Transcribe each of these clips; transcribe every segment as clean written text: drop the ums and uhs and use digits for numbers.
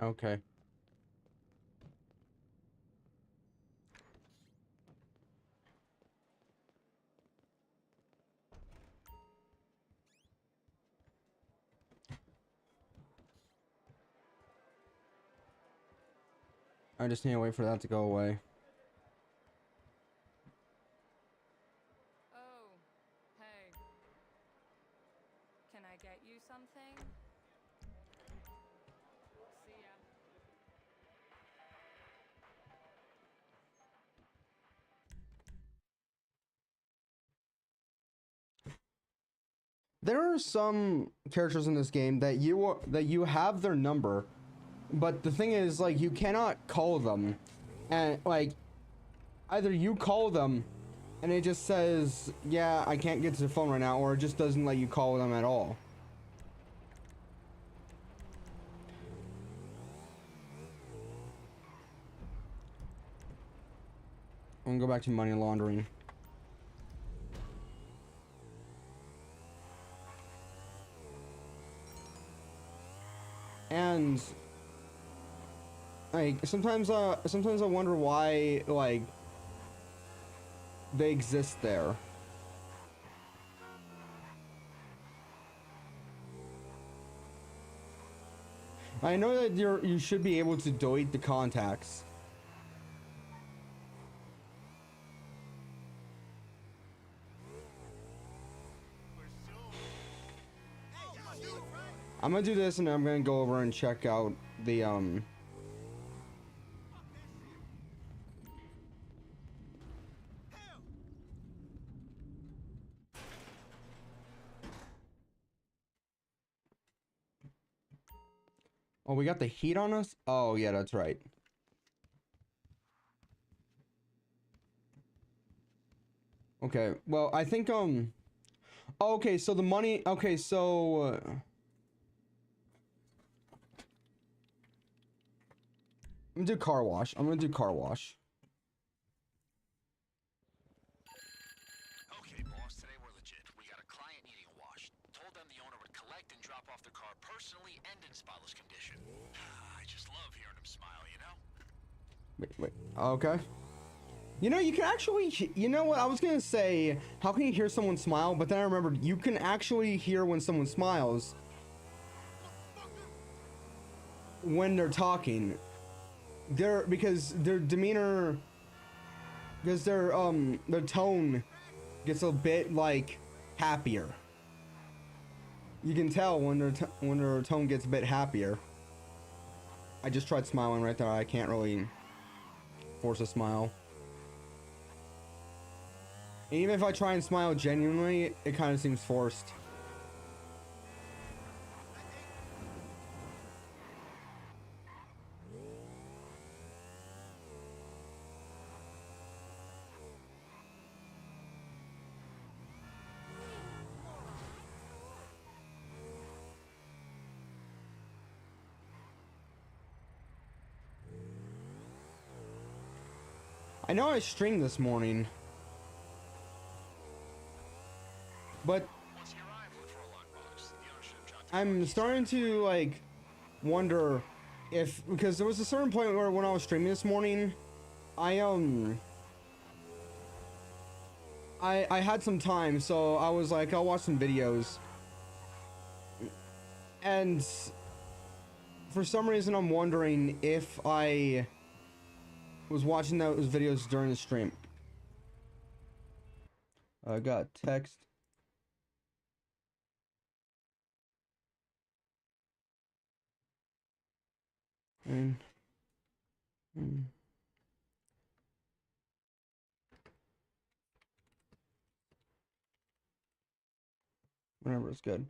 Okay. I just need to wait for that to go away. Oh, hey. Can I get you something? See ya. There are some characters in this game that you have their number, but the thing is, like, you cannot call them, and like either you call them and it just says, yeah, I can't get to the phone right now, or it just doesn't let you call them at all. I'm gonna go back to money laundering. And like sometimes I wonder why, like, they exist there. I know that you should be able to delete the contacts. I'm gonna do this and I'm gonna go over and check out the oh, we got the heat on us? Oh yeah, that's right. Okay, well, I think okay, so the money, okay, so I'm gonna do car wash. I'm gonna do car wash. Okay, boss, today we're legit. We got a client needing a wash. Told them the owner would collect and drop off their car personally and in spotless condition. I just love hearing him smile, you know? Wait. Okay. You know, you can actually, you know what? I was gonna say, how can you hear someone smile? But then I remembered you can actually hear when someone smiles when they're talking. Because their demeanor, because their tone gets a bit like happier. You can tell when their tone gets a bit happier. I just tried smiling right there. I can't really force a smile. And even if I try and smile genuinely, it kind of seems forced. I know I streamed this morning, but I'm starting to like wonder if, because there was a certain point where when I was streaming this morning, I had some time, so I was like, I'll watch some videos, and for some reason I'm wondering if I was watching those videos during the stream. I got text. And whatever is good.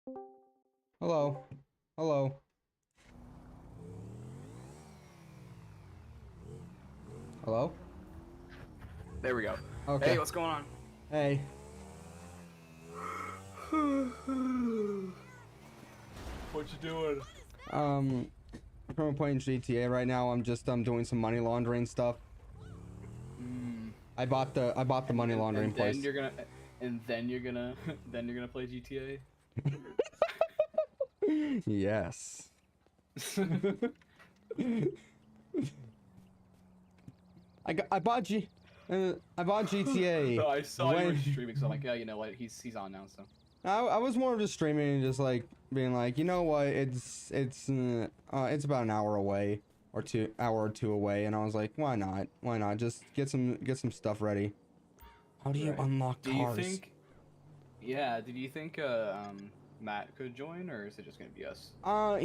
Hello. Hello. Hello? There we go. Okay. Hey, what's going on? Hey. What you doing? I'm playing GTA right now. I'm just doing some money laundering stuff. I bought the money laundering place. And then you're gonna play GTA. Yes. I bought GTA. No, I saw you were when streaming, so I'm like, yeah, you know what? He's on now, so. I was more of just streaming and just like being like, you know what, it's about an hour away or two away, and I was like, why not just get some stuff ready. How do you unlock cars? Did you think Matt could join, or is it just gonna be us? I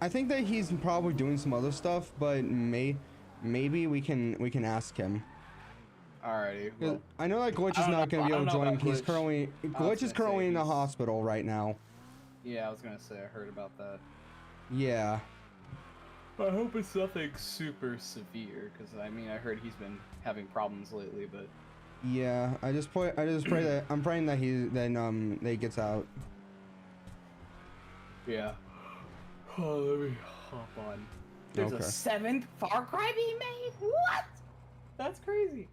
think that he's probably doing some other stuff, but maybe we can ask him. Alrighty. Well, I know that Glitch is not gonna be able to join. He's currently in the hospital right now. Yeah, I was gonna say I heard about that. Yeah. I hope it's nothing super severe, because I mean I heard he's been having problems lately, but. Yeah, I just pray that I'm praying that that he gets out. Yeah. Oh, let me hop on. There's a 7th Far Cry being made? What? That's crazy.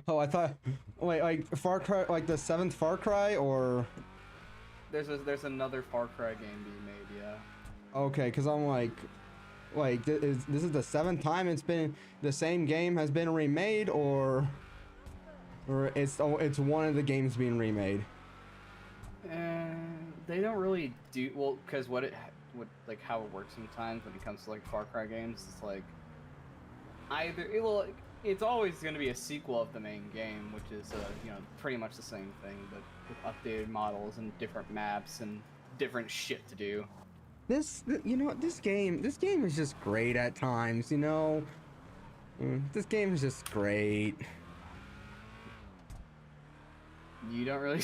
Oh, I thought, wait, like Far Cry, like the 7th Far Cry, or? There's another Far Cry game being made, yeah. Okay, cause I'm like this is the 7th time the same game has been remade, or it's one of the games being remade. They don't really do well, cause like how it works sometimes when it comes to like Far Cry games, it's like it's always going to be a sequel of the main game, which is you know, pretty much the same thing, but with updated models and different maps and different shit to do. This game is just great at times, you know. This game is just great. You don't really.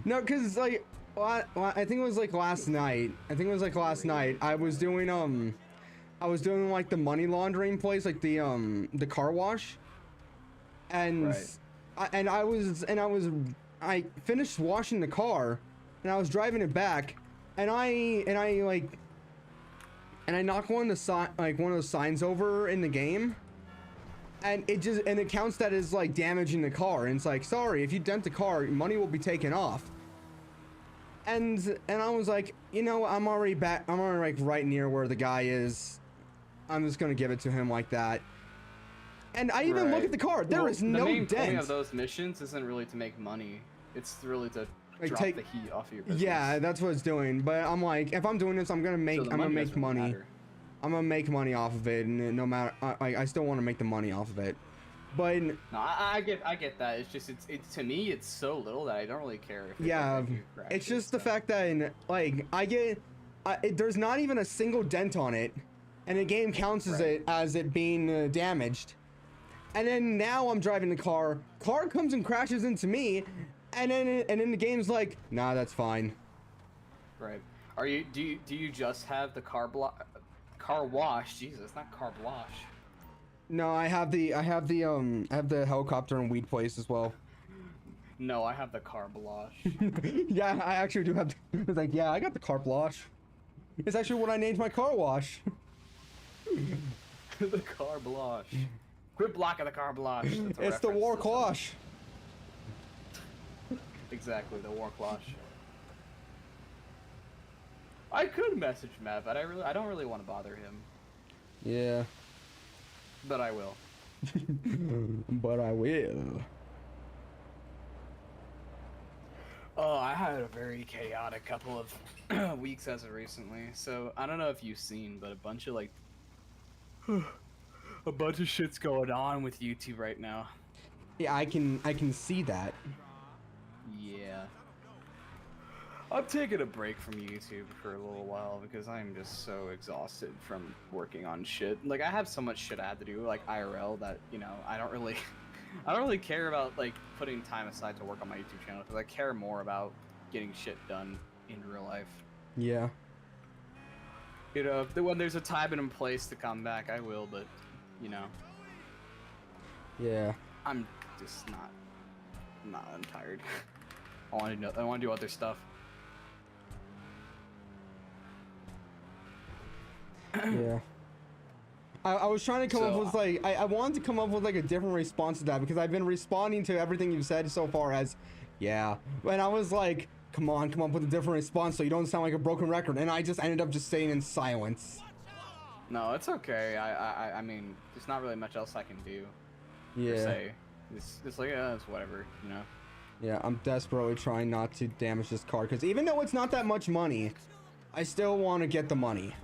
No, cause like, I think it was like last night. I was doing like the money laundering place, like the car wash, and I finished washing the car, and I was driving it back, and I knocked one of those signs over in the game, and it counts that as like damaging the car, and it's like, sorry, if you dent the car, money will be taken off. And I was like, you know, I'm already like right near where the guy is. I'm just gonna give it to him like that. And I even look at the car. There is no dent. The main point of those missions isn't really to make money. It's really to like drop the heat off of your business. Yeah, that's what it's doing. But I'm like, if I'm doing this, I'm gonna make money. I'm gonna make money off of it, and no matter, I still want to make the money off of it. But no, I get that. It's just it's to me it's so little that I don't really care if it's just the fact that like there's not even a single dent on it, and the game counts as it being damaged. And then now I'm driving the car comes and crashes into me, and then the game's like, nah, that's fine. Right. Do you just have the car wash? Jesus, not car wash. No, I have the helicopter and weed place as well. No, I have the car blush. Yeah, I actually do have. It's like, yeah, I got the car blush. It's actually what I named my car wash. The car blush. Quit blocking the car blush. It's the war cloche. Exactly, the war cloche. I could message Matt, but I don't really want to bother him. Yeah. But I will. But I will. Oh, I had a very chaotic couple of weeks as of recently. So I don't know if you've seen, but a bunch of shit's going on with YouTube right now. Yeah, I can see that. Yeah. I'm taking a break from YouTube for a little while because I'm just so exhausted from working on shit. Like, I have so much shit I have to do, like IRL, that, you know, I don't really I don't really care about like putting time aside to work on my YouTube channel because I care more about getting shit done in real life. Yeah. You know, when there's a time and a place to come back, I will. But you know, Yeah. I'm just not. I'm tired. I want to know. I want to do other stuff. Yeah. I was trying to come up So, with like I wanted to come up with like a different response to that because I've been responding to everything you've said so far as yeah, and I was like, come on, come up with a different response so you don't sound like a broken record, and I just ended up just staying in silence. No, it's okay. I mean, there's not really much else I can do. Yeah. Per se. It's like it's whatever, you know. Yeah, I'm desperately trying not to damage this car because even though it's not that much money, I still want to get the money.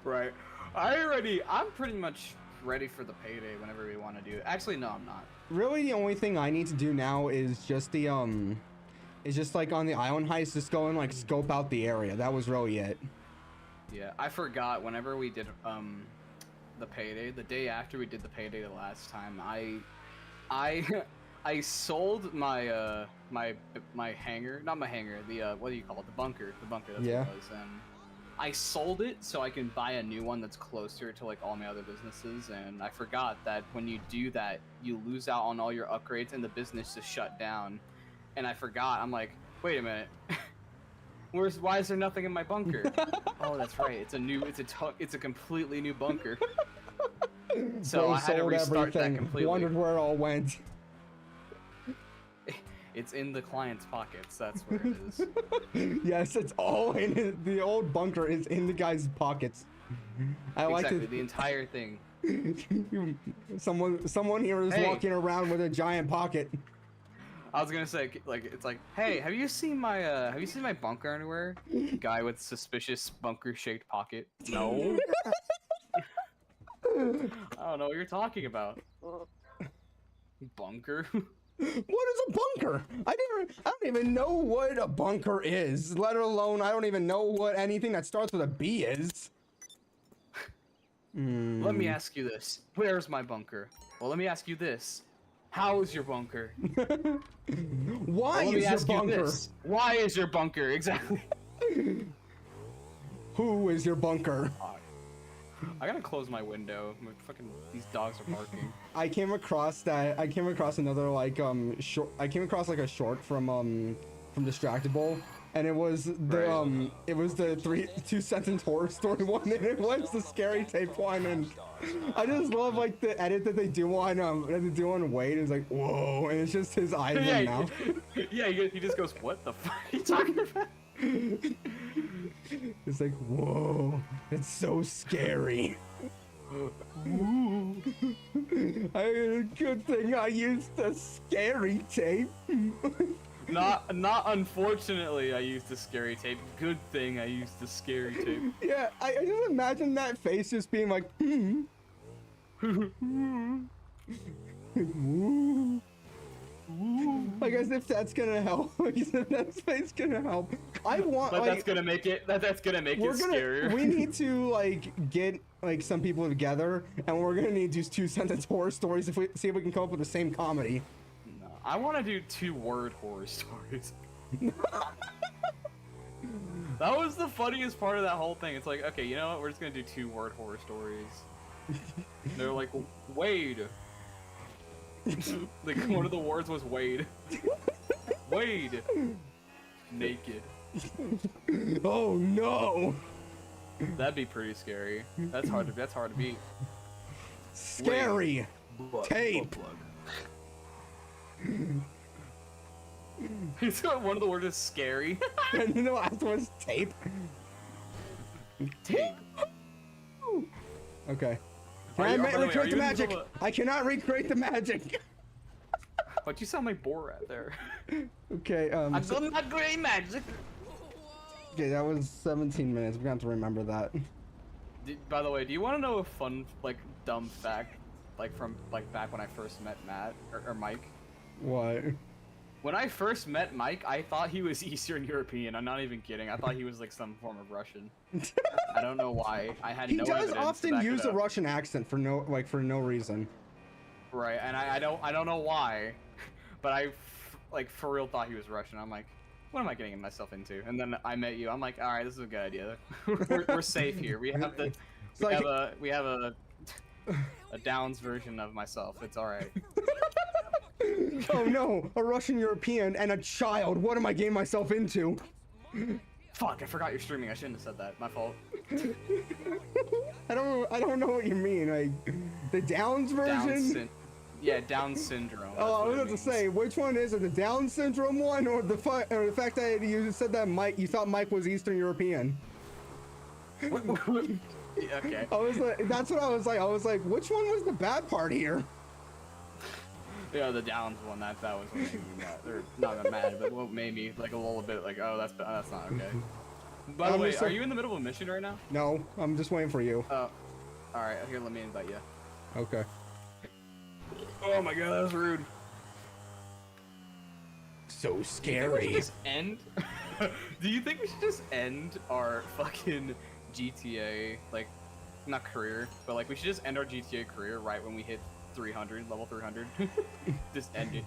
Right. I'm pretty much ready for the payday whenever we want to do it. Actually, no, I'm not. Really, the only thing I need to do now is just the is just like on the island heist, just go and like scope out the area. That was really it. Yeah, I forgot whenever we did the payday, the day after we did the payday the last time, I sold my my hangar, not my hangar, the what do you call it? The bunker, that's Yeah. what it was. And I sold it so I can buy a new one that's closer to like all my other businesses, and I forgot that when you do that, you lose out on all your upgrades and the business just shut down. And I forgot. I'm like, wait a minute. Why is there nothing in my bunker? Oh, that's right. It's a completely new bunker. So Bro I had to sold restart that everything, completely. wondered where it all went. It's in the client's pockets. That's where it is. Yes, it's all in it. The old bunker is in the guy's pockets. I like Exactly, to. the entire thing. Someone here is Hey. walking around with a giant pocket. I was gonna say, like, it's like, hey, have you seen my bunker anywhere? Guy with suspicious bunker-shaped pocket. No. I don't know what you're talking about. Bunker. What is a bunker? I don't even know what a bunker is, let alone I don't even know what anything that starts with a B is. Let me ask you this. Where's my bunker? Well, let me ask you this. How's your bunker? Why Let me is your ask you bunker? this. Why is your bunker? Exactly. Who is your bunker? I gotta close my window. Fucking these dogs are barking. I came across another like short. I came across like a short from Distractable, and it was the two sentence horror story one, and it was the scary tape one, and I just love like the edit that they do on Wade. It's like whoa, and it's just his eyes and mouth. Yeah, he just goes, what the fuck are you talking about? It's like whoa, it's so scary. Good thing I used the scary tape. Not unfortunately I used the scary tape. Good thing I used the scary tape. Yeah, I just imagine that face just being like, like as if that's gonna help. Like as if that face gonna help. I want. But like, that's gonna make it. That's gonna make it scarier. We need to like get like some people together, and we're gonna need these two sentence horror stories if we see if we can come up with the same comedy. No, I want to do 2-word horror stories. That was the funniest part of that whole thing. It's like, okay, you know what? We're just gonna do 2-word horror stories. They're like, Wade. Like one of the words was Wade. Wade. Naked. Oh no. That'd be pretty scary. That's hard to beat. Scary. Tape. One of the words is scary. And the last one's tape. Tape. Okay. Are Can you- I by the way, recreate are the you in the magic? middle of I cannot recreate the magic. But you sound like Borat there. Okay, I'm so not great magic. okay, that was 17 minutes. We're gonna have to remember that. By the way, do you want to know a fun, like, dumb fact, like from like back when I first met Matt or Mike? What? When I first met Mike, I thought he was Eastern European. I'm not even kidding. I thought he was like some form of Russian. I don't know why. I had He no does evidence to often back it use a up. Russian accent for no reason. Right, and I don't know why, but like for real thought he was Russian. I'm like, what am I getting myself into? And then I met you. I'm like, all right, this is a good idea. we're safe here. We have a Downs version of myself. It's all right. Oh no, a Russian European and a child. What am I getting myself into? Fuck, I forgot you're streaming. I shouldn't have said that. My fault. I don't know what you mean. Like the Downs version? Yeah, Down syndrome. Oh, I was about to say, which one is it? The Down syndrome one, or the fact that you said that you thought Mike was Eastern European? Okay. I was like, that's what I was like. I was like, which one was the bad part here? Yeah, the Downs one. That was what made me mad. Or not that mad, but what made me like a little bit like, oh, that's not okay. By the way, are you in the middle of a mission right now? No, I'm just waiting for you. Oh, all right. Here, let me invite you. Okay. Oh my god, that was rude. So Do you scary. think we should just end? Do you think we should just end our fucking GTA, like, not career, but like we should just end our GTA career right when we hit 300, level 300? Just end it.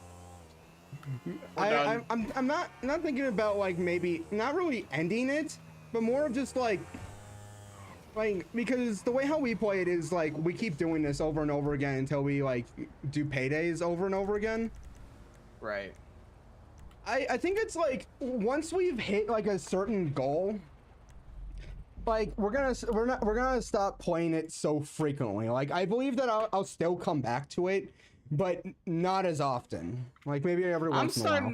I'm not thinking about like maybe not really ending it, but more of just like because the way how we play it is like we keep doing this over and over again until we like do paydays over and over again. Right. I think it's like once we've hit like a certain goal, like we're gonna stop playing it so frequently. Like I believe that I'll still come back to it, but not as often. Like maybe every once in a while.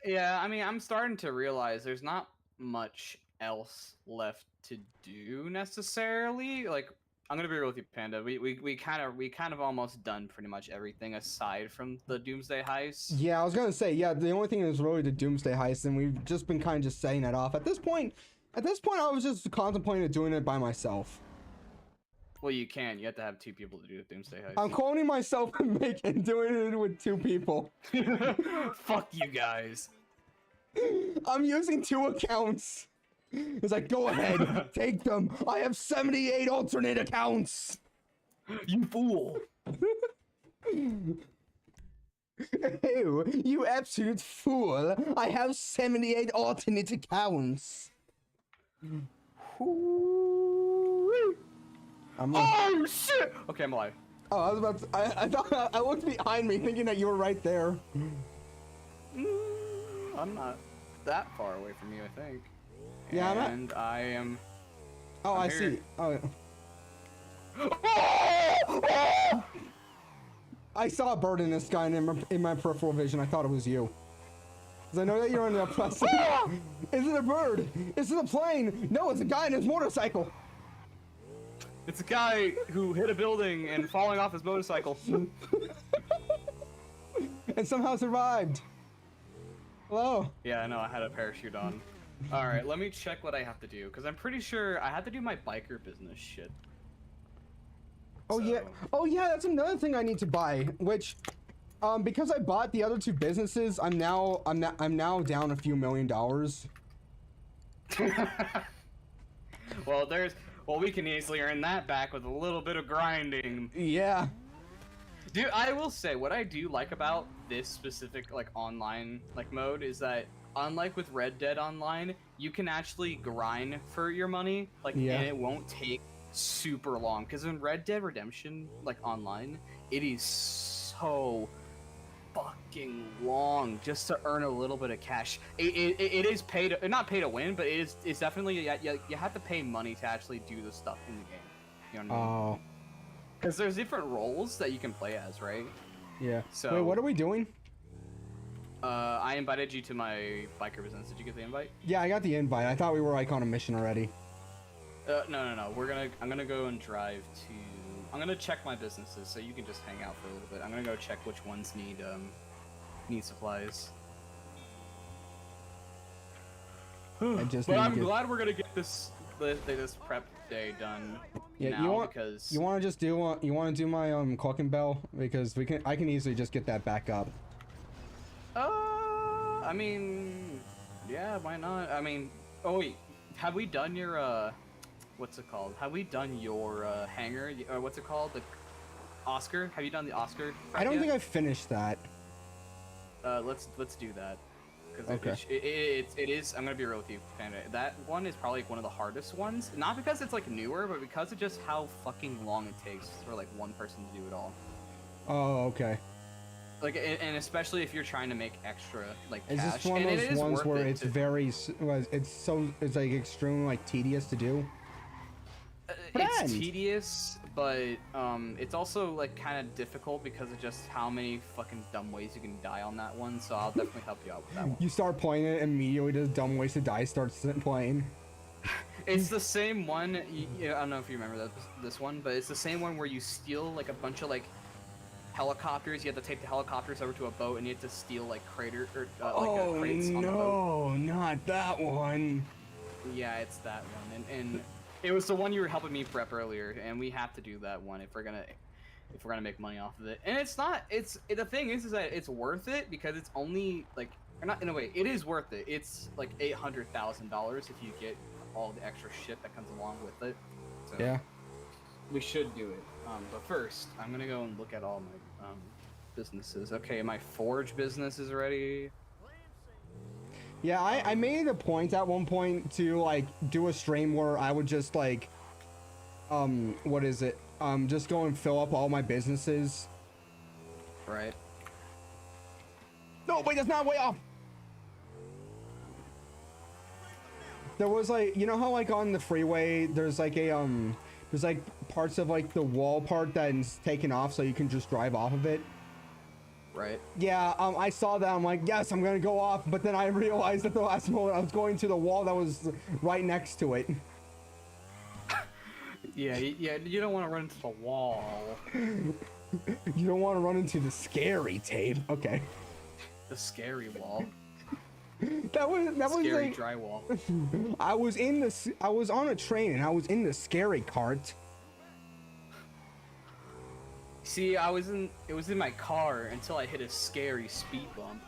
Yeah, I mean, I'm starting to realize there's not much else left to do necessarily. Like, I'm gonna be real with you, Panda. We kind of almost done pretty much everything aside from the Doomsday heist. Yeah, I was gonna say, yeah, the only thing is really the Doomsday heist, and we've just been kind of just setting it off. At this point, I was just contemplating doing it by myself. Well, you can't. You have to have 2 people to do the Doomsday heist. I'm cloning myself and doing it with 2 people. Fuck you guys. I'm using 2 accounts. It's like, go ahead, take them. I have 78 alternate accounts. You fool. Ew, you absolute fool. I have 78 alternate accounts. Oh shit! Okay, I'm alive. Oh, I was about to, I thought I looked behind me thinking that you were right there. I'm not that far away from you, I think. Yeah, and I am. Oh, I'm I here. see. Oh. I saw a bird in the sky in my peripheral vision. I thought it was you. Because I know that you're on the plus. Is it a bird? Is it a plane? No, it's a guy on his motorcycle. It's a guy who hit a building and falling off his motorcycle. And somehow survived. Hello. Yeah, I know. I had a parachute on. All right, let me check what I have to do because I'm pretty sure I had to do my biker business shit. Oh yeah. Oh yeah. That's another thing I need to buy. Which, because I bought the other 2 businesses, I'm now down a few $1 million. Well, we can easily earn that back with a little bit of grinding. Yeah. Dude, I will say what I do like about this specific like online like mode is that unlike with Red Dead Online, you can actually grind for your money, like, yeah. And it won't take super long. Because in Red Dead Redemption, like online, it is so fucking long just to earn a little bit of cash. It is not pay to win, but it's definitely you have to pay money to actually do the stuff in the game. You know what I mean? Oh. Because there's different roles that you can play as, right? Yeah. So wait, what are we doing? I invited you to my biker business. Did you get the invite? Yeah, I got the invite. I thought we were like on a mission already. No. I'm gonna go and drive to. I'm gonna check my businesses, so you can just hang out for a little bit. I'm gonna go check which ones need supplies. But I'm glad we're gonna get this prep day done. Yeah, now because you want to just do my clocking bell because I can easily just get that back up. I mean, yeah, why not? I mean, oh wait, have we done your what's it called? Have we done your hangar? Or what's it called? Oscar. Have you done the Oscar? I don't yet? think I finished that. Let's do that. Because Okay. it is. I'm gonna be real with you, Panda. That one is probably like one of the hardest ones. Not because it's like newer, but because of just how fucking long it takes for like one person to do it all. Oh, okay. Like, and especially if you're trying to make extra like Is cash. this one of and those it is ones worth where it it's to- very, it's like extremely like tedious to do? It's Friend. tedious, but it's also like kind of difficult because of just how many fucking dumb ways you can die on that one. So I'll definitely help you out with that one. You start playing it immediately, just dumb ways to die starts playing. It's the same one. I don't know if you remember this one, but it's the same one where you steal like a bunch of like helicopters. You have to take the helicopters over to a boat, and you have to steal like crates on the boat. Not that one. Yeah, it's that one, and it was the one you were helping me prep earlier, and we have to do that one if we're gonna make money off of it. And the thing is that it's worth it because it's only like, or not in a way, it is worth it. It's like $800,000 if you get all the extra shit that comes along with it. So Yeah. we should do it. But first, I'm gonna go and look at all my businesses. Okay, my forge business is ready. Yeah, I made a point at one point to like do a stream where I would just like, what is it? Just go and fill up all my businesses. Right. No, wait, that's not way off. There was like, you know how like on the freeway, there's like a, there's like parts of like the wall part that is taken off so you can just drive off of it. Right. Yeah, I saw that. I'm like, yes, I'm gonna go off. But then I realized at the last moment I was going to the wall that was right next to it. Yeah, you don't want to run into the wall. You don't want to run into the scary tape. Okay. The scary wall. That was Scary like, drywall. I was on a train and I was in the scary cart. See, it was in my car until I hit a scary speed bump.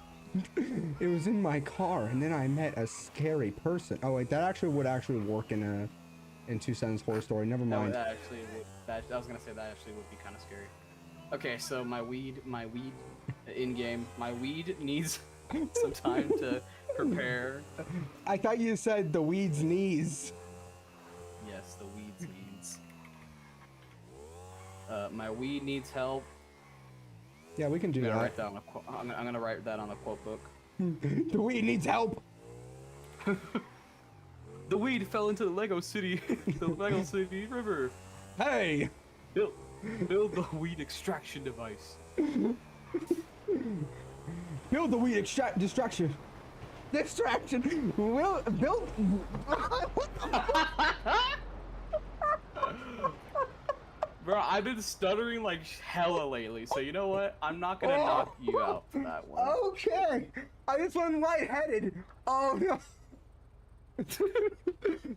It was in my car and then I met a scary person. Oh wait, that actually would work in 2 Cents Horror Story. Never mind. I was gonna say that actually would be kind of scary. Okay, so my weed in game. My weed needs some time to prepare. I thought you said the weed's knees. Yes, the weeds needs. My weed needs help. Yeah, we can do that. Write that on a quote. I'm gonna write that on a quote book. The weed needs help. The weed fell into the Lego City, the Lego City River. Hey. Build the weed extraction device. Build the weed distraction. Will build. Bro, I've been stuttering like hella lately, so you know what? I'm not gonna knock you out for that one. Okay. I just went lightheaded. Oh no.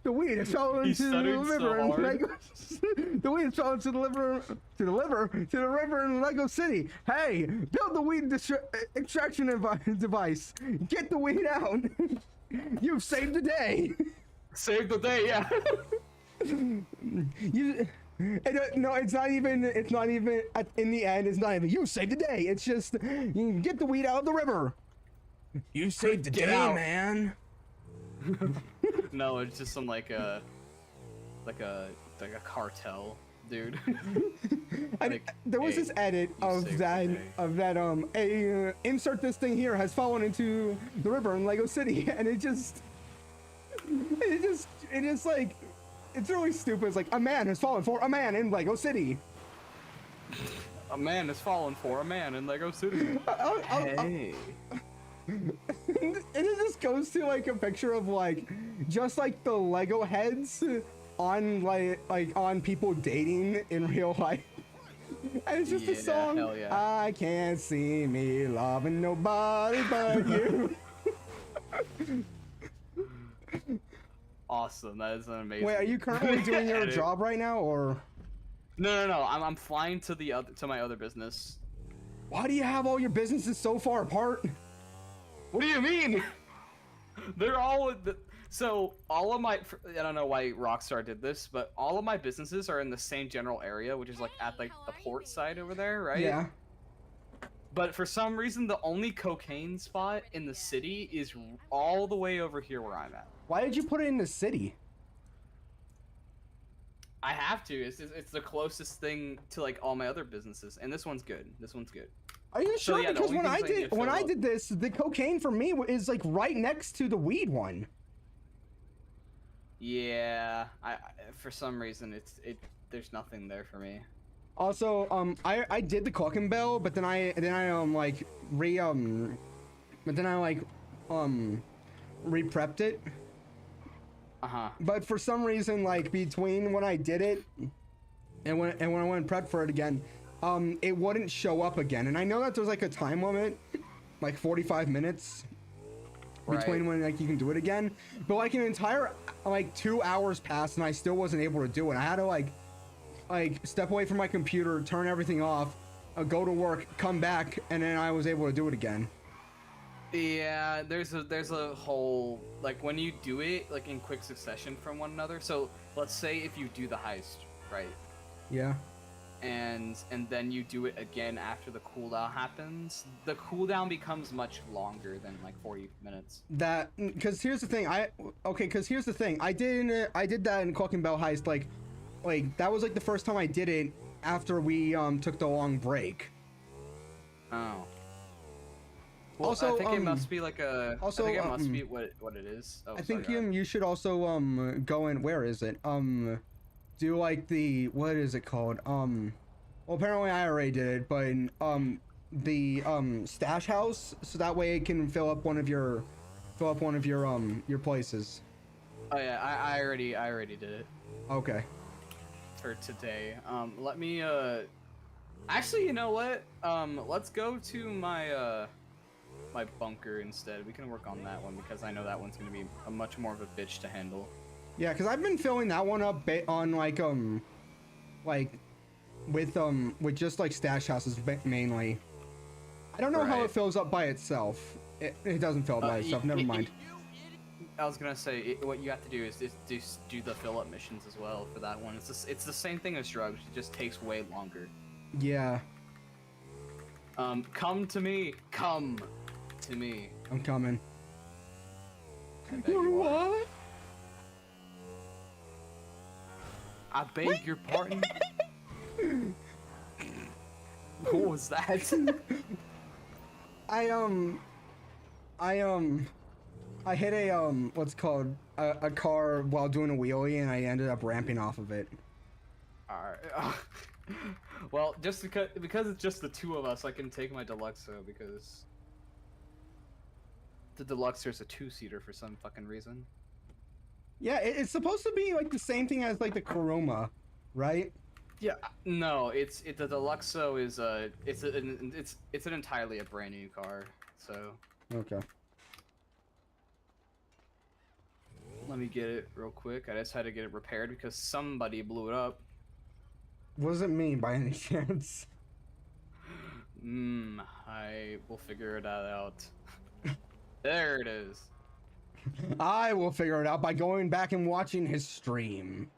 The weed is fell into the river in Lego. The weed fell into the river in Lego City. Hey, build the weed extraction device. Get the weed out. You've saved the day. Save the day, yeah. No, it's not even. In the end, it's not even. You saved the day. It's just you get the weed out of the river. You saved the day, out. man. No, it's just some like a cartel, dude. There was this edit of that insert this thing here has fallen into the river in Lego City, and it just like it's really stupid. It's like a man has fallen for a man in Lego City. A man has fallen for a man in Lego City. Hey. And it just goes to like a picture of like just like the Lego heads on like on people dating in real life. And it's just a song. Hell yeah. I can't see me loving nobody but you. Awesome. That is an amazing. Wait, are you currently doing your job right now, or? No. I'm flying to my other business. Why do you have all your businesses so far apart? What do you mean? They're all So all of my, I don't know why Rockstar did this, but all of my businesses are in the same general area, which is like at like the port side over there, right? Yeah. But for some reason, the only cocaine spot in the city is all the way over here where I'm at. Why did you put it in the city? I have to. It's the closest thing to like all my other businesses, and this one's good. This one's good. Are you So, sure? yeah, the Because only when things I need to when fill I up- did this, the cocaine for me is like right next to the weed one. Yeah, I for some reason there's nothing there for me. Also, I did the clocking bell, but then I like re-prepped it. But for some reason, like between when I did it and when I went and prepped for it again, it wouldn't show up again. And I know that there's like a time limit, like 45 minutes between when like you can do it again. But like an entire like 2 hours passed and I still wasn't able to do it. I had to like step away from my computer, turn everything off, go to work, come back, and then I was able to do it again. Yeah, there's a whole like when you do it like in quick succession from one another. So let's say if you do the heist, right? Yeah. And then you do it again after the cooldown happens. The cooldown becomes much longer than like 40 minutes. That because here's the thing. I did that in Clocking Bell Heist. Like that was like the first time I did it after we took the long break. Oh. Well, Also, I think it must be like a. also, I think it must be what it is. Oh, I think sorry, you should also go in. Where is it? Do like the what is it called? Well, apparently I already did it, but the stash house, so that way it can fill up one of your places. Oh yeah, I already did it. Okay. For today. Let me actually, you know what? Let's go to my my bunker instead. We can work on that one because I know that one's gonna be a much more of a bitch to handle. Yeah, because I've been filling that one up on like with just like stash houses mainly. I don't know how it fills up by itself. It doesn't fill up by itself. Never mind. I was gonna say what you have to do is just do the fill up missions as well for that one. It's the same thing as drugs. It just takes way longer. Yeah. Come to me. Come to me. I'm coming. You what? I beg your pardon. What was that? I hit a what's called a car while doing a wheelie and I ended up ramping off of it. Alright. Well, just because it's just the two of us, I can take my Deluxo because the Deluxo's a two-seater for some fucking reason. Yeah, it's supposed to be like the same thing as like the Kuruma, right? Yeah, no, the Deluxo is it's an entirely a brand new car, so. Okay. Let me get it real quick. I just had to get it repaired because somebody blew it up. Wasn't me by any chance. I will figure it out. There it is. I will figure it out by going back and watching his stream.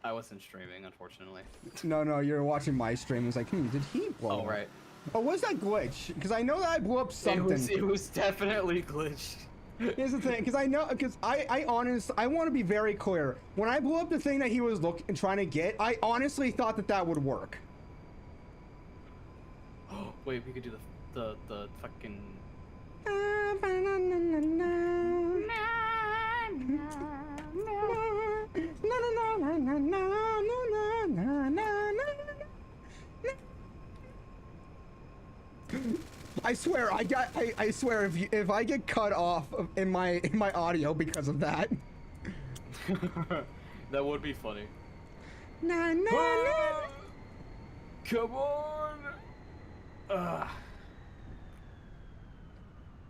I wasn't streaming, unfortunately. No, you're watching my stream. It's like, did he blow? Oh, right. Oh, was that glitch? Because I know that I blew up something. It was definitely glitched. Here's the thing, because I want to be very clear. When I blew up the thing that he was trying to get, I honestly thought that would work. Oh, wait, we could do the fucking. I swear, I swear, if I get cut off in my audio because of that. That would be funny. Na, na, na. Come on!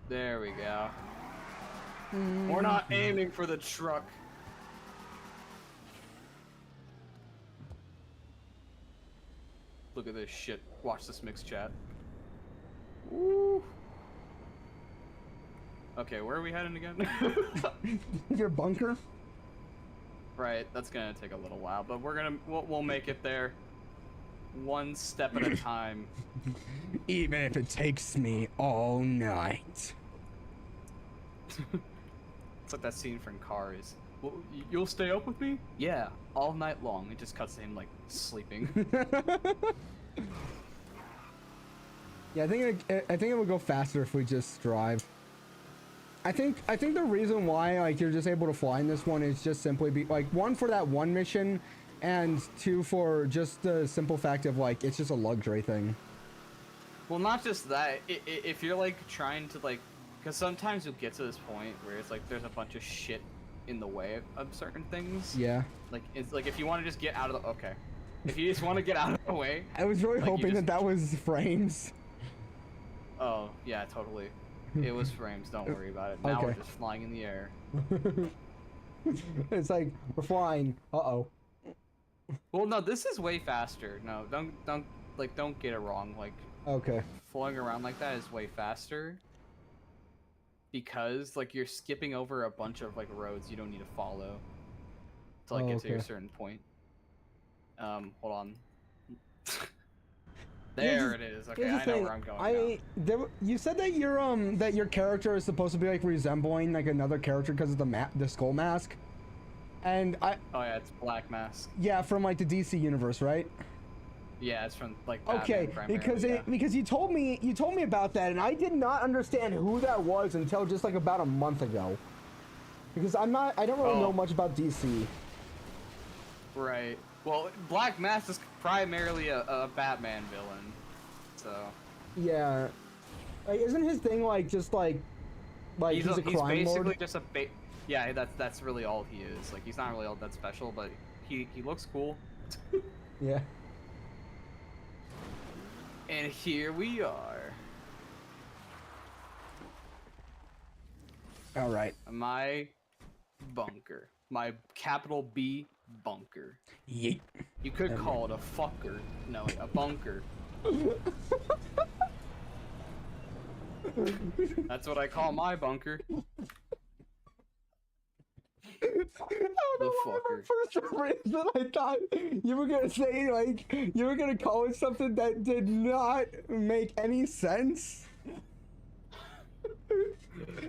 There we go. We're not aiming for the truck. Look at this shit. Watch this mix chat. Woo. Okay, where are we heading again? Your bunker? Right, that's gonna take a little while, but we'll make it there. One step at a time. Even if it takes me all night. It's like that scene from Cars. Well, you'll stay up with me? Yeah, all night long. It just cuts to him like sleeping. Yeah, I think it would go faster if we just drive. I think the reason why like you're just able to fly in this one is just simply like one for that one mission, and two for just the simple fact of like it's just a luxury thing. Well, not just that. If you're like trying to like, because sometimes you'll get to this point where it's like there's a bunch of shit in the way of certain things. Yeah. Like it's like if you want to just get out of the if you just want to get out of the way. I was really like, hoping that was frames. Oh yeah, totally. It was frames. Don't worry about it. Now Okay. we're just flying in the air. It's like we're flying. Uh-oh. Well, no, this is way faster. No, don't get it wrong. Like, Okay. flying around like that is way faster because like you're skipping over a bunch of like roads you don't need to follow to like get to a certain point. Hold on. There it is. Okay, I know where I'm going now. You said that your character is supposed to be like resembling like another character because of the skull mask, and Oh yeah, it's Black Mask. yeah, from like the DC universe, right? Yeah, it's from like Batman Okay, primarily, because you told me about that, and I did not understand who that was until just like about a month ago. Because I don't really know much about DC. Right. Well, Black Mask is primarily a Batman villain, so. Yeah, like isn't his thing like just like he's a crime basically lord? just yeah, that's really all he is. Like he's not really all that special, but he looks cool. Yeah. And here we are. All right. My bunker. My capital B bunker. Yeet. You could call it a fucker. No, a bunker. That's what I call my bunker. The fucker. For some reason, I thought you were gonna say like you were gonna call it something that did not make any sense.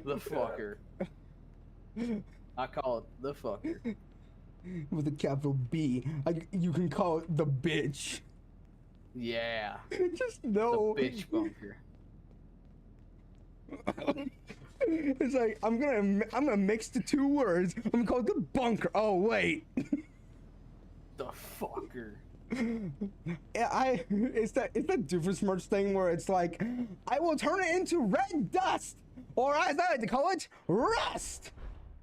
The fucker. I call it the fucker. With a capital B. You can call it the bitch. Yeah. Just no. The bitch bunker. It's like I'm gonna mix the two words. I'm gonna call it the bunker. Oh wait. The fucker. Yeah, it's that Doofenshmirtz thing where it's like I will turn it into red dust, or as I like to call it, rust.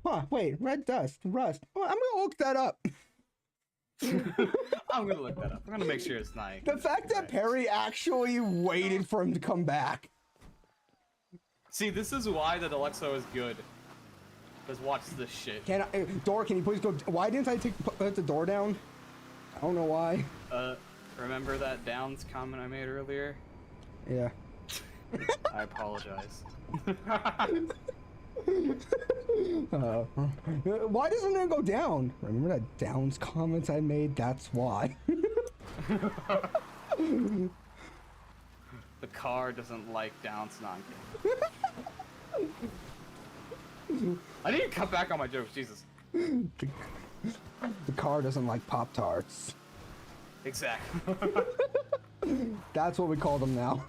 Huh? Wait, red dust, rust. Well, I'm gonna look that up. I'm gonna look that up. I'm gonna make sure it's not. The fact that Perry actually waited for him to come back. See, this is why the Deluxo is good. Because watch this shit. Can you please go? Why didn't I put the door down? I don't know why. Remember that downs comment I made earlier? Yeah. I apologize. Why doesn't it go down? Remember that downs comments I made? That's why. The car doesn't like downs. Not I need to cut back on my jokes, Jesus. The car doesn't like Pop-Tarts. Exactly. That's what we call them now.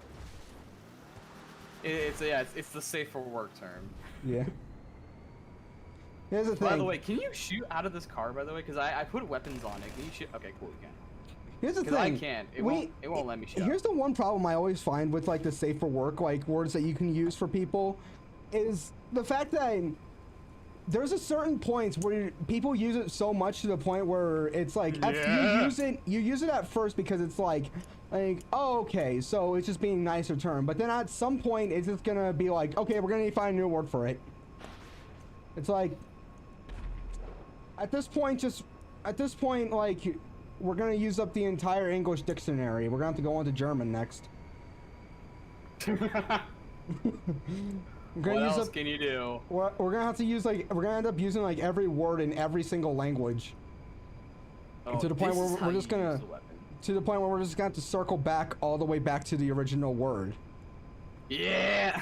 It's the safe for work term. Yeah. Here's the thing. By the way, can you shoot out of this car, by the way? Because I put weapons on it. Can you shoot? Okay, cool, you can. Here's the thing. I can't. It won't let me shoot. Here's the one problem I always find with like the safe for work like words that you can use for people is the fact that there's a certain point where people use it so much to the point where it's like you use it at first because it's like oh, okay, so it's just being nice or term, but then at some point it's just gonna be like, okay, we're gonna need to find a new word for it. It's like at this point like we're gonna use up the entire English dictionary. We're gonna have to go on to German next. We're What gonna use else can you do? we're gonna have to use like we're gonna end up using like every word in every single language. Oh, To the point this where is we're how just you gonna- use the weapon. To the point where we're just gonna have to circle back all the way back to the original word. Yeah.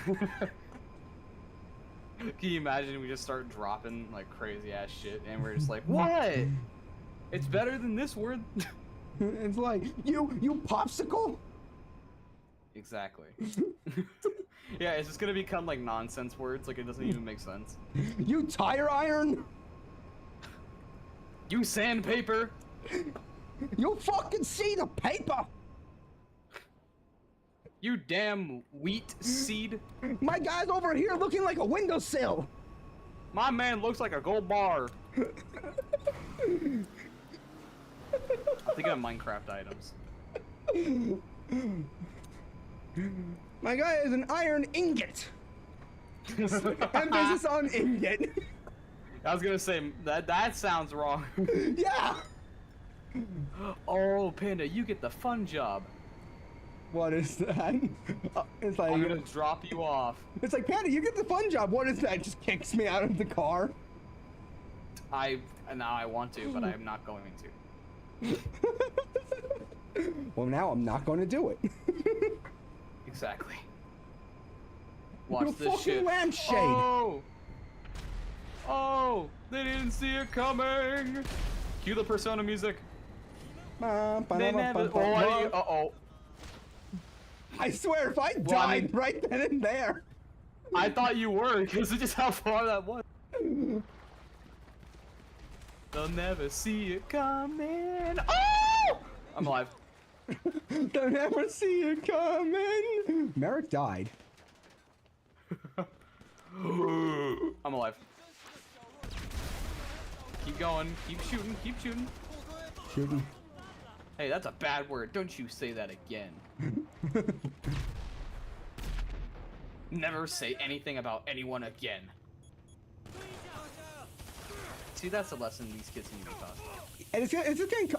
Can you imagine we just start dropping like crazy ass shit and we're just like, what? It's better than this word. It's like you popsicle. Exactly. Yeah, it's just gonna become like nonsense words. Like it doesn't even make sense. You tire iron. You sandpaper. You fucking see the paper. You damn wheat seed. My guy's over here looking like a windowsill. My man looks like a gold bar. Think of Minecraft items. My guy is an iron ingot. Emphasis on ingot. I was gonna say that sounds wrong. Yeah. Oh, Panda, you get the fun job. What is that? It's like I'm gonna drop you off. it's like Panda, you get the fun job. What is that? Just kicks me out of the car. Now I want to, but I'm not going to. Well, now I'm not going to do it. Exactly. Watch You this fucking shit. lampshade. Oh! Oh! They didn't see it coming! Cue the Persona music. They never. Oh, uh-oh. I swear, if I died right then and there. I thought you were, because of just how far that was. They'll never see it coming. Oh! I'm alive. They'll never see it coming. Merrick died. I'm alive. Keep going. Keep shooting. Keep shooting. Shooting. Hey, that's a bad word. Don't you say that again. Never say anything about anyone again. See, that's a lesson these kids need to be taught. And it's just getting.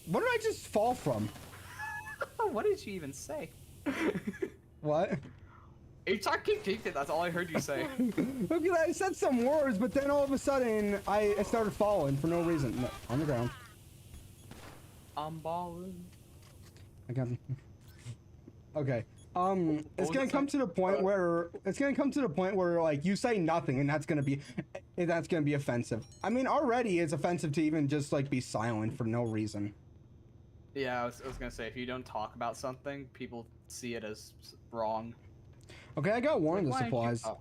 What did I just fall from? What did you even say? What? That's all I heard you say. Look at that. I said some words, but then all of a sudden I started falling for no reason. No, on the ground. I'm balling. I got. Okay. It's was gonna it come say? to the point where like you say nothing, and that's gonna be offensive. I mean, already it's offensive to even just like be silent for no reason. Yeah, I was gonna say, if you don't talk about something, people see it as wrong. Okay, I got one of the Why aren't you- supplies. oh.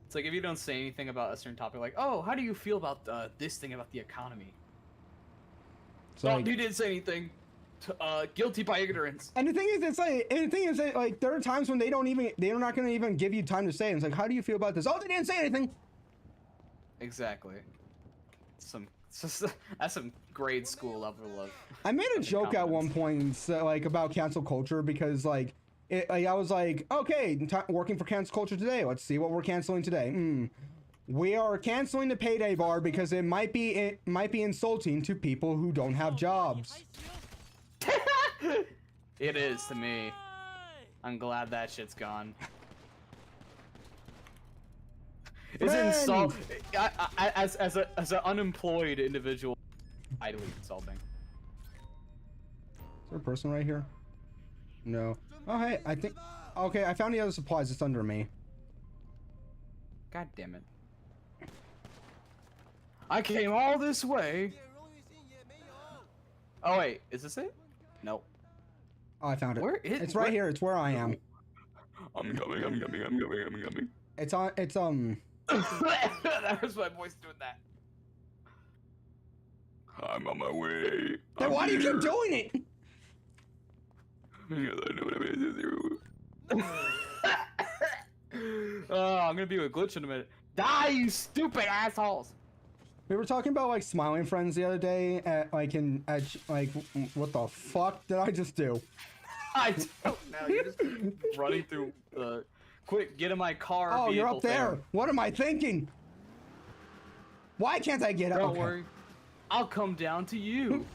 It's like if you don't say anything about a certain topic, like, oh, how do you feel about this thing about the economy? So, Oh, like, you didn't say anything. Guilty by ignorance. and the thing is, like, there are times when they're not gonna even give you time to say it. It's like, how do you feel about this? Oh, they didn't say anything. Exactly. That's some grade school level of. I made a joke at one incompetence. point, like about cancel culture because like I was like, okay, working for cancel culture today. Let's see what we're canceling today. We are canceling the payday bar because it might be insulting to people who don't have jobs. It is to me. I'm glad that shit's gone. It's insult. As an unemployed individual, highly insulting. Is there a person right here? No. Oh hey, I think. Okay, I found the other supplies. It's under me. God damn it! I came all this way. Oh wait, is this it? Nope. Oh, I found it. Where is? It's right here. It's where I am. I'm coming. It's on. It's That was my voice doing that. I'm on my way. Then why do you keep doing it? Oh, I'm gonna be with Glitch in a minute. Die, you stupid assholes! We were talking about like smiling friends the other day at like what the fuck did I just do? I don't know. You're just running through the. Quick, get in my car. Oh, you're vehicle up there. thing. What am I thinking? Why can't I get up? Don't Okay. worry. I'll come down to you.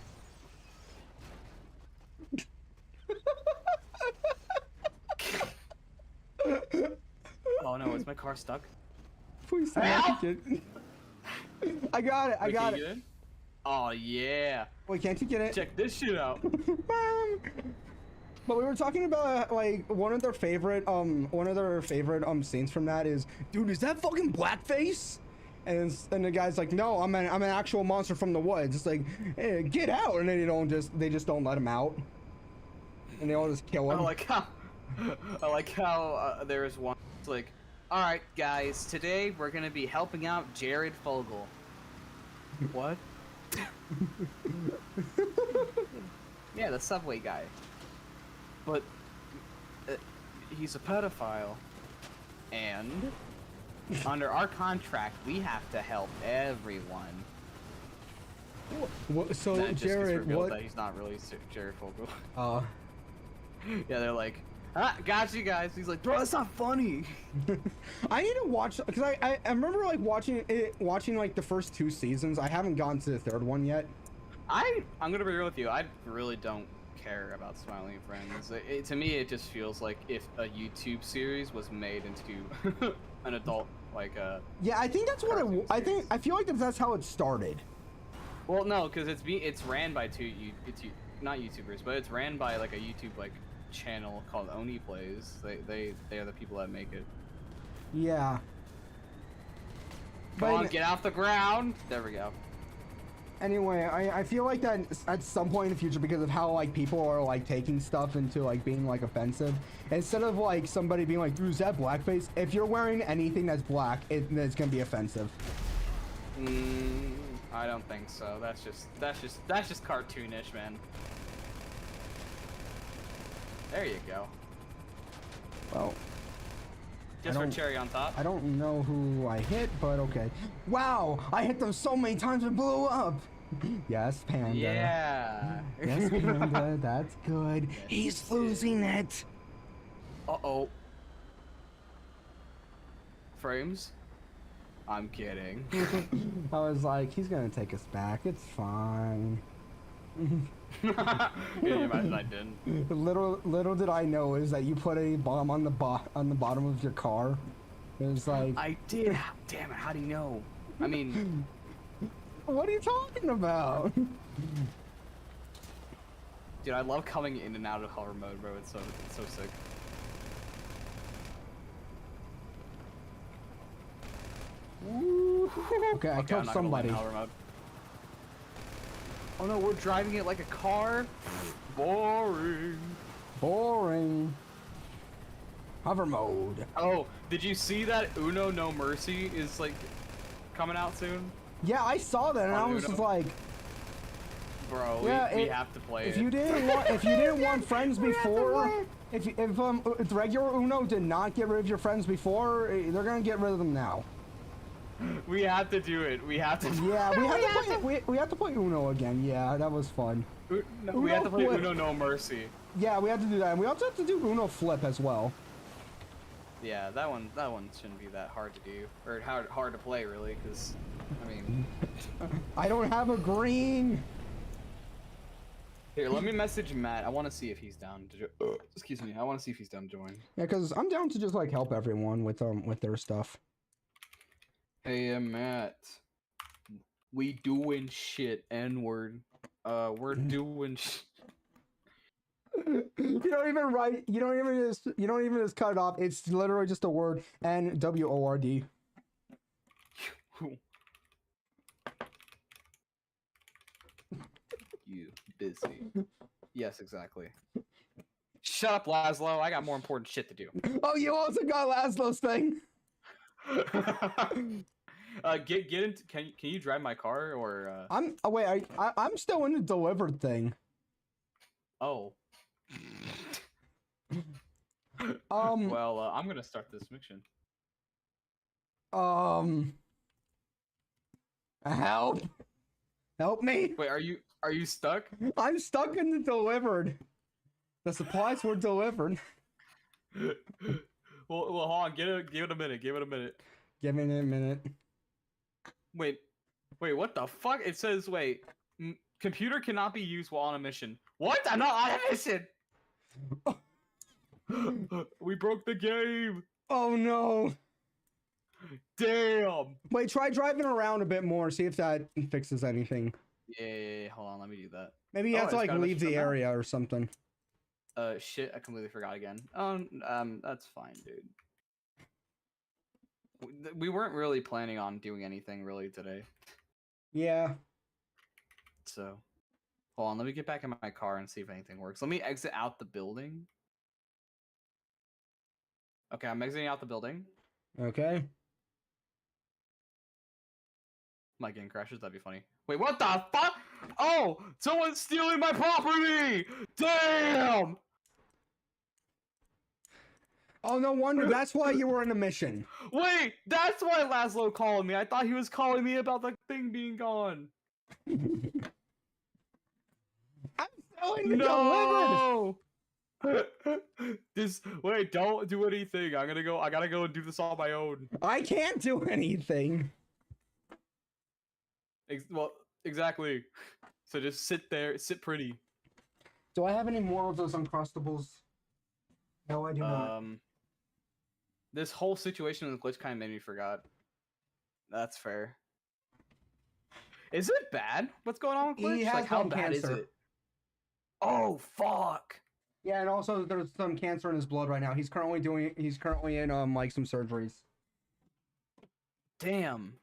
my car stuck? Please tell me I can get it. I got it. I Wait, got can you it. get in? Oh yeah. Wait, can't you get it? Check this shit out. But we were talking about like one of their favorite scenes from that is, dude, is that fucking blackface? And the guy's like, no, I'm an actual monster from the woods. It's like, hey, get out, and then they just don't let him out, and they all just kill him. I like how there's one. It's like, all right, guys, today we're gonna be helping out Jared Fogle. What? Yeah, the subway guy. But he's a pedophile, and under our contract, we have to help everyone. So that just Jared, what? That he's not really Jared Fogle. Yeah, they're like, got you guys. He's like, bro, that's not funny. I need to watch because I remember like watching like the first 2 seasons. I haven't gotten to the 3rd one yet. I'm gonna be real with you. I really don't care about Smiling Friends. To me, it just feels like if a YouTube series was made into an adult Yeah, I think that's what I feel like that's how it started. Well, no, because it's ran by not YouTubers, but it's ran by like a YouTube channel called Oni Plays. They are the people that make it. Yeah. Come on, get off the ground. There we go. Anyway, I feel like that at some point in the future, because of how like people are like taking stuff into like being like offensive, instead of like somebody being like, dude, is that blackface? If you're wearing anything that's black, it's gonna be offensive. I don't think so. That's just cartoonish, man. There you go. Well, just for cherry on top. I don't know who I hit, but okay. Wow, I hit them so many times it blew up. Yes, Panda. Yeah. Yes, Panda. That's good. Yes, He's losing it. Uh-oh. Frames? I'm kidding. I was like, he's gonna take us back. It's fine. Can you imagine I didn't? Little did I know is that you put a bomb on the bottom of your car. It was like, I did. Damn it! How do you know? I mean, what are you talking about? dude, I love coming in and out of hover mode, bro. It's so sick. Okay, I killed somebody. Oh no, we're driving it like a car? Boring. Boring. Hover mode. Oh, did you see that Uno No Mercy is like coming out soon? Yeah, I saw that and I was just like, bro, yeah, we have to play it. If you didn't want friends before, if regular Uno did not get rid of your friends before, they're gonna get rid of them now. We have to do it. We have to. Yeah, we have to play Uno again. Yeah, that was fun. We have to play Uno No Mercy. Yeah, we have to do that, and we also have to do Uno Flip as well. Yeah, that one shouldn't be that hard to do, or hard to play really, because I mean, I don't have a green. Here, let me message Matt. I want to see if he's down to. Excuse me. I want to see if he's down to join. Yeah, because I'm down to just like help everyone with their stuff. Hey, Matt. We doing shit. N-word. We're doing shit. You don't even write. You don't even just cut it off. It's literally just a word. NWORD. You busy? Yes, exactly. Shut up, Laszlo. I got more important shit to do. Oh, you also got Laszlo's thing. Get into. Can you drive my car or? I'm still in the delivered thing. Oh. Well, I'm gonna start this mission. Help me. Wait, are you stuck? I'm stuck in the delivered. The supplies were delivered. Well, hold on. Give it a minute. Give it a minute. Give it a minute. Wait, what the fuck? It says, wait, computer cannot be used while on a mission. What? I'm not on a mission! We broke the game! Oh no! Damn. Wait, try driving around a bit more. See if that fixes anything. Yeah, hold on, let me do that. Maybe you Oh, have I to just like got a leave message the from Matt. area or something. Shit, I completely forgot again. That's fine, dude. We weren't really planning on doing anything really today. Yeah. So, hold on, let me get back in my car and see if anything works. Let me exit out the building. Okay, I'm exiting out the building. Okay. My game crashes, that'd be funny. Wait, what the fuck? Oh, someone's stealing my property! Damn! Oh, no wonder. That's why you were in a mission. Wait, that's why Laszlo called me. I thought he was calling me about the thing being gone. I'm selling to delivered. No! Wait, don't do anything. I gotta go and do this on my own. I can't do anything. Well, exactly. So just sit there, sit pretty. Do I have any more of those Uncrustables? No, I do not. This whole situation with the glitch kind of made me forgot. That's fair. Is it bad? What's going on with glitch? He has Like, how lung bad cancer. is it? Oh fuck! Yeah, and also there's some cancer in his blood right now. He's currently in like some surgeries. Damn.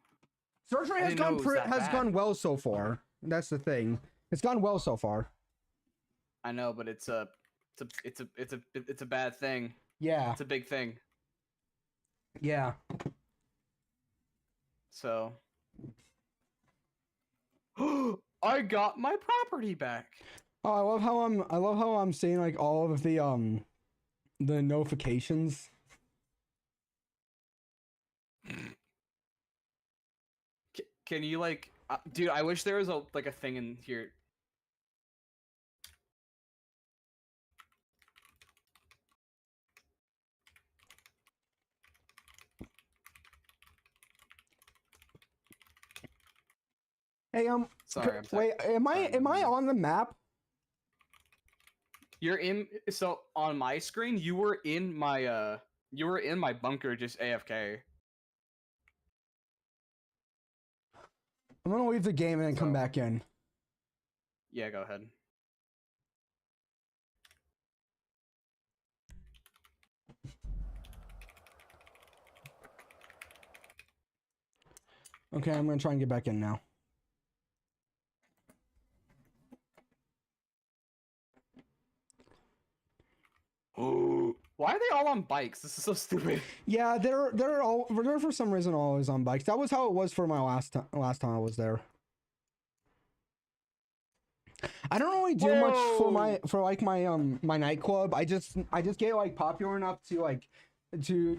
Surgery has gone well so far. That's the thing. It's gone well so far. I know, but it's a bad thing. Yeah. It's a big thing. Yeah. So I got my property back. Oh, I love how I'm seeing like all of the notifications. Can you like, dude? I wish there was a thing in here. Hey, Sorry, wait, am I on the map? You're in. So on my screen, you were in my bunker, just AFK. I'm gonna leave the game and then come back in. Yeah, go ahead. Okay, I'm gonna try and get back in now. Why are they all on bikes? This is so stupid. Yeah, they're for some reason always on bikes. That was how it was for my last time I was there. I don't really do much for my my nightclub. I just get like popular enough to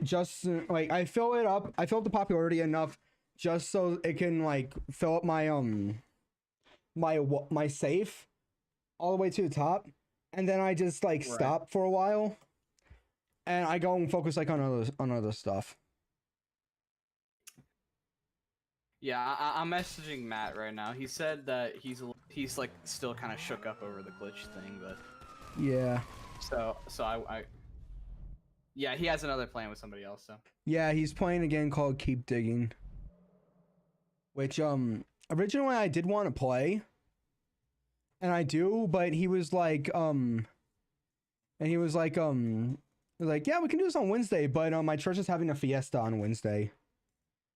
just I fill it up. I fill up the popularity enough just so it can like fill up my my safe all the way to the top, and then I just like stop for a while, and I go and focus like on other stuff. Yeah, I'm messaging Matt right now. He said that he's like still kind of shook up over the glitch thing, but yeah. So I yeah, he has another plan with somebody else. So yeah, he's playing a game called Keep Digging, which originally I did want to play, and I do, but he was like yeah, we can do this on Wednesday, but my church is having a fiesta on Wednesday.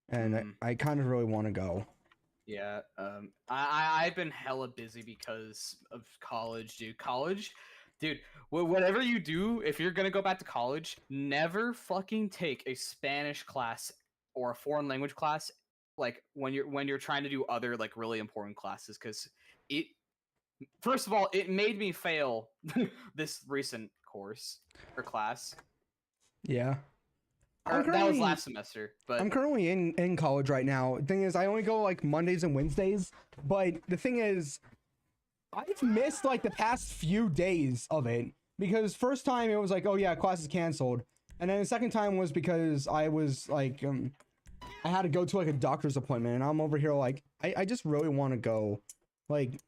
And I kind of really want to go. Yeah, I've been hella busy because of college, dude. Dude, whatever you do, if you're gonna go back to college, never fucking take a Spanish class or a foreign language class, like when you're trying to do other like really important classes, because first of all, it made me fail this recent course or class. Yeah. That was last semester, but I'm currently in college right now. The thing is, I only go like Mondays and Wednesdays, but the thing is, I've missed like the past few days of it, because first time it was like, oh yeah, class is canceled, and then the second time was because I was like I had to go to like a doctor's appointment, and I'm over here like I just really want to go, like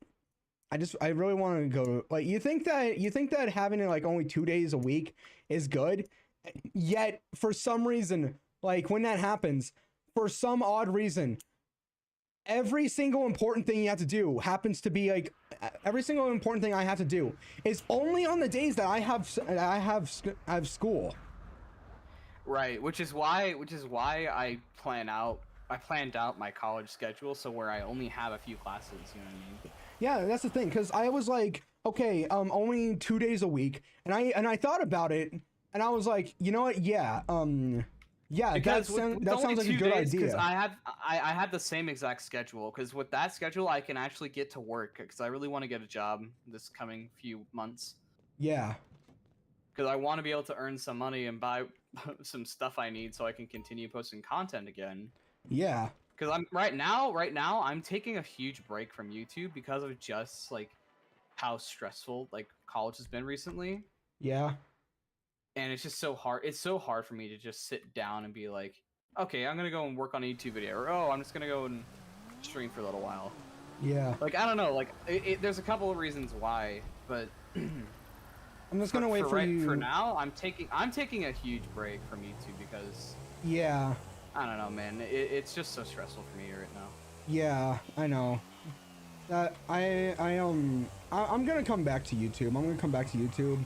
I really want to go. Like you think that having it like only 2 days a week is good? Yet for some reason, like when that happens, for some odd reason, every single important thing you have to do happens to be like every single important thing I have to do is only on the days that I have school. Right, which is why I planned out my college schedule so where I only have a few classes, you know what I mean? Yeah, that's the thing, because I was like, okay, only 2 days a week, and I thought about it, and I was like, you know what? Yeah, yeah, Because that sounds like a good idea. Because I had the same exact schedule. Because with that schedule, I can actually get to work. Because I really want to get a job this coming few months. Yeah. Because I want to be able to earn some money and buy some stuff I need so I can continue posting content again. Yeah. Because I'm right now I'm taking a huge break from YouTube because of just like how stressful like college has been recently. Yeah. And it's just so hard. It's so hard for me to just sit down and be like, okay, I'm gonna go and work on a YouTube video, or oh, I'm just gonna go and stream for a little while. Yeah. Like I don't know. Like there's a couple of reasons why, but I'm just gonna wait for you. For now, I'm taking a huge break from YouTube because yeah. I don't know, man. It's just so stressful for me right now. Yeah, I know. I'm gonna come back to YouTube. I'm gonna come back to YouTube.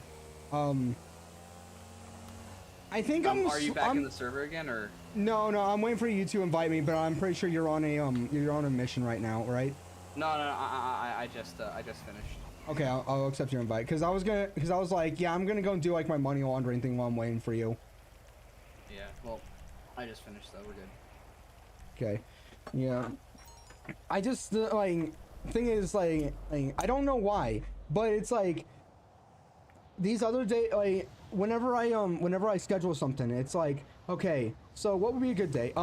I think Are you back in the server again, or? No, I'm waiting for you to invite me, but I'm pretty sure you're on a mission right now, right? No, I just finished. Okay, I'll accept your invite, because I was like, yeah, I'm gonna go and do like my money laundering thing while I'm waiting for you. Yeah, well, I just finished, so we're good. Okay, yeah. I just like thing is like I don't know why, but it's like these other days, like whenever I schedule something, it's like, okay, so what would be a good day?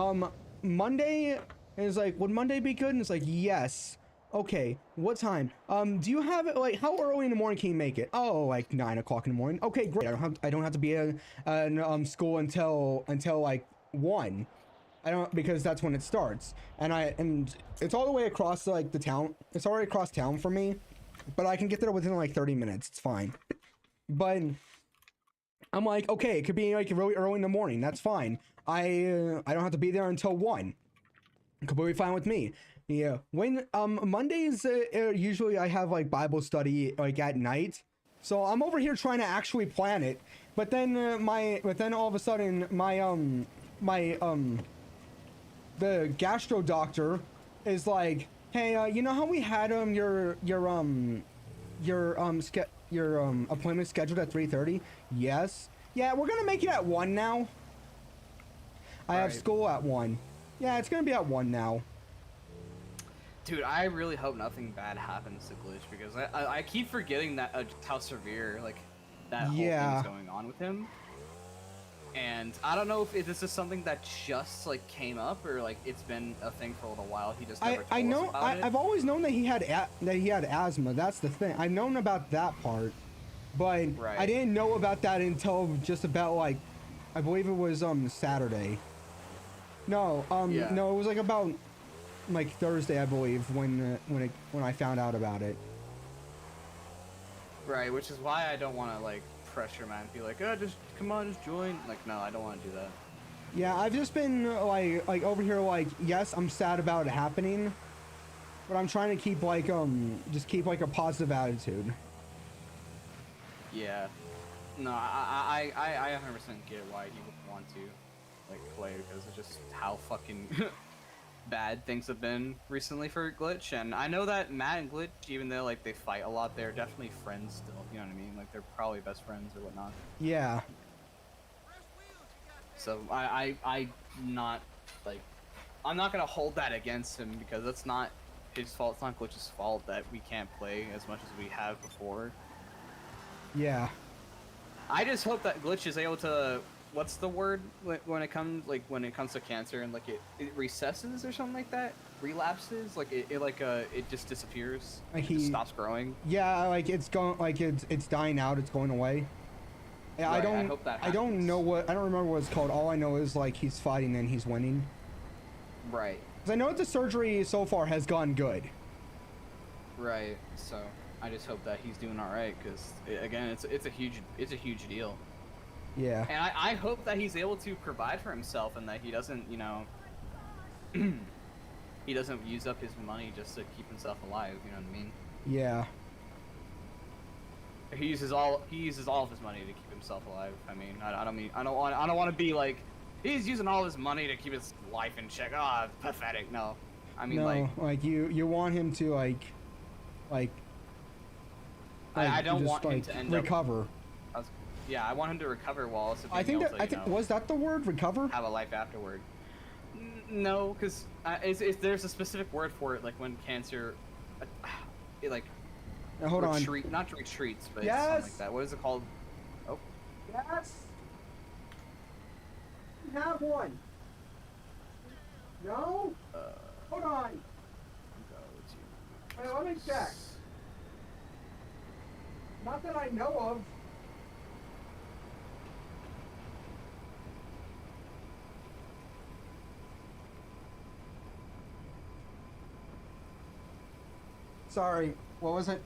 Monday is like, would Monday be good? And it's like, yes. Okay, what time? Do you have it, like, how early in the morning can you make it? Oh, like 9 o'clock in the morning. Okay, great. I don't have to be in school until like 1. I don't, because that's when it starts. And it's all the way across like the town. It's already across town for me, but I can get there within like 30 minutes. It's fine. But I'm like, okay, it could be like really early in the morning. That's fine. I don't have to be there until 1. Completely fine with me. Yeah. When Mondays usually I have like Bible study like at night, so I'm over here trying to actually plan it. But then all of a sudden the gastro doctor is like, hey, you know how we had your appointment scheduled at 3:30? Yes. Yeah, we're gonna make it at 1 now. I have school at 1. Yeah, it's gonna be at 1 now. Dude, I really hope nothing bad happens to Glitch because I keep forgetting that how severe like that whole thing is going on with him. And I don't know if this is something that just like came up or like it's been a thing for a little while. He just never told us about it. I've always known that he had asthma. That's the thing. I've known about that part, but I didn't know about that until just about like, I believe it was Saturday. No, no, it was like about like Thursday, I believe, when I found out about it. Right, which is why I don't want to like pressure man, be like, oh, just come on, just join. Like, no, I don't want to do that. Yeah, I've just been like over here, like, yes, I'm sad about it happening, but I'm trying to keep like just keep like a positive attitude. Yeah, no, I 100% get why he would want to like play because it's just how fucking bad things have been recently for Glitch. And I know that Matt and Glitch, even though like they fight a lot, they're definitely friends still, you know what I mean? Like they're probably best friends or whatnot. Yeah. So I'm not gonna hold that against him because that's not his fault. It's not Glitch's fault that we can't play as much as we have before. Yeah. I just hope that Glitch is able to, what's the word when it comes to cancer and like it recesses or something like that, relapses, like it just disappears, like it just stops growing. Yeah, like it's going, like it's dying out, it's going away. Yeah, right, I hope that happens. I don't remember what it's called. All I know is like he's fighting and he's winning. Right. Because I know that the surgery so far has gone good. Right. So I just hope that he's doing all right because again, it's a huge deal. Yeah. And I hope that he's able to provide for himself and that he doesn't, you know, he doesn't use up his money just to keep himself alive. You know what I mean? Yeah. He uses all of his money to keep himself alive. I mean, I don't want to be like he's using all his money to keep his life in check. Ah, pathetic. No, I mean no, like you want him to like I don't just, want him like, to end recover. up. Yeah, I want him to recover while also I think being able that to, was that the word, recover? have a life afterward. No, because there's a specific word for it, like when cancer, it like Hold on. Not retreats, but Yes! it's something like that. What is it called? Oh. Yes. You have one. No. Hold on. Wait, let me check. Not that I know of. Sorry, what was it?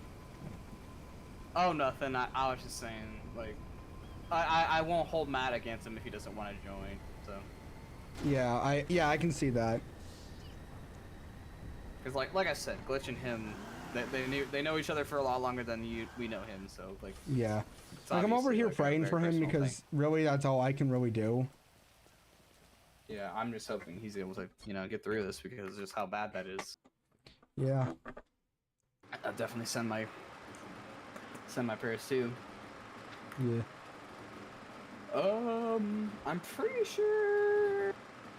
Oh, nothing. I was just saying, like, I won't hold Matt against him if he doesn't want to join. So. Yeah, I can see that. Because like I said, Glitch and him, they know each other for a lot longer than we know him. So like. Yeah. Like I'm over here like, praying for him because really that's all I can really do. Yeah, I'm just hoping he's able to, get through this because of just how bad that is. Yeah. I'll definitely send my prayers too. Yeah. I'm pretty sure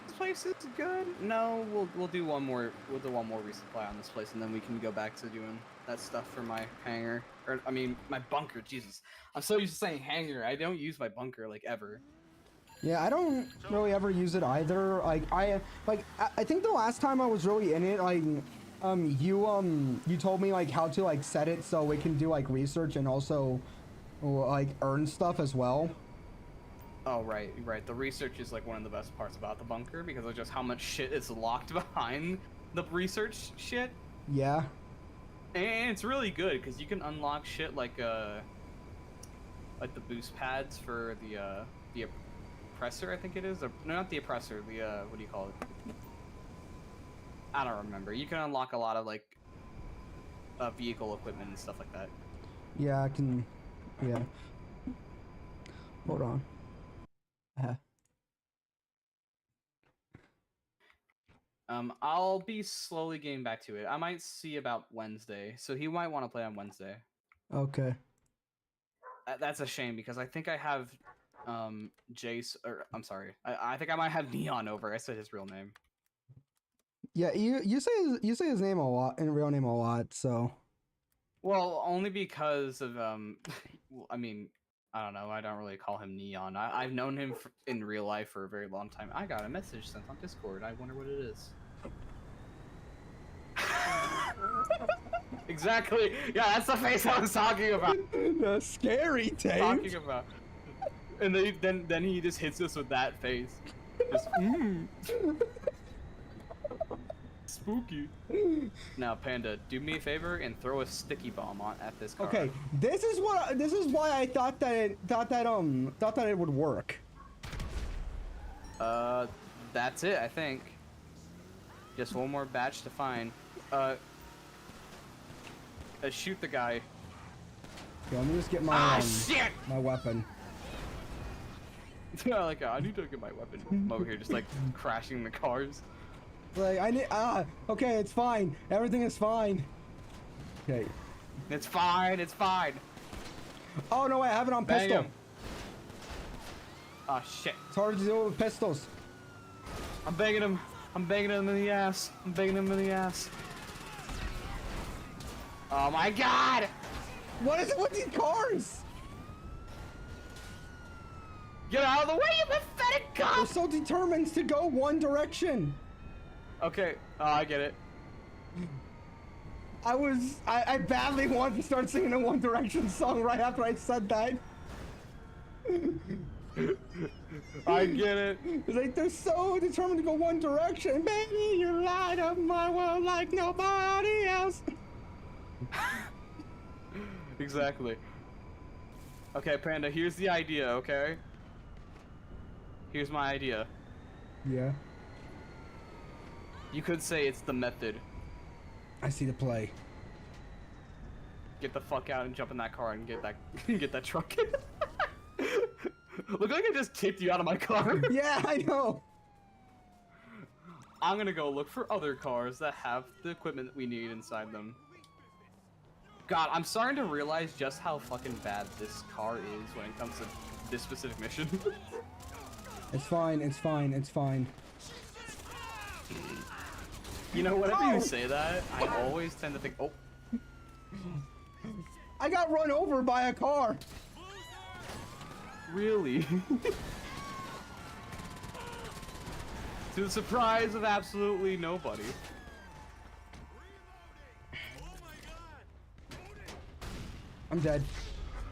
this place is good. No, we'll do one more. We'll do one more resupply on this place, and then we can go back to doing that stuff for my hangar. Or I mean, my bunker. Jesus, I'm so used to saying hangar. I don't use my bunker like ever. Yeah, I don't really ever use it either. Like I think the last time I was really in it, like you told me like how to like set it so we can do like research and also like earn stuff as well. Oh right. The research is like one of the best parts about the bunker because of just how much shit is locked behind the research shit. Yeah. And it's really good because you can unlock shit like the boost pads for the oppressor, I think it is. Or, no, not the oppressor. The what do you call it? I don't remember. You can unlock a lot of like vehicle equipment and stuff like that. Yeah, I can. Yeah. Hold on. I'll be slowly getting back to it. I might see about Wednesday, so he might want to play on Wednesday. Okay. That's a shame because I think I have Jace, or I'm sorry, I think I might have Neon over. I said his real name. Yeah, you say his name a lot, and real name a lot, so. Well, only because of I mean, I don't know. I don't really call him Neon. I've known him in real life for a very long time. I got a message sent on Discord. I wonder what it is. Exactly. Yeah, that's the face I was talking about. The scary tape. Talking about. And then he just hits us with that face. Just, Spooky. Now, Panda, do me a favor and throw a sticky bomb at this car. Okay, this is why I thought that it would work. That's it, I think. Just one more batch to find. Shoot the guy. Okay, let me just get my shit! my weapon. Like, I need to get my weapon. I'm over here just like crashing the cars. Like I need okay, it's fine. Everything is fine. Okay. It's fine. It's fine. Oh no, wait, I have it on Bang pistol. him. Oh shit. It's hard to deal with pistols. I'm banging him. I'm banging him in the ass. I'm banging him in the ass. Oh my god! What is it with these cars? Get out of the way, you pathetic They're cop! so determined to go one direction. Okay, I get it. I badly wanted to start singing a One Direction song right after I said that. I get it. It's like they're so determined to go one direction. Baby, you light up my world like nobody else. Exactly. Okay, Panda, here's the idea, okay? Here's my idea. Yeah. You could say it's the method. I see the play. Get the fuck out and jump in that car and get that get that truck. Look like I just kicked you out of my car. Yeah, I know. I'm gonna go look for other cars that have the equipment that we need inside them. God, I'm starting to realize just how fucking bad this car is when it comes to this specific mission. It's fine, it's fine, it's fine. You know, whenever you say that, I always tend to think, oh. I got run over by a car. Really? To the surprise of absolutely nobody. I'm dead.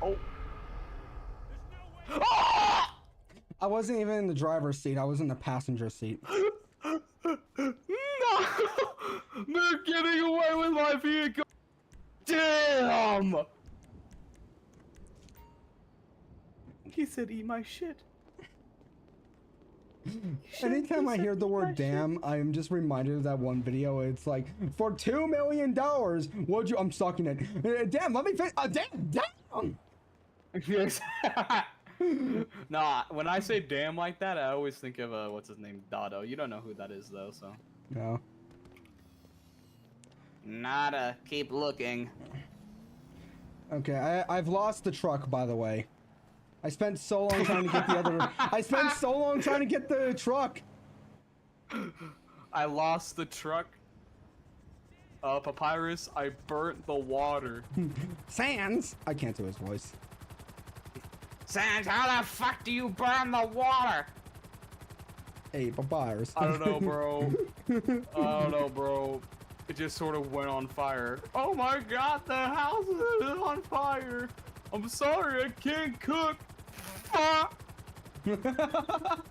Oh. I wasn't even in the driver's seat. I was in the passenger seat. No! They're getting away with my vehicle! Damn! He said eat my shit. Anytime I hear the word damn, I am just reminded of that one video. It's like, for $2 million, would you? I'm sucking it. Damn, let me finish. Damn! Nah, when I say damn like that, I always think of, what's his name? Dado. You don't know who that is, though, so. No. Nada. Keep looking. Okay, I've lost the truck, by the way. I spent so long trying to get the other. I spent so long trying to get the truck. I lost the truck. Papyrus, I burnt the water. Sans. I can't do his voice. Sans, how the fuck do you burn the water? Hey, Papyrus. I don't know, bro. I don't know, bro. It just sort of went on fire. Oh my god, the house is on fire. I'm sorry, I can't cook. Fuck.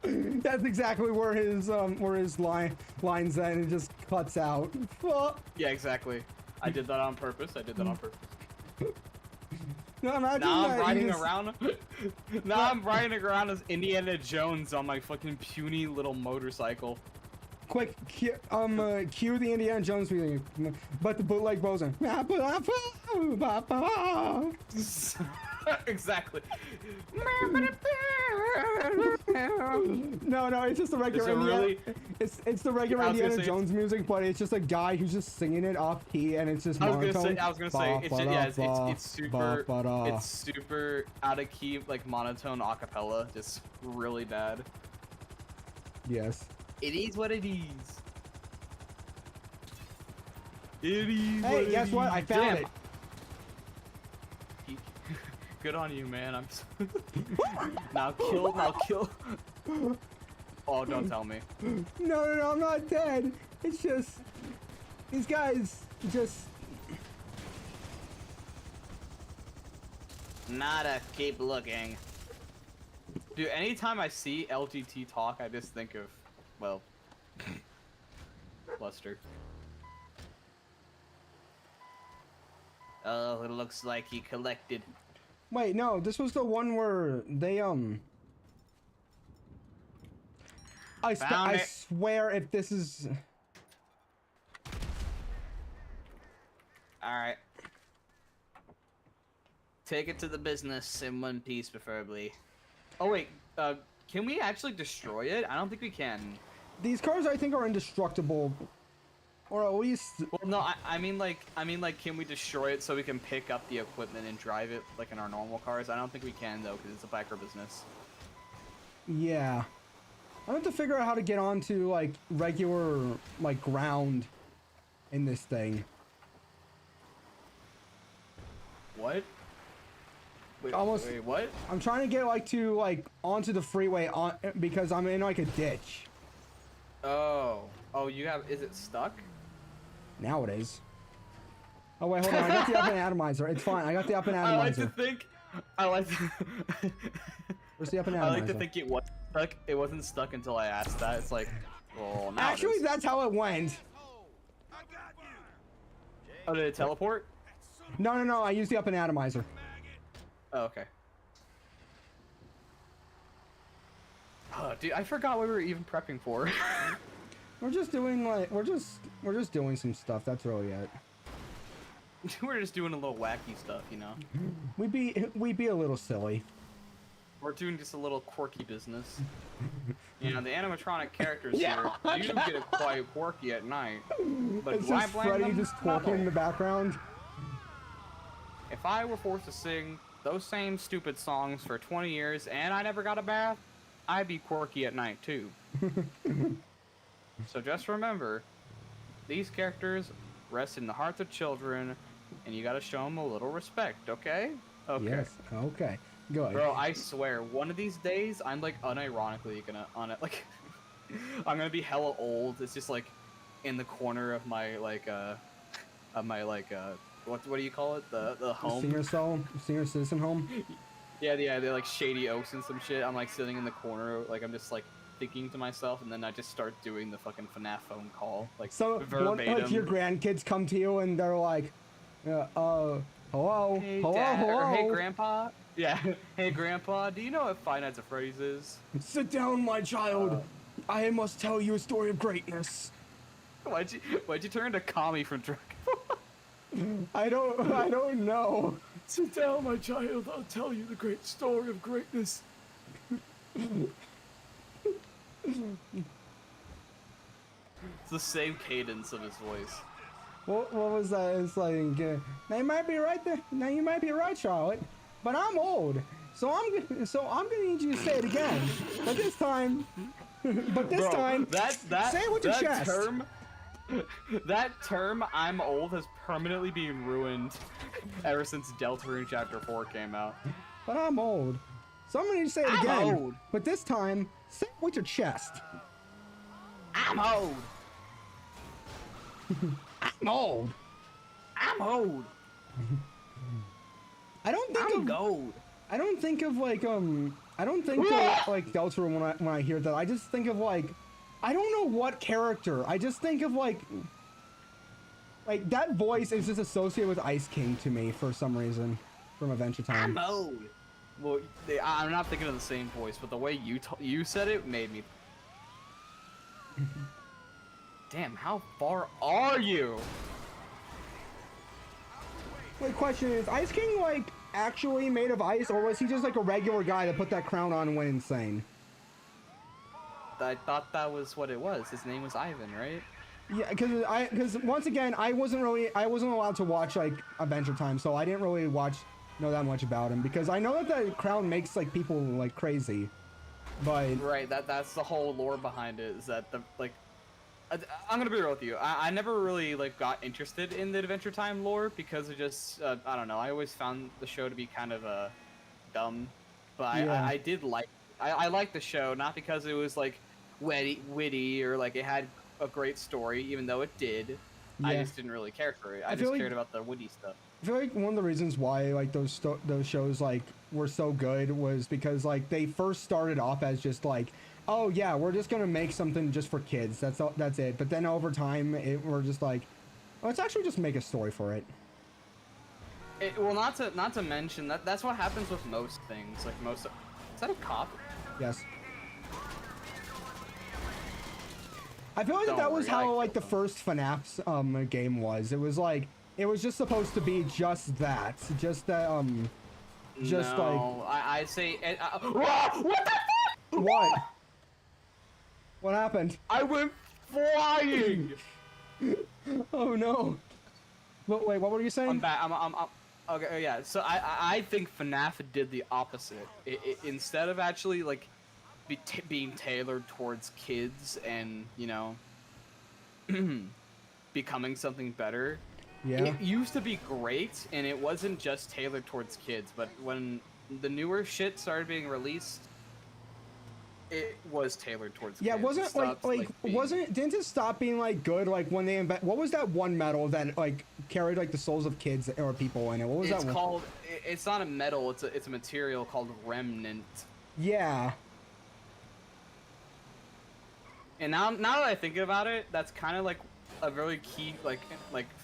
That's exactly where his lines at, and it just cuts out. Fuck. Yeah, exactly. I did that on purpose. No, imagine Now I'm that riding around. Now I'm riding around as Indiana Jones on my fucking puny little motorcycle. Quick, cue the Indiana Jones music, but the bootleg Bosun. Exactly. No, it's just the regular it's the regular Indiana Jones music, but it's just a guy who's just singing it off key, and it's just monotone. I was gonna say it's just, yeah, it's super out of key, like monotone acapella, just really bad. Yes. It is what it is. It is. Hey, guess what? I found it. Good on you, man. I'm. Now kill. Oh, don't tell me. No, I'm not dead. It's just these guys just. Nada. Keep looking. Dude, anytime I see LGT talk, I just think of, well, Luster. Oh, it looks like he collected. Wait, no, this was the one where they I swear if this is. All right. Take it to the business in one piece, preferably. Oh wait, can we actually destroy it? I don't think we can. These cars, I think, are indestructible, or at least. Well, no, I mean like, can we destroy it so we can pick up the equipment and drive it like in our normal cars? I don't think we can though, because it's a biker business. Yeah, I have to figure out how to get onto like regular like ground in this thing. What? Wait, wait, what? I'm trying to get like onto the freeway because I'm in like a ditch. Oh, you have? Is it stuck? Now it is. Oh wait, hold on. I got the up and atomizer. It's fine. I got the up and atomizer. I like to. Where's the up and atomizer? I like to think it was stuck. It wasn't stuck until I asked that. It's like, well, now actually, that's how it went. Oh, did it teleport? No. I used the up and atomizer. Oh, okay. Oh, dude, I forgot what we were even prepping for. We're just doing like we're just doing some stuff. That's really it. We're just doing a little wacky stuff, you know. We be a little silly. We're doing just a little quirky business. You know, the animatronic characters here do get quite quirky at night. But It's do I just blame Freddy them? just twerking in the background. If I were forced to sing those same stupid songs for 20 years and I never got a bath, I'd be quirky at night too. So just remember, these characters rest in the hearts of children, and you gotta show them a little respect, okay? Okay. Yes. Okay. Go ahead. Bro, I swear, one of these days, I'm like unironically gonna I'm gonna be hella old. It's just like in the corner of my what do you call it? The home. Senior citizen home. Yeah, they're like Shady Oaks and some shit. I'm like sitting in the corner, like I'm just like thinking to myself, and then I just start doing the fucking FNAF phone call, like So verbatim. like your grandkids come to you and they're like, hello, Hey, hello, Dad, hello. or hey, Grandpa. Yeah. Hey, Grandpa. Do you know what Five Nights at Freddy's is? Sit down, my child. I must tell you a story of greatness. Why'd you turn into Kami from Dragon? I don't know. Sit down, my child. I'll tell you the great story of greatness. It's the same cadence of his voice. What was that? It's like, now you might be right there. Now you might be right, Charlotte. But I'm old, so I'm gonna need you to say it again. But this time, say it with your chest. That term, I'm old, has permanently been ruined ever since Deltarune Chapter 4 came out. But I'm old, so I'm gonna need you to say it again. Old. But this time, say it with your chest. I'm old. I'm old. I'm old. I don't think I'm of gold. I don't think of like I don't think of like Deltarune when I hear that. I just think of like I don't know what character. I just think of like that voice is just associated with Ice King to me for some reason from Adventure Time. I'm old. Well, I'm not thinking of the same voice, but the way you said it made me. Damn, how far are you? The question is, Ice King like actually made of ice, or was he just like a regular guy that put that crown on and went insane? I thought that was what it was. His name was Ivan, right? Yeah, because once again, I wasn't allowed to watch like Adventure Time, so I didn't really know that much about him, because I know that the crown makes like people like crazy, but right, that's the whole lore behind it. Is that the like. I'm gonna be real with you. I never really like got interested in the Adventure Time lore because of just I don't know. I always found the show to be kind of dumb, but Yeah. I did like. I liked the show not because it was like witty or like it had a great story, even though it did. I Yeah. just didn't really care for it. I feel just like- cared about the witty stuff. I feel like one of the reasons why like those shows like were so good was because like they first started off as just like, oh yeah, we're just gonna make something just for kids. That's it. But then over time, we're just like, let's actually just make a story for it. Well, not to mention that's what happens with most things. Like most. Is that a cop? Yes. I feel like Don't that was worry, I how like the killed first FNAF's game was. It was like it was just supposed to be just that, just that just no, I'd say. What the fuck? what? What happened? I went flying. Oh no. Wait, what were you saying? I'm back. I'm okay. Yeah. So I think FNAF did the opposite. Instead of actually like being tailored towards kids and becoming something better. Yeah. It used to be great, and it wasn't just tailored towards kids. But when the newer shit started being released, it was dailored towards Yeah, kids. wasn't It stopped, being- didn't it stop being like good like when they what was that one medal that like carried like the souls of kids or people in it? What was It's that one? called. It's not a metal. It's a material called remnant. Yeah. And now that I think about it, that's kind of like a very key like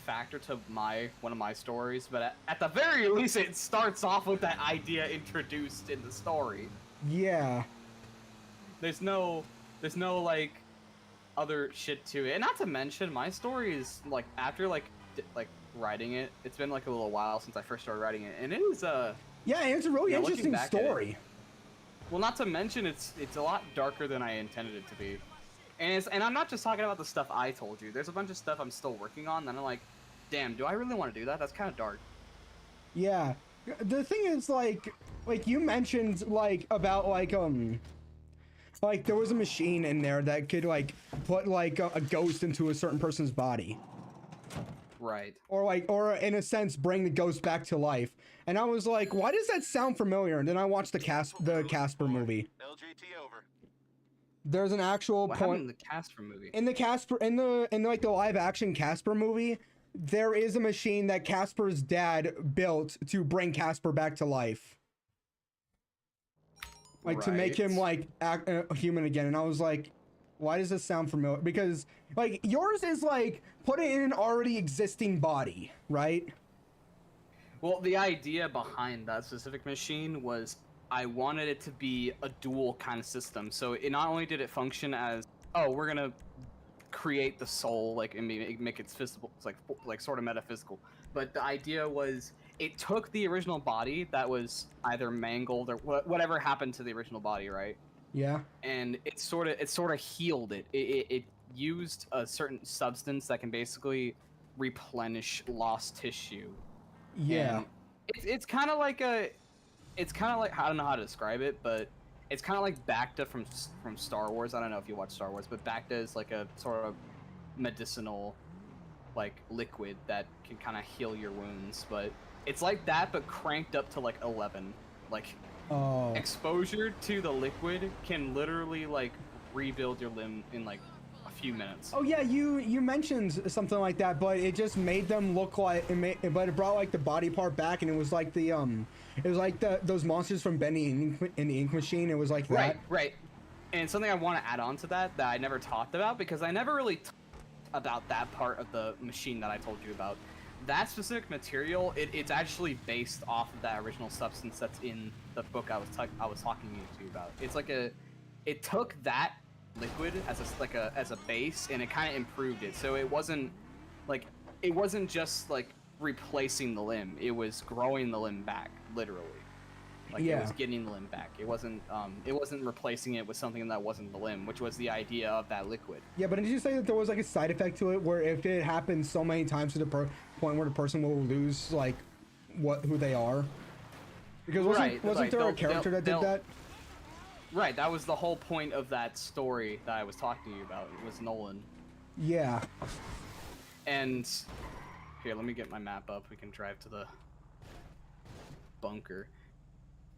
factor to one of my stories. But at the very least, it starts off with that idea introduced in the story. Yeah. There's no like other shit to it, and not to mention my story is like after like writing it. It's been like a little while since I first started writing it, and it was Yeah, it's a really looking interesting back at it, story. well, not to mention it's a lot darker than I intended it to be, and I'm not just talking about the stuff I told you. There's a bunch of stuff I'm still working on that I'm like, damn, do I really want to do that? That's kind of dark. Yeah, the thing is like you mentioned like about like there was a machine in there that could like put like a ghost into a certain person's body. Right. Or in a sense bring the ghost back to life. And I was like, why does that sound familiar? And then I watched the Casper movie. LJT over. There's an actual What point happened in the Casper movie? in the like the live action Casper movie. There is a machine that Casper's dad built to bring Casper back to life. Like to make him like act human again. And I was like, why does this sound familiar? Because like yours is like put it in an already existing body, right? Well, the idea behind that specific machine was I wanted it to be a dual kind of system. So it not only did it function as, oh, we're gonna create the soul, like and make it physical, it's like sort of metaphysical. But the idea was it took the original body that was either mangled or whatever happened to the original body, right? Yeah. And it sort of healed it. It used a certain substance that can basically replenish lost tissue. Yeah. And it's kind of like I don't know how to describe it, but it's kind of like Bacta from Star Wars. I don't know if you watch Star Wars, but Bacta is like a sort of medicinal like liquid that can kind of heal your wounds, but it's like that but cranked up to like 11. Like exposure to the liquid can literally like rebuild your limb in like a few minutes. Oh yeah, you mentioned something like that, but it just made them look like but it brought like the body part back, and it was like those monsters from Benny and the Ink Machine. It was like that. Right. And something I want to add on to that I never talked about because I never really talked about that part of the machine that I told you about. That specific material, it's actually based off of that original substance that's in the book I was talking to you about. It's like it took that liquid as a base and it kind of improved it. So it wasn't just like replacing the limb. It was growing the limb back, literally. Like it was getting the limb back. It wasn't replacing it with something that wasn't the limb, which was the idea of that liquid. Yeah, but did you say that there was like a side effect to it where if it happens so many times to the point where the person will lose like who they are? Because wasn't there a character that did that? Right, that was the whole point of that story that I was talking to you about. It was Nolan. Yeah. And here, let me get my map up. We can drive to the bunker.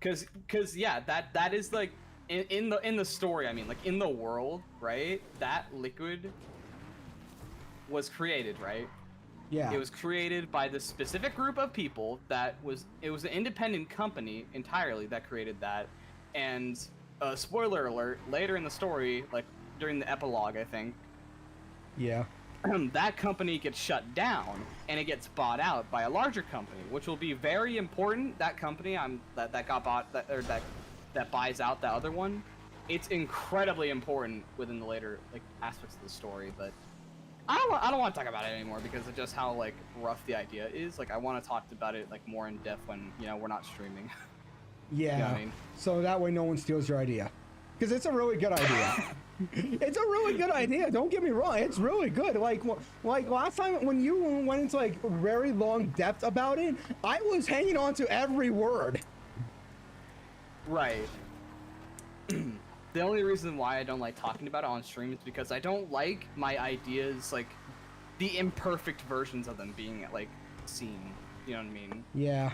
Cause yeah, that is like in the story. I mean, like in the world, right? That liquid was created, right? Yeah. It was created by this specific group of people. It was an independent company entirely that created that. And spoiler alert: later in the story, like during the epilogue, I think. Yeah. That company gets shut down and it gets bought out by a larger company, which will be very important. That company that got bought that buys out that other one, it's incredibly important within the later like aspects of the story. But I don't want to talk about it anymore because of just how like rough the idea is. Like I want to talk about it like more in depth when we're not streaming. Yeah. You know what I mean? So that way no one steals your idea, because it's a really good idea. It's a really good idea. Don't get me wrong. It's really good. Like last time when you went into like very long depth about it, I was hanging on to every word. Right. The only reason why I don't like talking about it on stream is because I don't like my ideas, like the imperfect versions of them being like seen. You know what I mean? Yeah.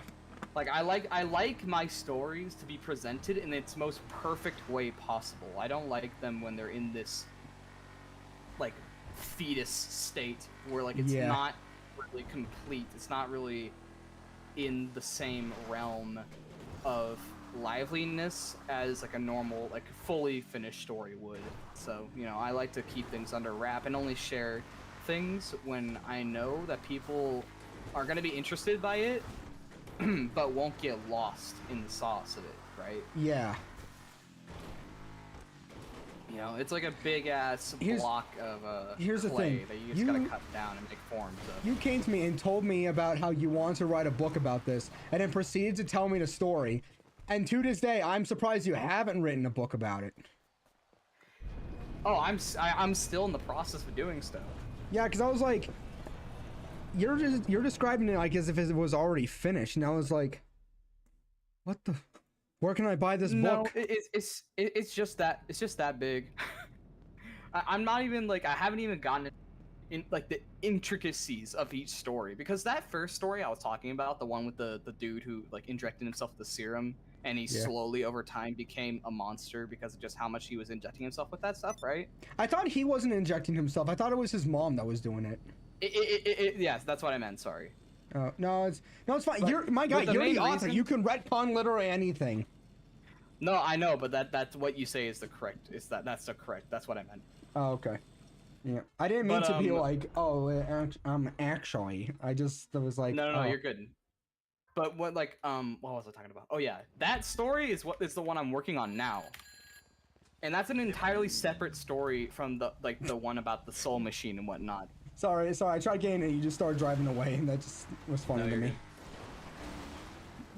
Like I like my stories to be presented in its most perfect way possible. I don't like them when they're in this like fetus state where like it's not really complete. It's not really in the same realm of liveliness as like a normal like fully finished story would. So, I like to keep things under wrap and only share things when I know that people are going to be interested by it but won't get lost in the sauce of it, right? Yeah. You know, it's like a big ass block of here's the clay thing. that you just gotta cut down and make forms of. You came to me and told me about how you want to write a book about this, and then proceeded to tell me the story. And to this day, I'm surprised you haven't written a book about it. Oh, I'm still in the process of doing stuff. Yeah, because I was like, you're describing it like as if it was already finished, and I was like, what the? Where can I buy this book? No, it's just that big. I'm not even like, I haven't even gotten in like the intricacies of each story, because that first story I was talking about, the one with the dude who like injected himself with the serum and he slowly over time became a monster because of just how much he was injecting himself with that stuff, right? I thought he wasn't injecting himself. I thought it was his mom that was doing it. Yes, that's what I meant. Sorry. No, it's fine. But, you're my guy. You're the author. You can retcon literally anything. No, I know, but that's what you say is the correct. That's the correct. That's what I meant. Oh, okay. Yeah, I didn't mean to be like, oh, actually. I just was like, no, you're good. But what what was I talking about? Oh yeah, that story is the one I'm working on now, and that's an entirely separate story from the one about the soul machine and whatnot. Sorry. I tried getting it. You just started driving away, and that just was funny to me. Good.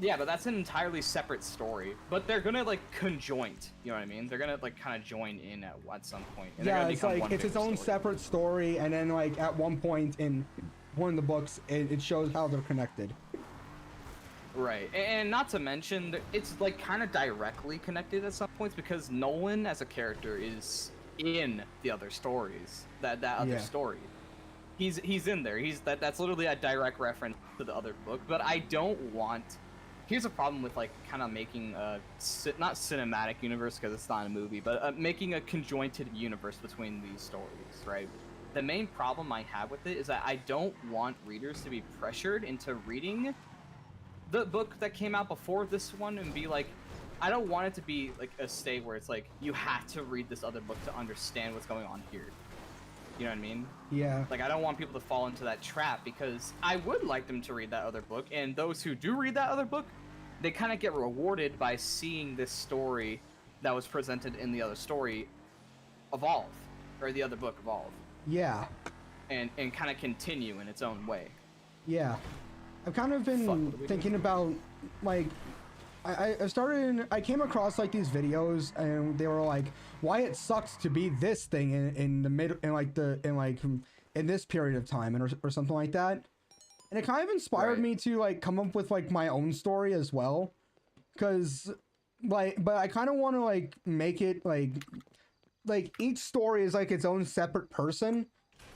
Yeah, but that's an entirely separate story. But they're gonna like conjoint. You know what I mean? They're gonna like kind of join in at some point. And yeah, it's like it's its own separate story, and then like at one point in one of the books, it shows how they're connected. Right, and not to mention, it's like kind of directly connected at some points because Nolan as a character is in the other stories. That other story, he's in there. That's literally a direct reference to the other book. But I don't want. Here's a problem with like kind of making a not cinematic universe because it's not a movie, but making a conjointed universe between these stories. Right. The main problem I have with it is that I don't want readers to be pressured into reading the book that came out before this one and be like, I don't want it to be like a state where it's like you have to read this other book to understand what's going on here. You know what I mean? Yeah. Like I don't want people to fall into that trap because I would like them to read that other book, and those who do read that other book, they kind of get rewarded by seeing this story that was presented in the other story evolve, or the other book evolve. Yeah. And kind of continue in its own way. Yeah. I've kind of been thinking about, like, I came across, like, these videos, and they were like, why it sucks to be this thing in the mid, in this period of time, or something like that. And it kind of inspired me to, like, come up with, like, my own story as well. Because, like, but I kind of want to, like, make it, like, each story is, like, its own separate person.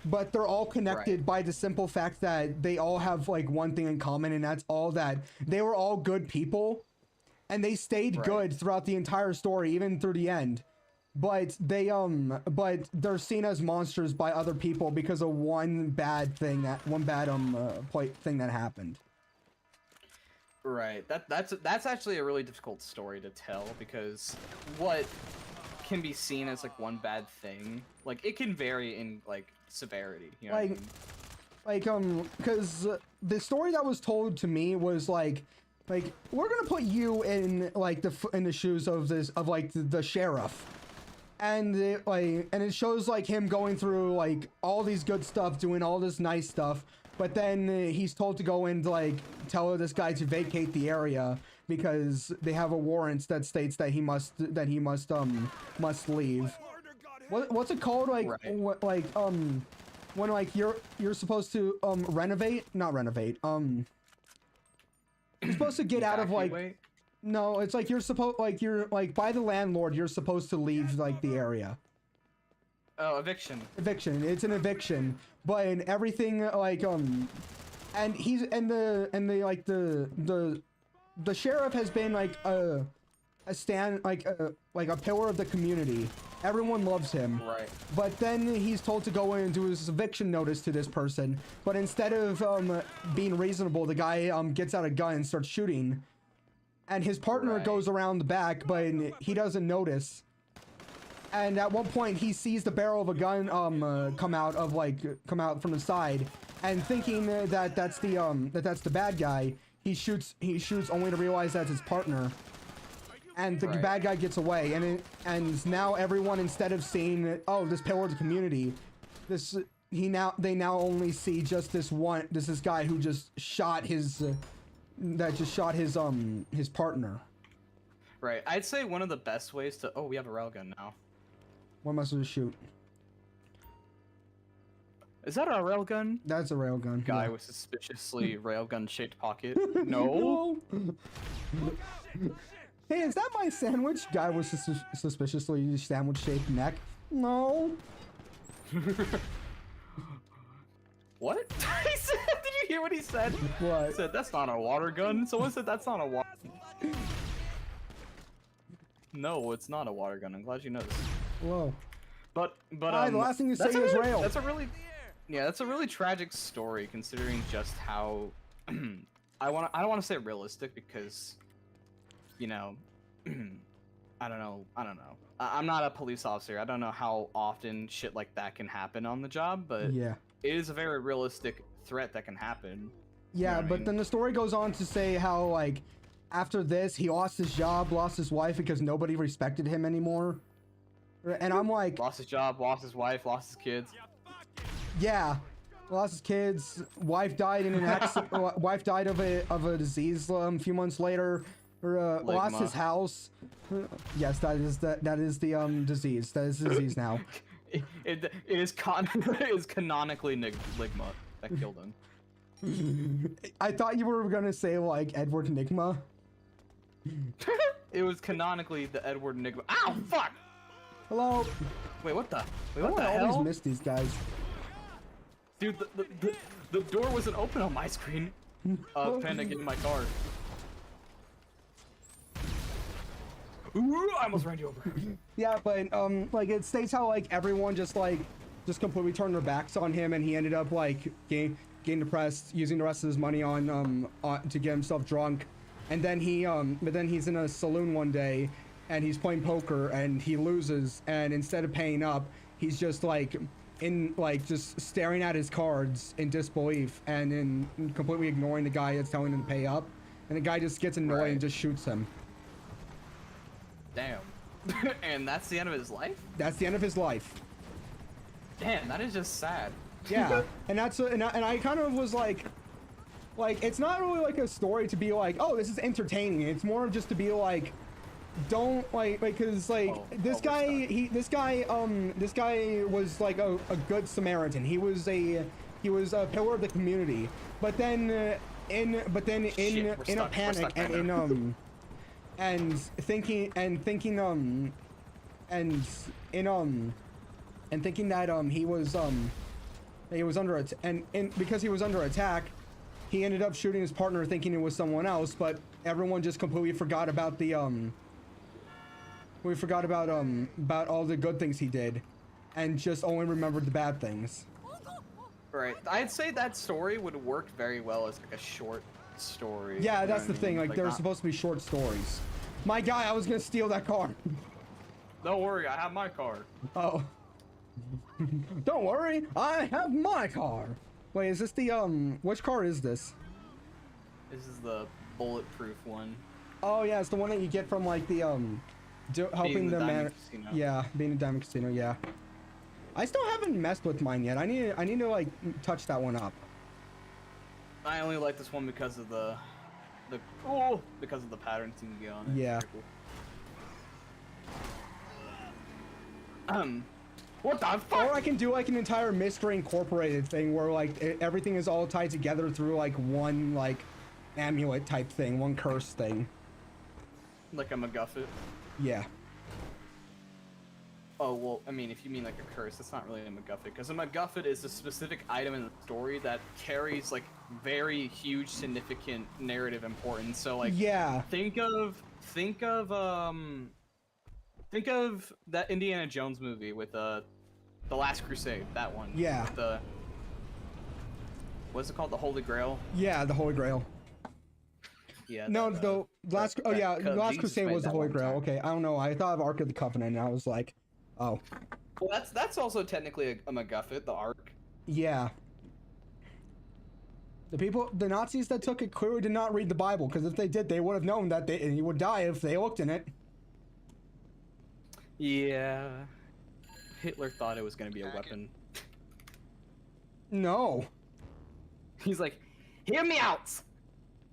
But they're all connected by the simple fact that they all have like one thing in common, and that's all that they were all good people, and they stayed good throughout the entire story, even through the end. But they're seen as monsters by other people because of one bad thing that thing that happened. Right. That's actually a really difficult story to tell because what can be seen as like one bad thing, like it can vary in like severity, you know what I mean? Because the story that was told to me was like we're gonna put you in like in the shoes of the sheriff, and it shows like him going through like all these good stuff, doing all this nice stuff, but then he's told to go and like tell this guy to vacate the area because they have a warrant that states that he must leave. What's it called? Like when like you're supposed to not renovate. You're supposed to get out of like. No, it's like you're like by the landlord. You're supposed to leave like the area. Oh, eviction. Eviction. It's an eviction, but in everything like and the sheriff has been like a pillar of the community. Everyone loves him. Right. But then he's told to go in and do his eviction notice to this person. But instead of being reasonable, the guy gets out a gun and starts shooting. And his partner goes around the back, but he doesn't notice. And at one point, he sees the barrel of a gun come out from the side, and thinking that that's the bad guy, he shoots only to realize that's his partner. and the Right. bad guy gets away, and now everyone, instead of seeing, oh, this pillar of the community, they now only see just this guy who just shot his his partner. Right. I'd say one of the best ways to. Oh, we have a railgun now. What am I supposed to shoot? Is that a railgun? That's a railgun. Guy yeah. with suspiciously railgun-shaped pocket. No. Hey, is that my sandwich? Guy with suspiciously sandwich-shaped neck. No. What? He said, did you hear what he said? What? He said, that's not a water gun. Someone said that's not a water. No, it's not a water gun. I'm glad you noticed. Whoa. But The last thing you say that's a is really- rail. That's a really, yeah, that's a really tragic story considering just how, I don't want to say realistic because, you know, I don't know. I'm not a police officer. I don't know how often shit like that can happen on the job, but Yeah. it is a very realistic threat that can happen. Yeah, know what I but mean? then the story goes on to say how, like, after this, he lost his job, lost his wife because nobody respected him anymore. And I'm like, Lost his job, lost his wife, lost his kids. yeah, lost his kids. Wife died in an accident. Wife died of a disease a few months later. Lost Ligma. his house. Yes, that is the disease. That is the disease now. It is canonically Ligma that killed him. I thought you were gonna say like Edward Nigma. It was canonically the Edward Nigma. Ow, fuck! Hello. Wait, what the? Wait, I what the always hell? miss these guys. Dude, the door wasn't open on my screen. Panda, get in my car. Ooh, I almost ran you over. Yeah, but like it states how like everyone just completely turned their backs on him, and he ended up like getting depressed, using the rest of his money on to get himself drunk, and then but then he's in a saloon one day, and he's playing poker, and he loses, and instead of paying up, he's just just staring at his cards in disbelief, and in completely ignoring the guy that's telling him to pay up, and the guy just gets annoyed Right. and just shoots him. Damn. And that's the end of his life? That's the end of his life. Damn, that is just sad. Yeah, and I kind of was like it's not really like a story to be like, oh, this is entertaining. It's more of just to be like, don't because this guy was like a good Samaritan. He was a pillar of the community. But then in a panic and thinking that he was under because he was under attack, he ended up shooting his partner thinking it was someone else, but everyone just completely forgot about about all the good things he did and just only remembered the bad things. Right. I'd say that story would work very well as like a short story. Yeah, you know that's the what I thing. mean? Like, they're not- supposed to be short stories. My guy, I was gonna steal that car. Don't worry, I have my car. Oh. Don't worry, I have my car. Wait, is this the which car is this? This is the bulletproof one. Oh yeah, it's the one that you get from like the helping the the man. Diamond Casino. Yeah, being a Diamond Casino. Yeah. I still haven't messed with mine yet. I need to like touch that one up. I only like this one because of the because of the patterns you can get on it. Yeah. Very cool. What the fuck? Or I can do like an entire Mystery Incorporated thing where like everything is all tied together through like one like amulet type thing, one curse thing. Like a MacGuffin. Yeah. Oh, well, I mean, if you mean like a curse, it's not really a MacGuffin, because a MacGuffin is a specific item in the story that carries, like, very huge, significant narrative importance. So, like, Yeah. think of that Indiana Jones movie with, The Last Crusade, that one. Yeah. With what's it called? The Holy Grail? Yeah, the Holy Grail. Yeah. No, that, the last. Oh yeah, the Last Jesus Crusade made was the that Holy one Grail. time. Okay, I don't know. I thought of Ark of the Covenant, and I was like, oh, Well, that's also technically a MacGuffin, the Ark. yeah. The Nazis that took it clearly did not read the Bible, because if they did, they would have known that he would die if they looked in it. Yeah. Hitler thought it was gonna be a weapon. No. He's like, hear me out!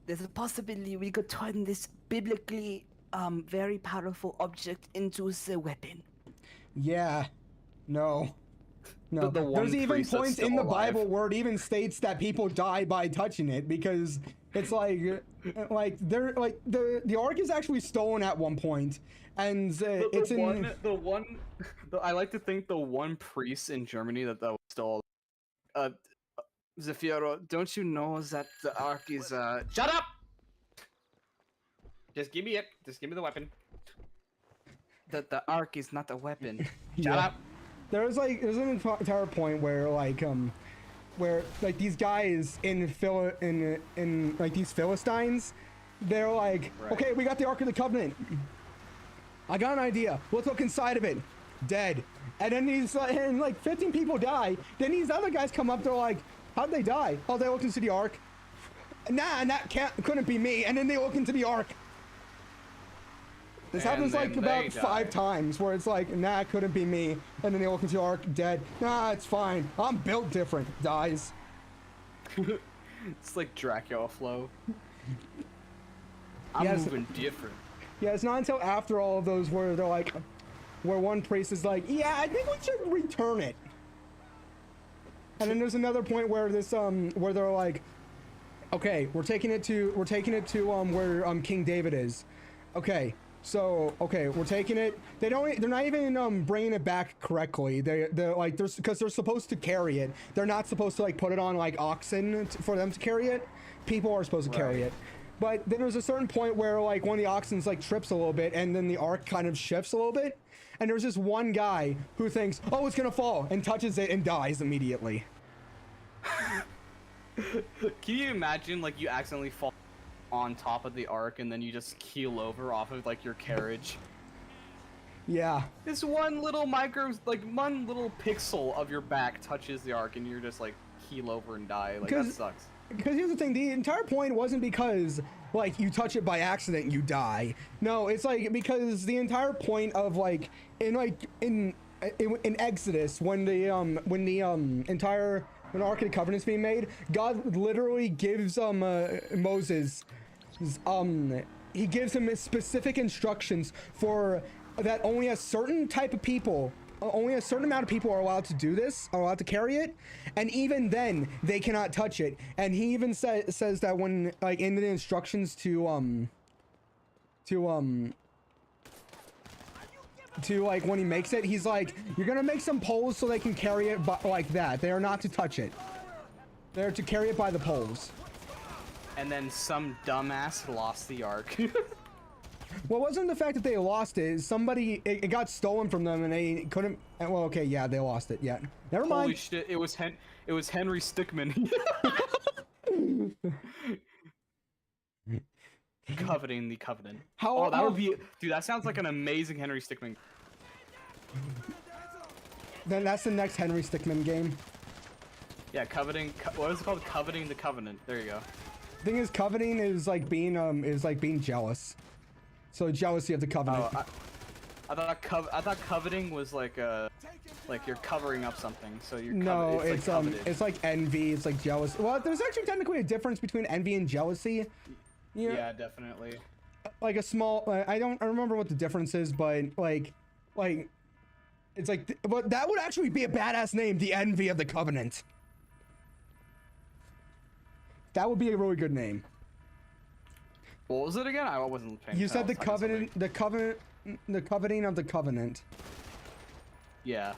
There's a possibility we could turn this biblically very powerful object into a weapon. Yeah. No. No. The one There's even priest that's points still in the alive. Bible where it even states that people die by touching it because it's like they're like the ark is actually stolen at one point, and it's in. I like to think the one priest in Germany that was still. Zafiro, don't you know that the ark is Shut up! Just give me it. Just give me the weapon. That the ark is not a weapon. Shut Yeah. up. There's an entire point where where these guys in like these Philistines, they're like, Right. okay, we got the Ark of the Covenant. I got an idea. Let's look inside of it. Dead. And then and like 15 people die. Then these other guys come up. They're like, how'd they die? Oh, they looked into the Ark. Nah, and that couldn't be me. And then they look into the Ark. This happens And like then about they 5 die. times where it's like, nah, it couldn't be me. And then they look into the Ark, dead. Nah, it's fine. I'm built different. Dies. It's like Dracula flow. I'm Yes. moving different. Yeah, it's not until after all of those where they're like, where one priest is like, yeah, I think we should return it. And then there's another point where where they're like, okay, we're taking it to where King David is. Okay, so we're taking it. They're not even bringing it back correctly. They're like, because they're supposed to carry it. They're not supposed to like put it on like oxen for them to carry it. People are supposed to carry Right. it. But then there's a certain point where like one of the oxens like trips a little bit, and then the ark kind of shifts a little bit. And there's this one guy who thinks, oh, it's gonna fall, and touches it and dies immediately. Can you imagine like you accidentally fall on top of the ark and then you just keel over off of like your carriage? Yeah. This one little one little pixel of your back touches the ark and you're just like keel over and die. Like that 'Cause- sucks. Because here's the thing, the entire point wasn't because like you touch it by accident you die. No, it's like because the entire point of like in Exodus when when Ark of the Covenant's being made, God literally gives Moses he gives him specific instructions for that only a certain type of people, only a certain amount of people are allowed to do this, are allowed to carry it, and even then they cannot touch it. And he even says that when like in the instructions to like when he makes it, he's like, you're gonna make some poles so they can carry it like that. They are not to touch it. They're to carry it by the poles. And then some dumbass lost the ark. Well, it wasn't the fact that they lost it. Somebody, it got stolen from them and they couldn't. Well, okay, yeah, they lost it. Yeah, never mind. Holy shit! It was Henry Stickmin. Coveting the Covenant. How- that would be, dude. That sounds like an amazing Henry Stickmin. Then that's the next Henry Stickmin game. Yeah, what is it called? Coveting the Covenant. There you go. Thing is, coveting is like being jealous. So jealousy of the Covenant. Oh, I thought coveting was like you're covering up something. So you're No, it's like coveted. it's like envy. It's like jealous. Well, there's actually technically a difference between envy and jealousy. You know, Yeah, definitely. like a small. I don't remember what the difference is, but like, it's like. But that would actually be a badass name, the Envy of the Covenant. That would be a really good name. What was it again? I wasn't paying. You attention. said the I was typing covenant, the coveting of the covenant. something. Yeah.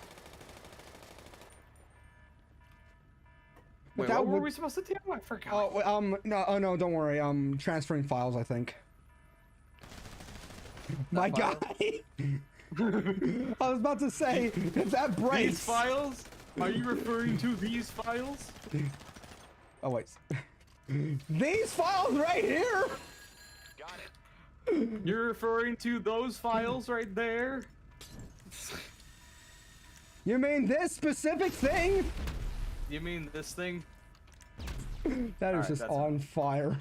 But Wait, that what were would- we supposed to do? I forgot. No, don't worry. Transferring files, I think. My guy. I was about to say, if that breaks. These files? Are you referring to these files? Oh wait. These files right here. Got it. You're referring to those files right there? You mean this specific thing? You mean this thing? That is Alright, just that's on fire.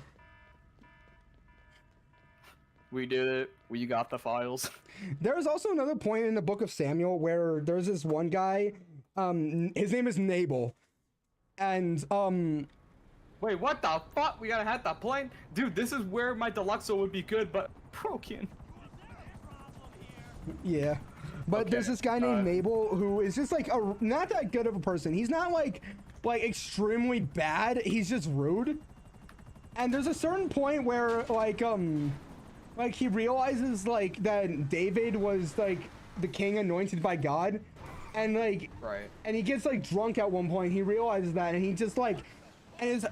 We did it. We got the files. There's also another point in the book of Samuel where there's this one guy, his name is Nabal, and Wait, what the fuck? We gotta have the plane? Dude, this is where my Deluxo would be good, but broken. yeah, but Okay, there's this guy named Nabal who is just like not that good of a person. He's not like extremely bad. He's just rude. And there's a certain point where like he realizes like that David was like the king anointed by God, and like Right. and he gets like drunk at one point. He realizes that, and he just like and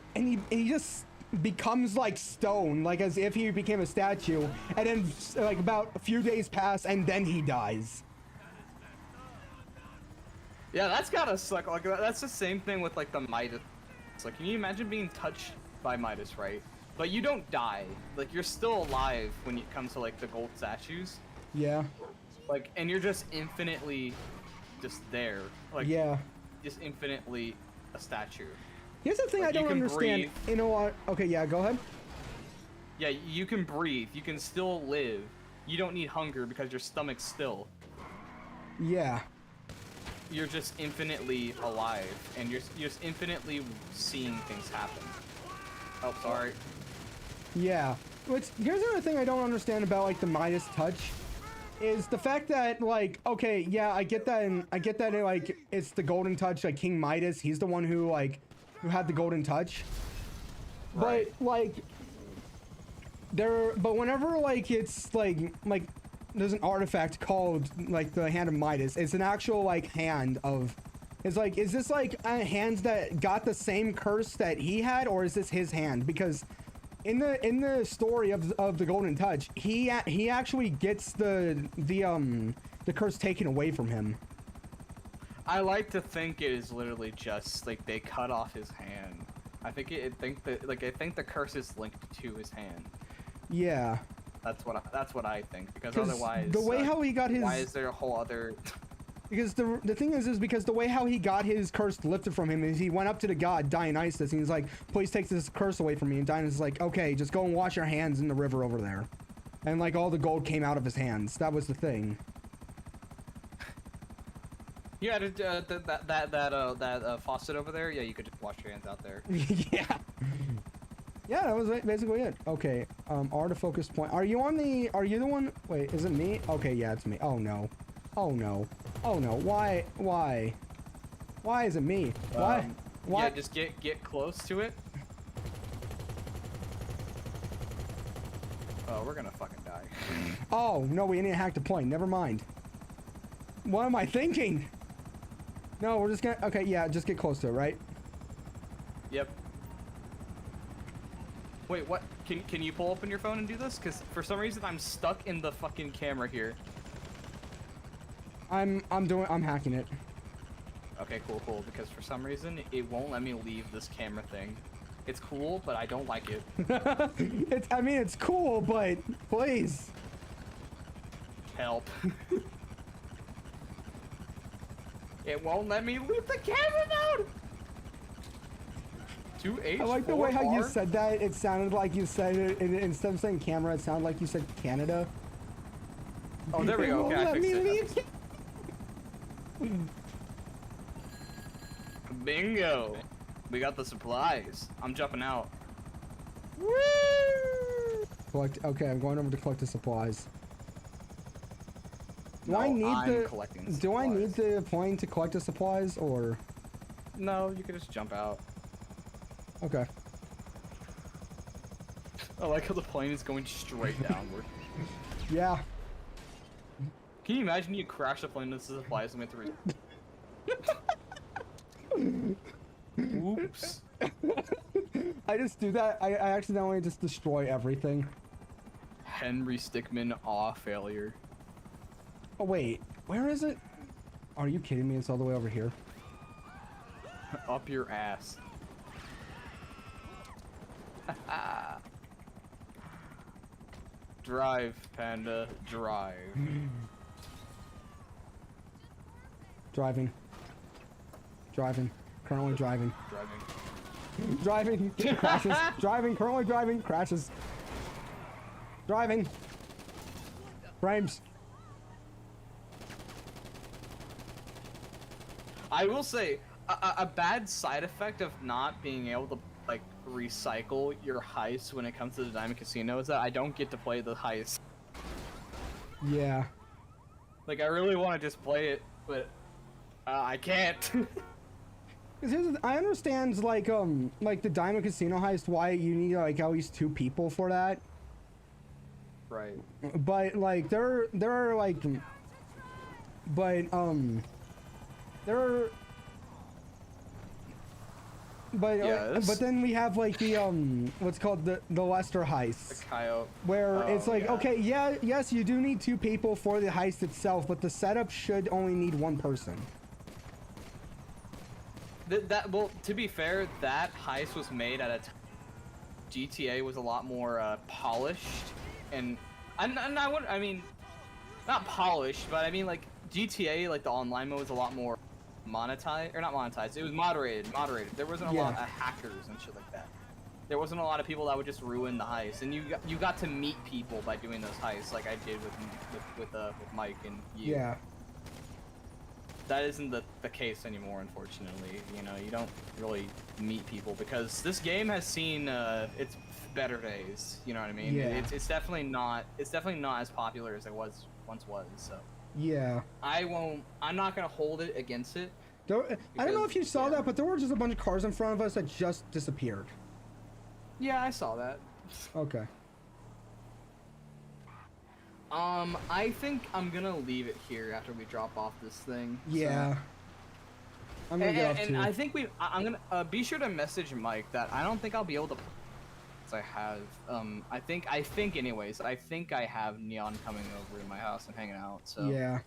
he just becomes like stone, like as if he became a statue. And then like about a few days pass, and then he dies. Yeah, that's gotta suck. Like that's the same thing with like the Midas. It's like, can you imagine being touched by Midas, right? But you don't die. Like you're still alive when it comes to like the gold statues. Yeah. Like, and you're just infinitely just there. Like, Yeah. just infinitely a statue. Here's the thing Like, I don't you can understand. breathe. You know what? Okay, yeah, go ahead. Yeah, you can breathe. You can still live. You don't need hunger because your stomach's still. Yeah. You're just infinitely alive, and you're just infinitely seeing things happen. Oh, sorry. Yeah. Which, here's another thing I don't understand about like the Midas touch, is the fact that like, okay, yeah, I get that, and I get that like it's the golden touch, like King Midas, he's the one who had the golden touch. Right. But like but whenever like it's like there's an artifact called like the hand of Midas, it's an actual like hand of, it's like, is this like a hand that got the same curse that he had, or is this his hand? Because in the story of the golden touch, he actually gets the curse taken away from him. I like to think it is literally just like they cut off his hand. I think I think the curse is linked to his hand. Yeah. That's what I think, because 'Cause otherwise the way how he got his, why is there a whole other because the thing is because the way how he got his curse lifted from him is he went up to the god Dionysus and he's like, please take this curse away from me, and Dionysus is like, okay, just go and wash your hands in the river over there, and like all the gold came out of his hands. That was the thing. Yeah, that faucet over there. Yeah, you could just wash your hands out there. Yeah. Yeah, that was basically it. Okay, R to focus point. Are you the one? Wait, is it me? Okay, yeah, it's me. Oh no. Oh no. Oh no. Why? Why is it me? Why? Why? Yeah, just get close to it. Oh, we're gonna fucking die. Oh, no, we need to hack the plane. Never mind. What am I thinking? No, we're just gonna, okay, yeah, just get close to it, right? Yep. Wait, what? Can you pull open your phone and do this? Because for some reason I'm stuck in the fucking camera here. I'm hacking it. Okay, cool. Because for some reason it won't let me leave this camera thing. It's cool, but I don't like it. I mean, it's cool, but please. Help. It won't let me leave the camera mode! 2H4R? I like the way how you said that. It sounded like you said it, instead of saying camera, it sounded like you said Canada. Oh, there we go. Okay, I fixed it. Bingo! We got the supplies. I'm jumping out. Woo! Okay, I'm going over to collect the supplies. Do I need the plane to collect the supplies, or? No, you can just jump out. Okay. I like how the plane is going straight downward. Yeah. Can you imagine you crash the plane into the supplies and we have to Oops. I just do that. I accidentally just destroy everything. Henry Stickmin, failure. Oh wait, where is it? Are you kidding me? It's all the way over here. Up your ass. Drive, Panda, drive. Driving. Currently driving. Driving. Crashes. Driving. Currently driving. Crashes. Driving. Frames. I will say, a bad side effect of not being able to like recycle your heist when it comes to the Diamond Casino is that I don't get to play the heist. Yeah. Like I really want to just play it, but I can't. 'Cause I understand like the Diamond Casino heist, why you need like at least 2 people for that. Right. But like there are like, but there are. But Yes. but then we have like the what's called the Lester The heist, coyote. where it's Oh, like, yeah. okay, yeah, yes, you do need 2 people for the heist itself, but the setup should only need 1 person. Well, to be fair, that heist was made at a time GTA was a lot more polished, and I mean, not polished, but I mean like GTA, like the online mode was a lot more monetized, or not monetized. It was moderated. There wasn't a lot of hackers and shit like that. There wasn't a lot of people that would just ruin the heist, and you got to meet people by doing those heists, like I did with Mike and you. Yeah. That isn't the case anymore, unfortunately. You know, you don't really meet people because this game has seen its better days. You know what I mean? Yeah. It's definitely not as popular as it once was. So Yeah. I'm not gonna hold it against it. I don't know if you saw yeah. that, but there were just a bunch of cars in front of us that just disappeared. Yeah, I saw that. Okay. I think I'm gonna leave it here after we drop off this thing. Yeah. I'm gonna get off And too. I think I'm gonna be sure to message Mike that I don't think I'll be able to. I have I think anyways I think I have Neon coming over to my house and hanging out. So Yeah.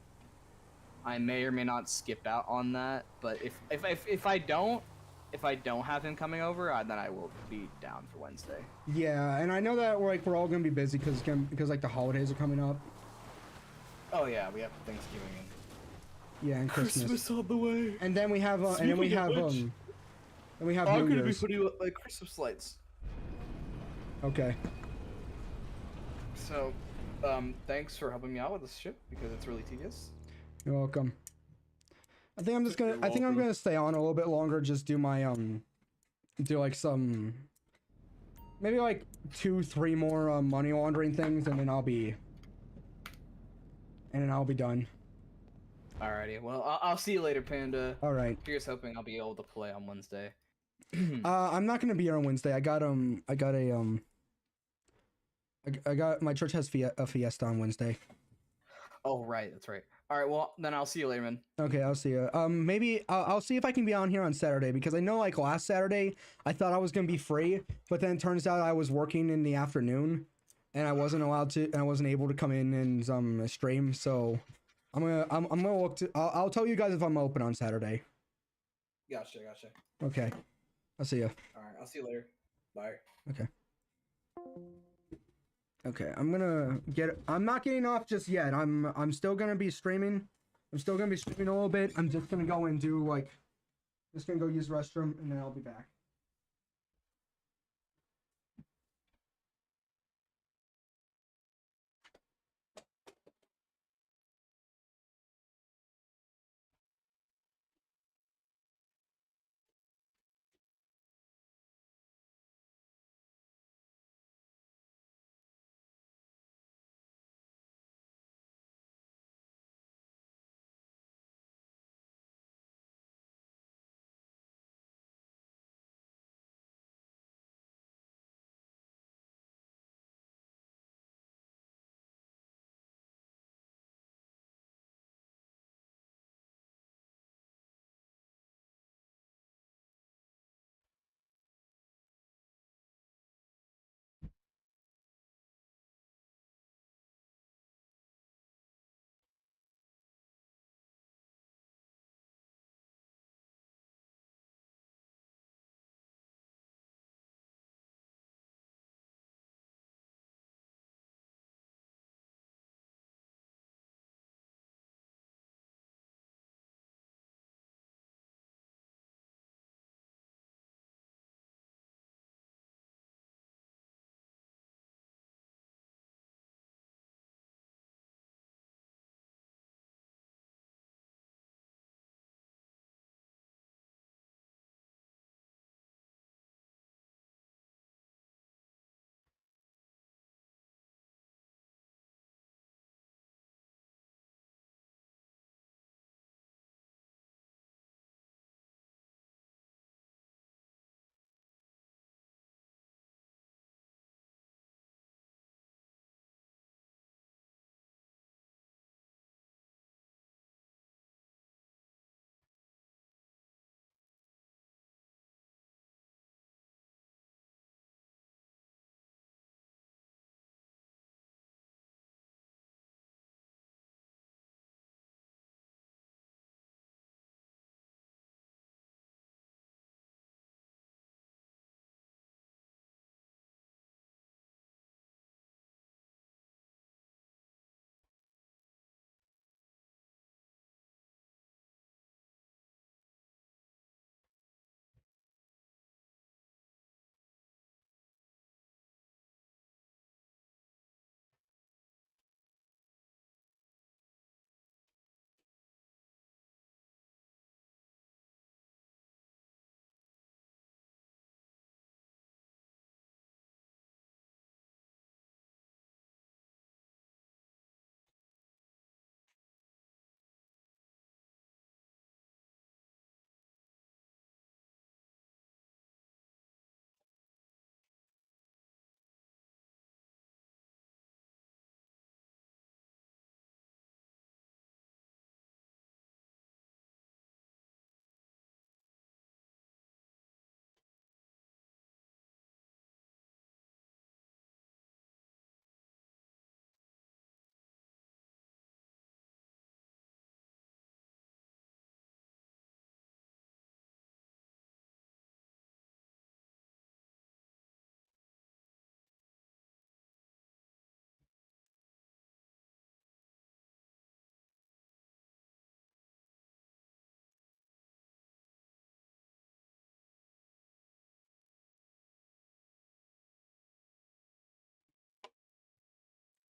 I may or may not skip out on that. But if I don't have him coming over, then I will be down for Wednesday. Yeah, and I know that we're all gonna be busy because like the holidays are coming up. Oh yeah, we have Thanksgiving and Yeah, and Christmas. on the way. And then we have and then we have New I'm gonna be Year's. putting like Christmas lights. Okay. So, thanks for helping me out with this shit because it's really tedious. You're welcome. I think I'm just gonna. You're I think I'm welcome. gonna stay on a little bit longer. Just do my do like some, maybe like 2-3 more money laundering things, and then I'll be done. Alrighty, well, I'll see you later, Panda. All right. Here's hoping I'll be able to play on Wednesday. I'm not gonna be here on Wednesday. I got my church has a fiesta on Wednesday. Oh, right, that's right. Alright, well, then I'll see you later, man. Okay, I'll see you. Maybe I'll see if I can be on here on Saturday, because I know like last Saturday I thought I was gonna be free, but then it turns out I was working in the afternoon, and I wasn't able to come in and stream. So I'm gonna look to. I'll tell you guys if I'm open on Saturday. Gotcha. Okay, I'll see you. Alright, I'll see you later. Bye. Okay. Okay, I'm not getting off just yet. I'm still gonna be streaming. I'm still gonna be streaming a little bit. I'm just gonna go and do like, just gonna go use the restroom, and then I'll be back.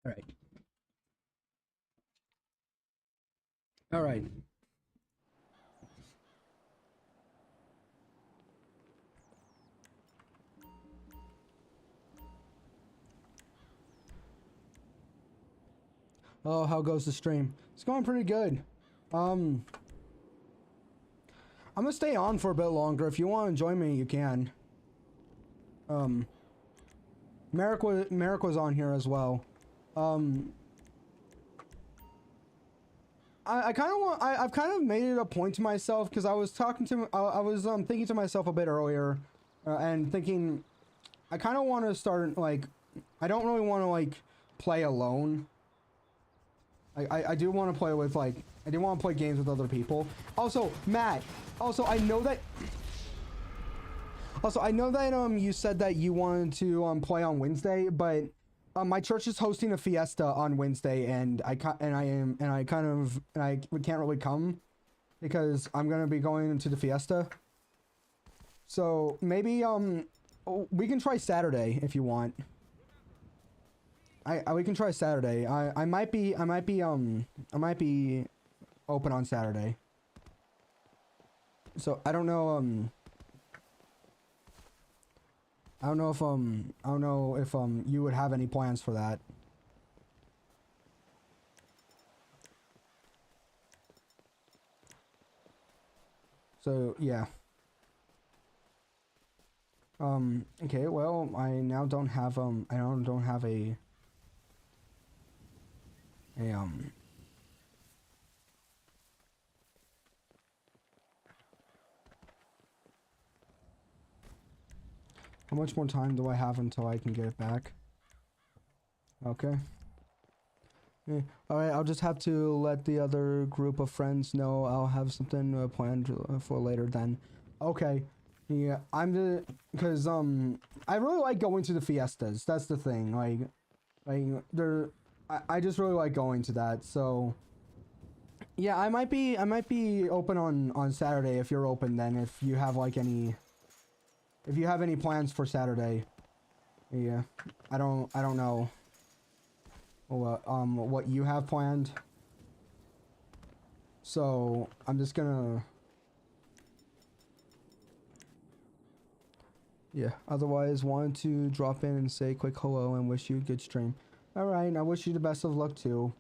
All right. All right. Oh, how goes the stream? It's going pretty good. I'm gonna stay on for a bit longer. If you want to join me, you can. Merrick was on here as well. I kind of want. I've kind of made it a point to myself because I was talking to. I was thinking to myself a bit earlier, and thinking, I kind of want to start like. I don't really want to like play alone. I do want to play with like. I do want to play games with other people. Also, Matt. Also, I know that. Also, I know that you said that you wanted to play on Wednesday, but my church is hosting a fiesta on Wednesday, and I can't really come because I'm gonna be going to the fiesta. So maybe we can try Saturday if you want. We can try Saturday. I might be open on Saturday. So I don't know I don't know if you would have any plans for that. So yeah. Okay, well, I now don't have I don't have a how much more time do I have until I can get it back? Okay. Yeah. Alright, I'll just have to let the other group of friends know I'll have something planned for later then. Okay. Yeah, because I really like going to the fiestas. That's the thing. I just really like going to that. So yeah, I might be open on Saturday if you're open then, if you have like any plans for Saturday. Yeah. I don't know what you have planned. So, I'm just gonna yeah, otherwise wanted to drop in and say a quick hello and wish you a good stream. Alright, I wish you the best of luck too.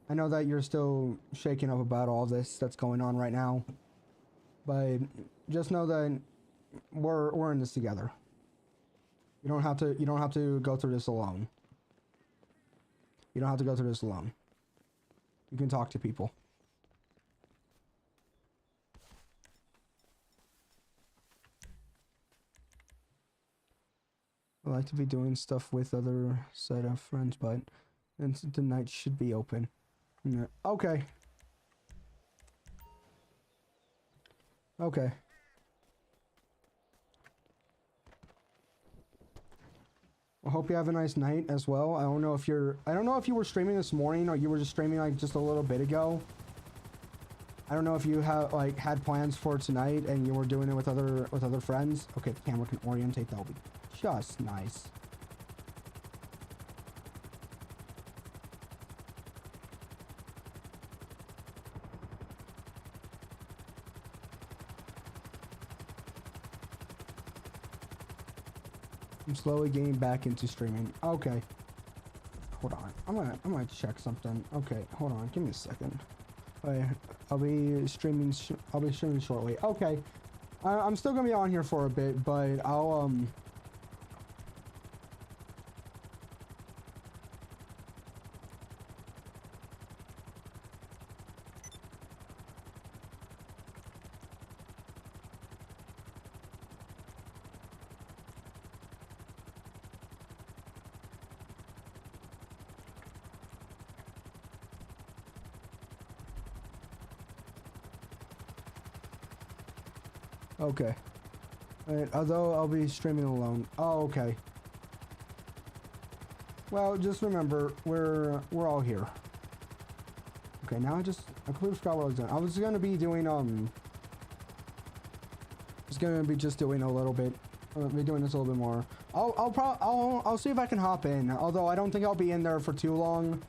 I know that you're still shaken up about all this that's going on right now. But just know that we're in this together. You don't have to go through this alone. You don't have to go through this alone. You can talk to people. I like to be doing stuff with other set of friends, but the night should be open. Yeah. Okay. Okay. I hope you have a nice night as well. I don't know if you were streaming this morning or you were just streaming like just a little bit ago. I don't know if you have like had plans for tonight and you were doing it with other friends. Okay, the camera can orientate. That'll be just nice. I'm slowly getting back into streaming. Okay. Hold on. I'm gonna check something. Okay, hold on. Give me a second. I'll be streaming shortly. Okay. I'm still gonna be on here for a bit, but I'll okay. Alright, although I'll be streaming alone. Oh, okay. Well, just remember, we're all here. Okay, now I completely forgot what I was doing. I was gonna be doing, just doing a little bit be doing this a little bit more. I'll see if I can hop in. Although I don't think I'll be in there for too long.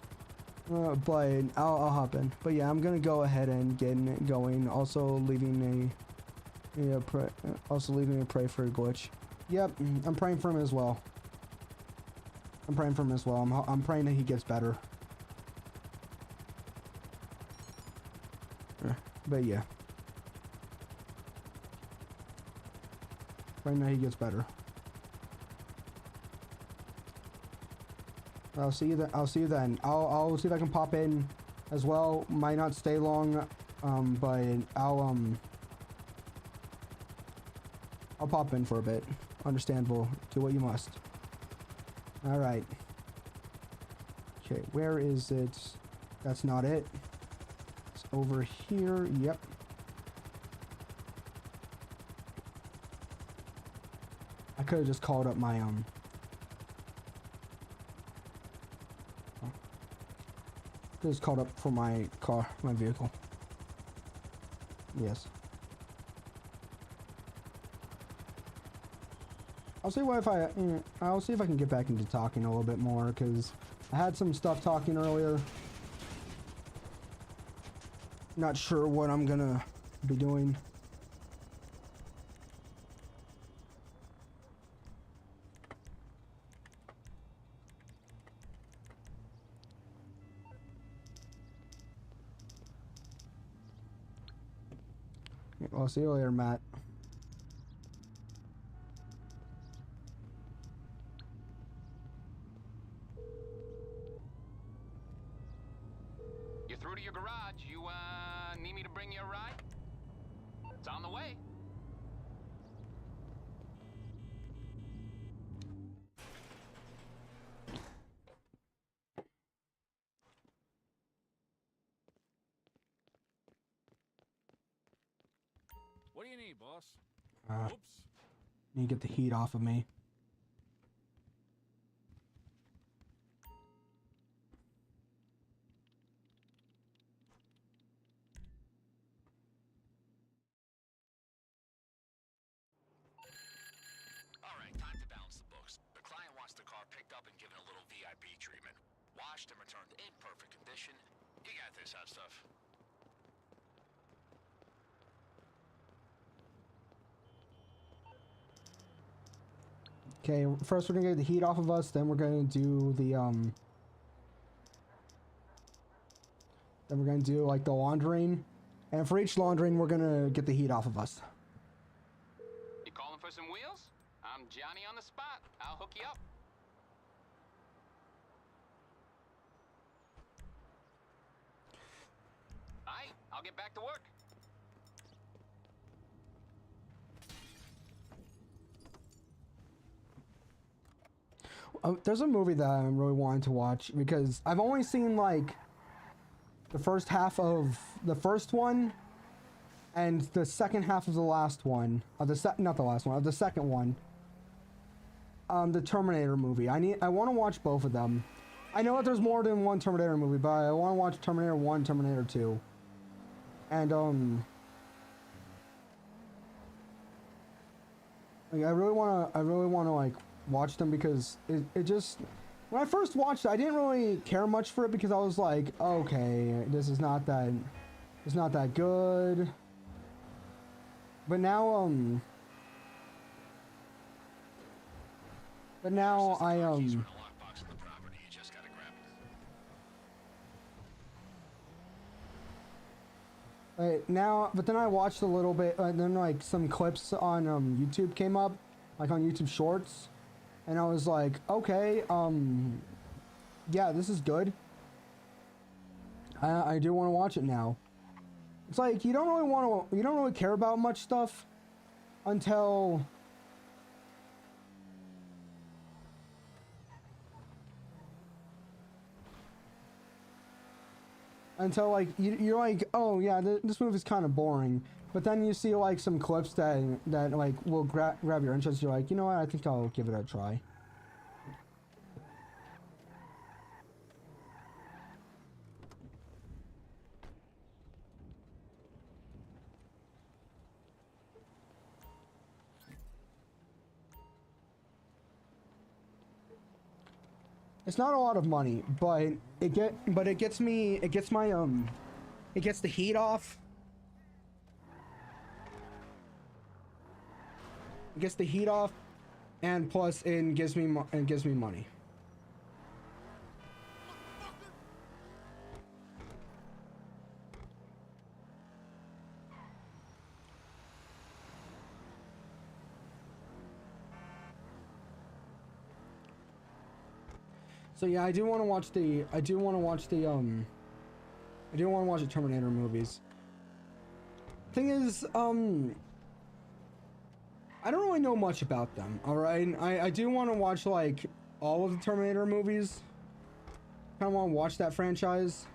But I'll hop in. But yeah, I'm gonna go ahead and get it going. Also leaving a pray for a glitch. Yep, I'm praying for him as well. I'm praying for him as well. I'm praying that he gets better. But yeah. Praying that he gets better. I'll see you then. I'll see if I can pop in as well. Might not stay long, but I'll pop in for a bit. Understandable. Do what you must. All right. Okay, where is it? That's not it. It's over here. Yep. I could have just called up my just called up for my car, my vehicle. Yes. I'll see if I can get back into talking a little bit more, because I had some stuff talking earlier. Not sure what I'm gonna be doing. I'll see you later, Matt. You're through to your garage. You, need me to bring you a ride? It's on the way. What do you need, boss? Oops. Need to get the heat off of me. All right, time to balance the books. The client wants the car picked up and given a little VIP treatment. Washed and returned in perfect condition. You got this, hot stuff. Okay, first we're gonna get the heat off of us, then we're gonna do the then we're gonna do like the laundering, and for each laundering we're gonna get the heat off of us. You calling for some wheels? I'm Johnny on the spot. I'll hook you up. Aight, I'll get back to work. There's a movie that I'm really wanting to watch, because I've only seen like the first half of the first one and the second half of the last one, of the not the last one, of the second one. The Terminator movie. I want to watch both of them. I know that there's more than one Terminator movie, but I want to watch Terminator 1, Terminator 2. And like, I really want to like watch them, because it just, when I first watched it, I didn't really care much for it, because I was like, okay, this is not that, it's not that good. But now I but then I watched a little bit, and then like some clips on YouTube came up, like on YouTube Shorts, and I was like, okay, yeah, this is good. I do want to watch it now. It's like you don't really care about much stuff until like you're like, oh yeah, this movie's kind of boring. But then you see like some clips that like will grab your interest. You're like, you know what? I think I'll give it a try. It's not a lot of money, but it gets me, it gets my it gets the heat off. It gets the heat off, and plus it gives me money. So yeah, I do want to watch the Terminator movies. Thing is, I don't really know much about them, alright? I do want to watch, like, all of the Terminator movies. Kind of want to watch that franchise.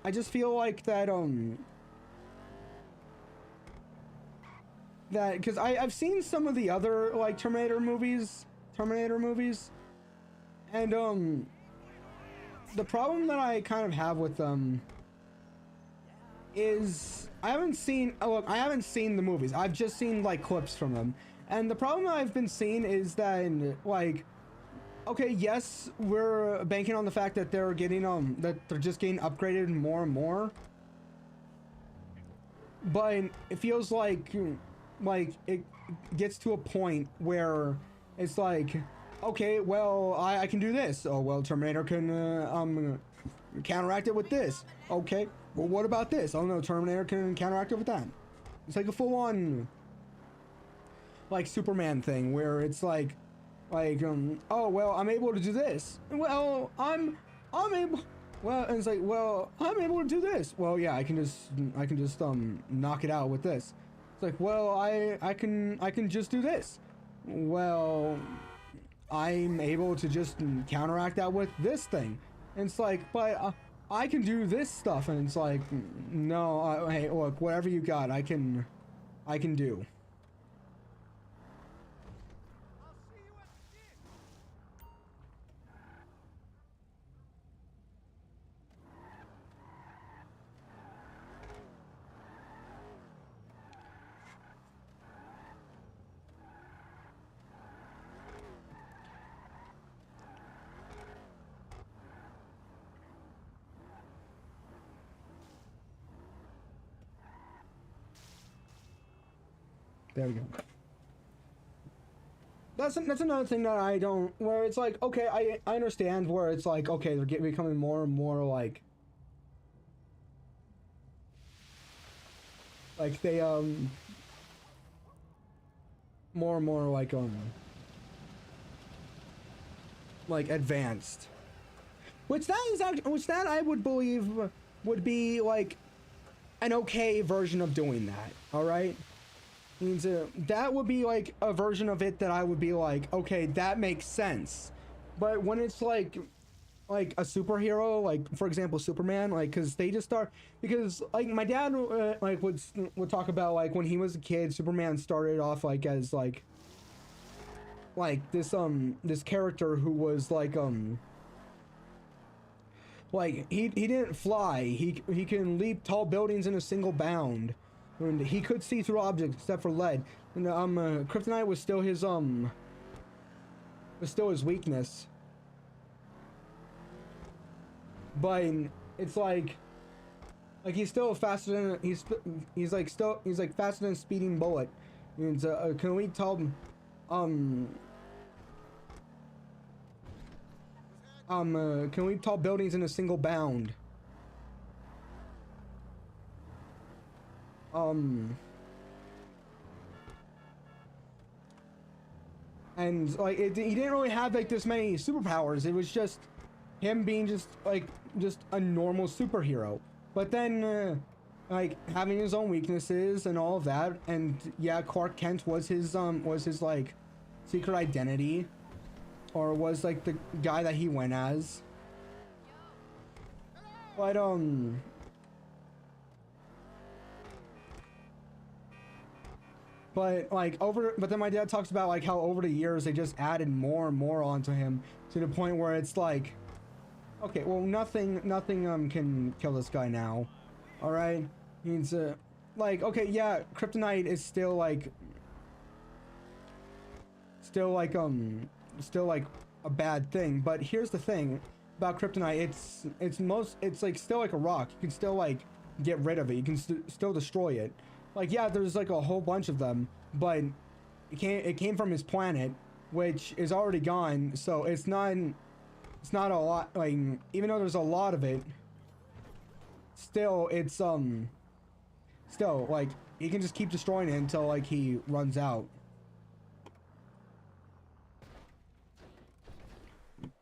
I just feel like that, because I've seen some of the other, like, Terminator movies, and, the problem that I kind of have with them is I haven't seen the movies. I've just seen like clips from them. And the problem that I've been seeing is that, like, okay, yes, we're banking on the fact that they're getting that they're just getting upgraded more and more. But it feels like it gets to a point where it's like, okay, well, I can do this. Oh, well, Terminator can counteract it with this. Okay, well, what about this? Oh no, Terminator can counteract it with that. It's like a full-on, like, Superman thing where it's like, oh, well, I'm able to do this. Well, I'm able. Well, and it's like, well, I'm able to do this. Well, yeah, I can just knock it out with this. It's like, well, I can just do this. Well, I'm able to just counteract that with this thing. And it's like, but I can do this stuff. And it's like, no, hey, look, whatever you got, I can do. There we go. That's another thing that I don't, where it's like, okay, I understand where it's like, okay, they're becoming more and more like they more and more like advanced, which that I would believe would be like an okay version of doing that. All right. Means that would be like a version of it that I would be like, okay, that makes sense. But when it's like a superhero, like for example Superman, like because like my dad like would talk about like when he was a kid, Superman started off like as like this character who was like he didn't fly, he can leap tall buildings in a single bound. And he could see through objects except for lead. And kryptonite was still his weakness. But it's like he's still faster than he's faster than a speeding bullet. And can we tell can we tall buildings in a single bound? And like he didn't really have like this many superpowers. It was just him being just a normal superhero. But then like having his own weaknesses and all of that. And yeah, Clark Kent was his like secret identity, or was like the guy that he went as. But but then my dad talks about like how over the years they just added more and more onto him to the point where it's like, okay, well nothing can kill this guy now. All right, means like, okay, yeah, kryptonite is still like still like a bad thing. But here's the thing about kryptonite: it's like still like a rock. You can still like get rid of it. You can still destroy it. Like, yeah, there's like a whole bunch of them, but it came from his planet, which is already gone. So it's not a lot. Like, even though there's a lot of it, still it's still like he can just keep destroying it until like he runs out.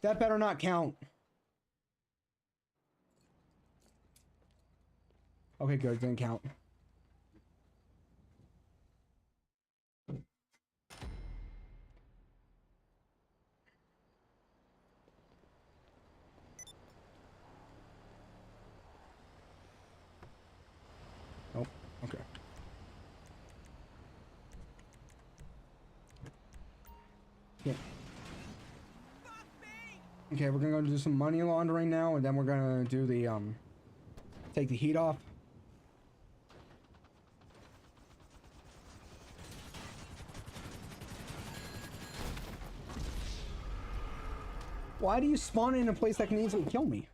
That better not count. Okay, good. Didn't count. Oh, okay. Yeah. Okay, we're gonna go do some money laundering now, and then we're gonna do the take the heat off. Why do you spawn in a place that can easily kill me?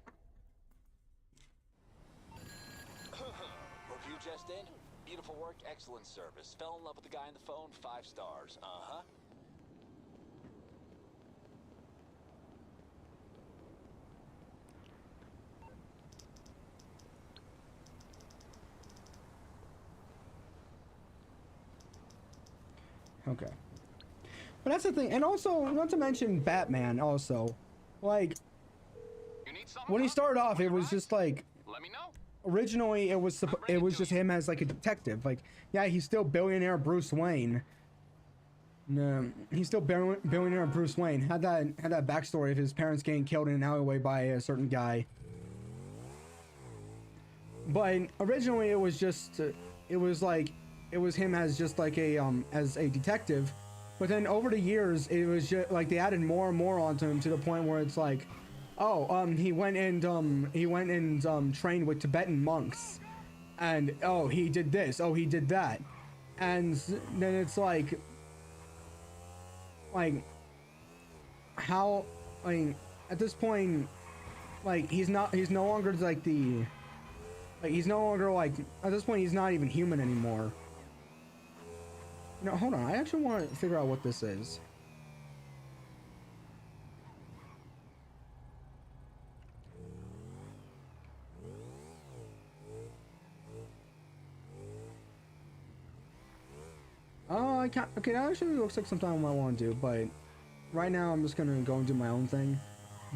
Review just in. Beautiful work, excellent service. Fell in love with the guy on the phone, 5 stars. Uh-huh. Okay. But that's the thing, and also, not to mention Batman also. Like, when he started off, it was just like, Let me know. originally it was just him as like a detective. Like, yeah, he's still billionaire Bruce Wayne. No, he's still billionaire Bruce Wayne. Had that backstory of his parents getting killed in an alleyway by a certain guy. But originally it was just it was him as just like as a detective. But then over the years, it was just like they added more and more onto him to the point where it's like, oh, he went and trained with Tibetan monks, and oh, he did this, oh, he did that, and then it's like how, I mean, at this point, like he's no longer like the, like he's no longer like, at this point he's not even human anymore. No, hold on. I actually want to figure out what this is. Oh, I can't. Okay, that actually looks like something I might want to do, but right now I'm just gonna go and do my own thing.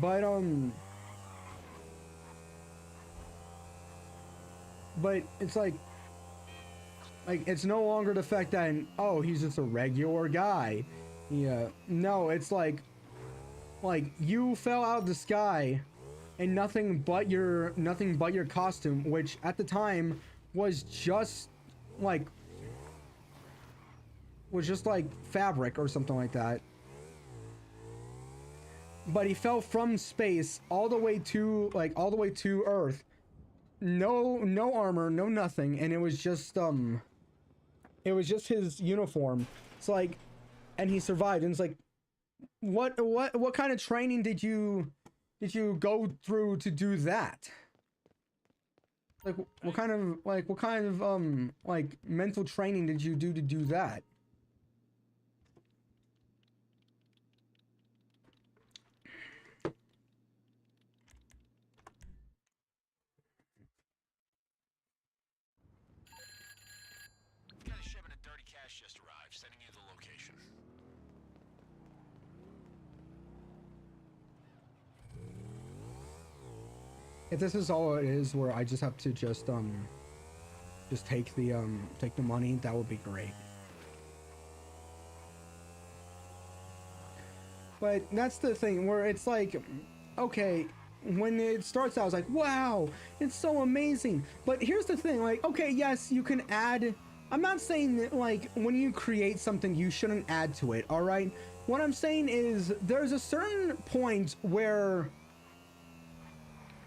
But it's like it's no longer the fact that, oh, he's just a regular guy. Yeah, no, it's like you fell out of the sky and nothing but your costume, which at the time was just like fabric or something like that. But he fell from space all the way to Earth. No armor, no nothing, and it was just his uniform. It's like, and he survived. And it's like, what kind of training did you go through to do that? Like, what kind of mental training did you do to do that? Got a shipment of dirty cash just arrived. Sending you the location. If this is all it is, where I just have to just take the money, that would be great. But that's the thing where it's like, okay, when it starts out, I was like, wow, it's so amazing. But here's the thing, like, okay, yes, you can add. I'm not saying that, like, when you create something, you shouldn't add to it, all right? What I'm saying is there's a certain point where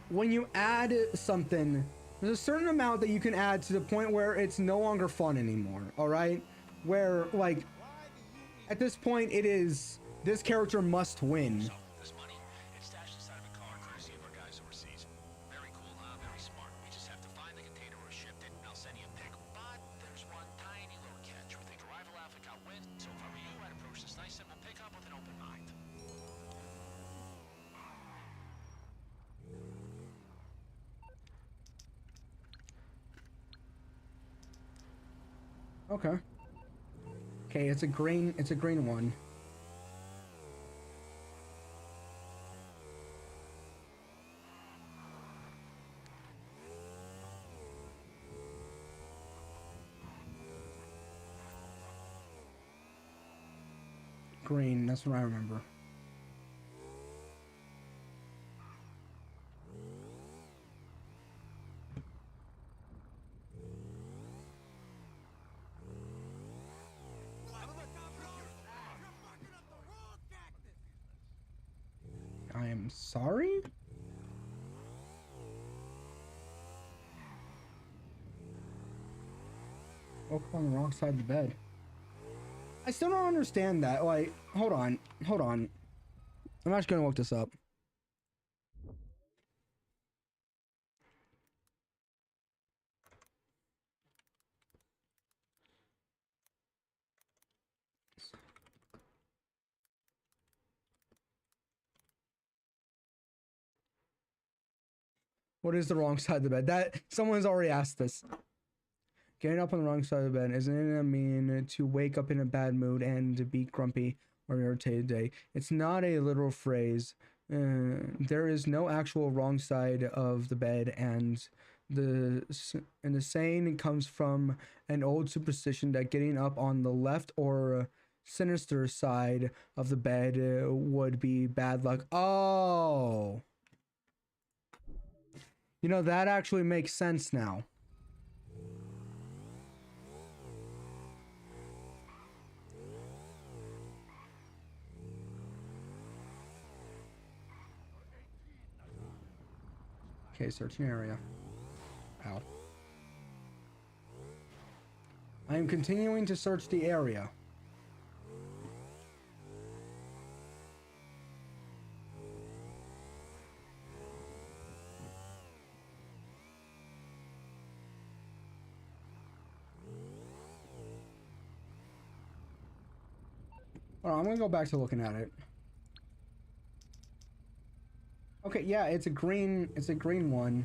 when you add something, there's a certain amount that you can add to the point where it's no longer fun anymore, all right? Where, like, at this point, it is This character must win. So, this money, it's stashed inside of a car courtesy of our guys overseas. Very cool, huh? Very smart. We just have to find the container where it shipped it, and I'll send you a pic. But there's one tiny little catch. We think arrival outfit got wind, so if I were you, I'd approach this nice simple pickup with an open mind. Okay. Okay, it's a green one. Green, that's what I remember. I am sorry? Woke up on the wrong side of the bed. I still don't understand that. Like, hold on. I'm actually gonna look this up. What is the wrong side of the bed? That someone's already asked this. Getting up on the wrong side of the bed isn't it mean to wake up in a bad mood and to be grumpy or irritated day? It's not a literal phrase. There is no actual wrong side of the bed, and the saying comes from an old superstition that getting up on the left or sinister side of the bed would be bad luck. Oh, you know, that actually makes sense now. Okay, searching area. Ow. I am continuing to search the area. Alright, I'm gonna go back to looking at it. Okay, yeah, it's a green one.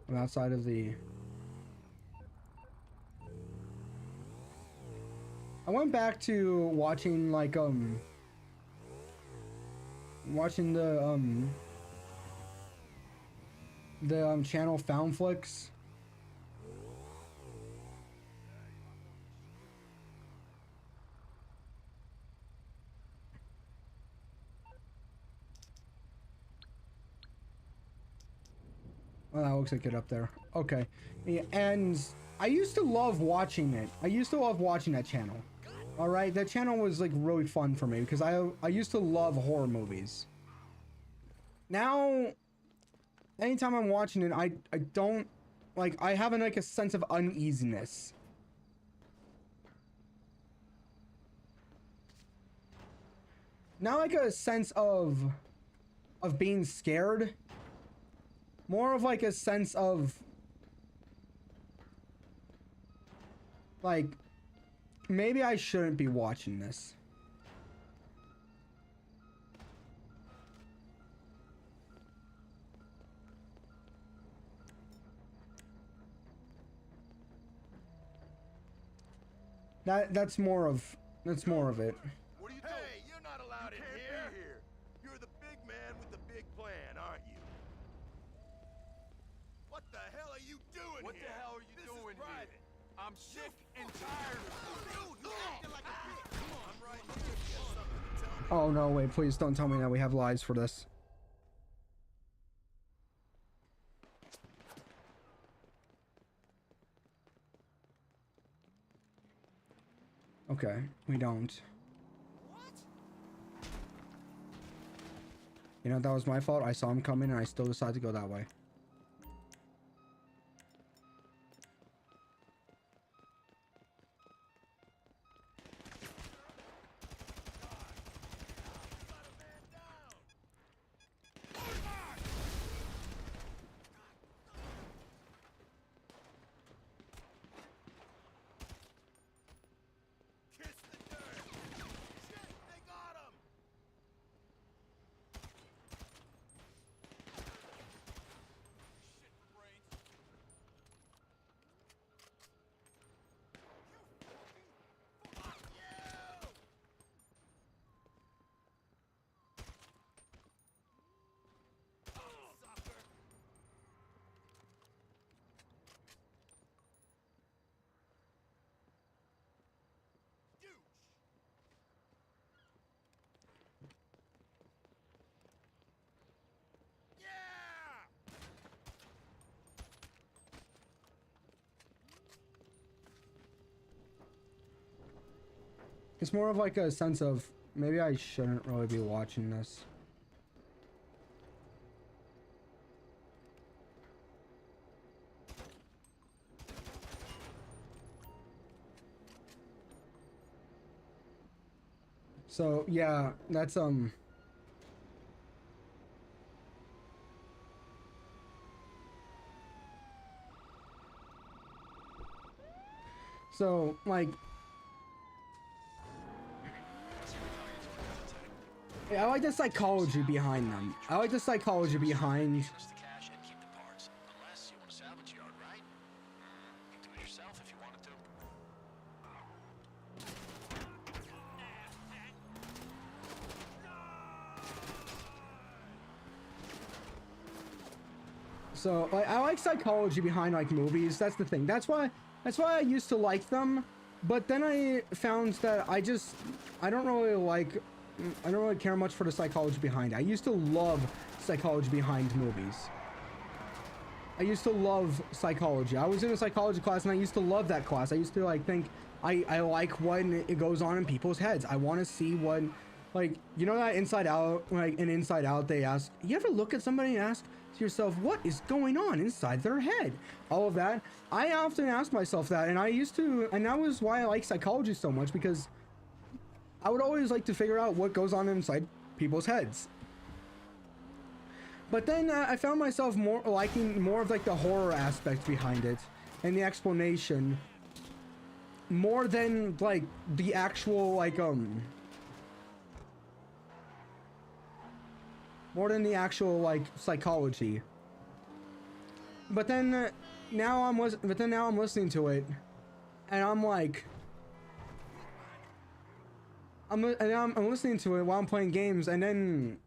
I'm outside of the... I went back to watching, like, watching the channel Foundflix. Well, that looks like it up there. Okay. Yeah, and I used to love watching it. I used to love watching that channel. Alright, that channel was like really fun for me because I used to love horror movies. Now, anytime I'm watching it, I don't, like, I have like a sense of uneasiness. Not like a sense of being scared. More of like a sense of like maybe I shouldn't be watching this. That's more of it. What are you doing? Hey, you're not allowed in here. You're the big man with the big plan, aren't you? What the hell are you doing What here? the hell are you This doing is private. here? I'm sick and tired of you. Dude, you acting like a bitch. Come on, I'm right here. You got something to tell me? Oh no, wait, please don't tell me that we have lies for this. Okay, we don't. You know, that was my fault. I saw him coming and I still decided to go that way. It's more of like a sense of maybe I shouldn't really be watching this. So yeah, that's so like I like the psychology behind them. I like the psychology behind Use the cash and keep the parts. Unless you want a salvage yard, right? You can do it yourself if you wanted to. so like I like psychology behind like movies. That's the thing. That's why I used to like them. But then I found that I don't really care much for the psychology behind it. I used to love psychology behind movies. I used to love psychology. I was in a psychology class and I used to love that class. I used to like think I like when it goes on in people's heads. I want to see what, like, you know that Inside Out, like in Inside Out they ask, you ever look at somebody and ask to yourself, what is going on inside their head? All of that. I often ask myself that, and that was why I like psychology so much, because I would always like to figure out what goes on inside people's heads. But then I found myself liking more of like the horror aspect behind it and the explanation more than like the actual like psychology. But then now I'm listening to it and I'm like I'm listening to it while I'm playing games, and then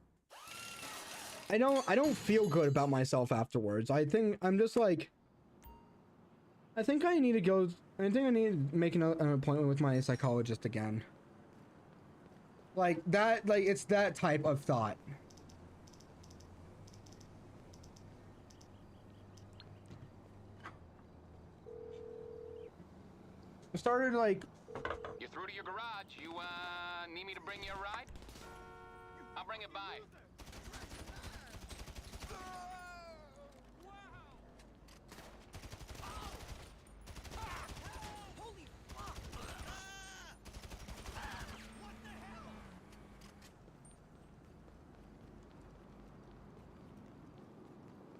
I don't feel good about myself afterwards. I think I'm just like, I think I need to make an appointment with my psychologist again. Like that, like it's that type of thought. I started like, You're through to your garage. You, need me to bring you a ride? I'll bring it by.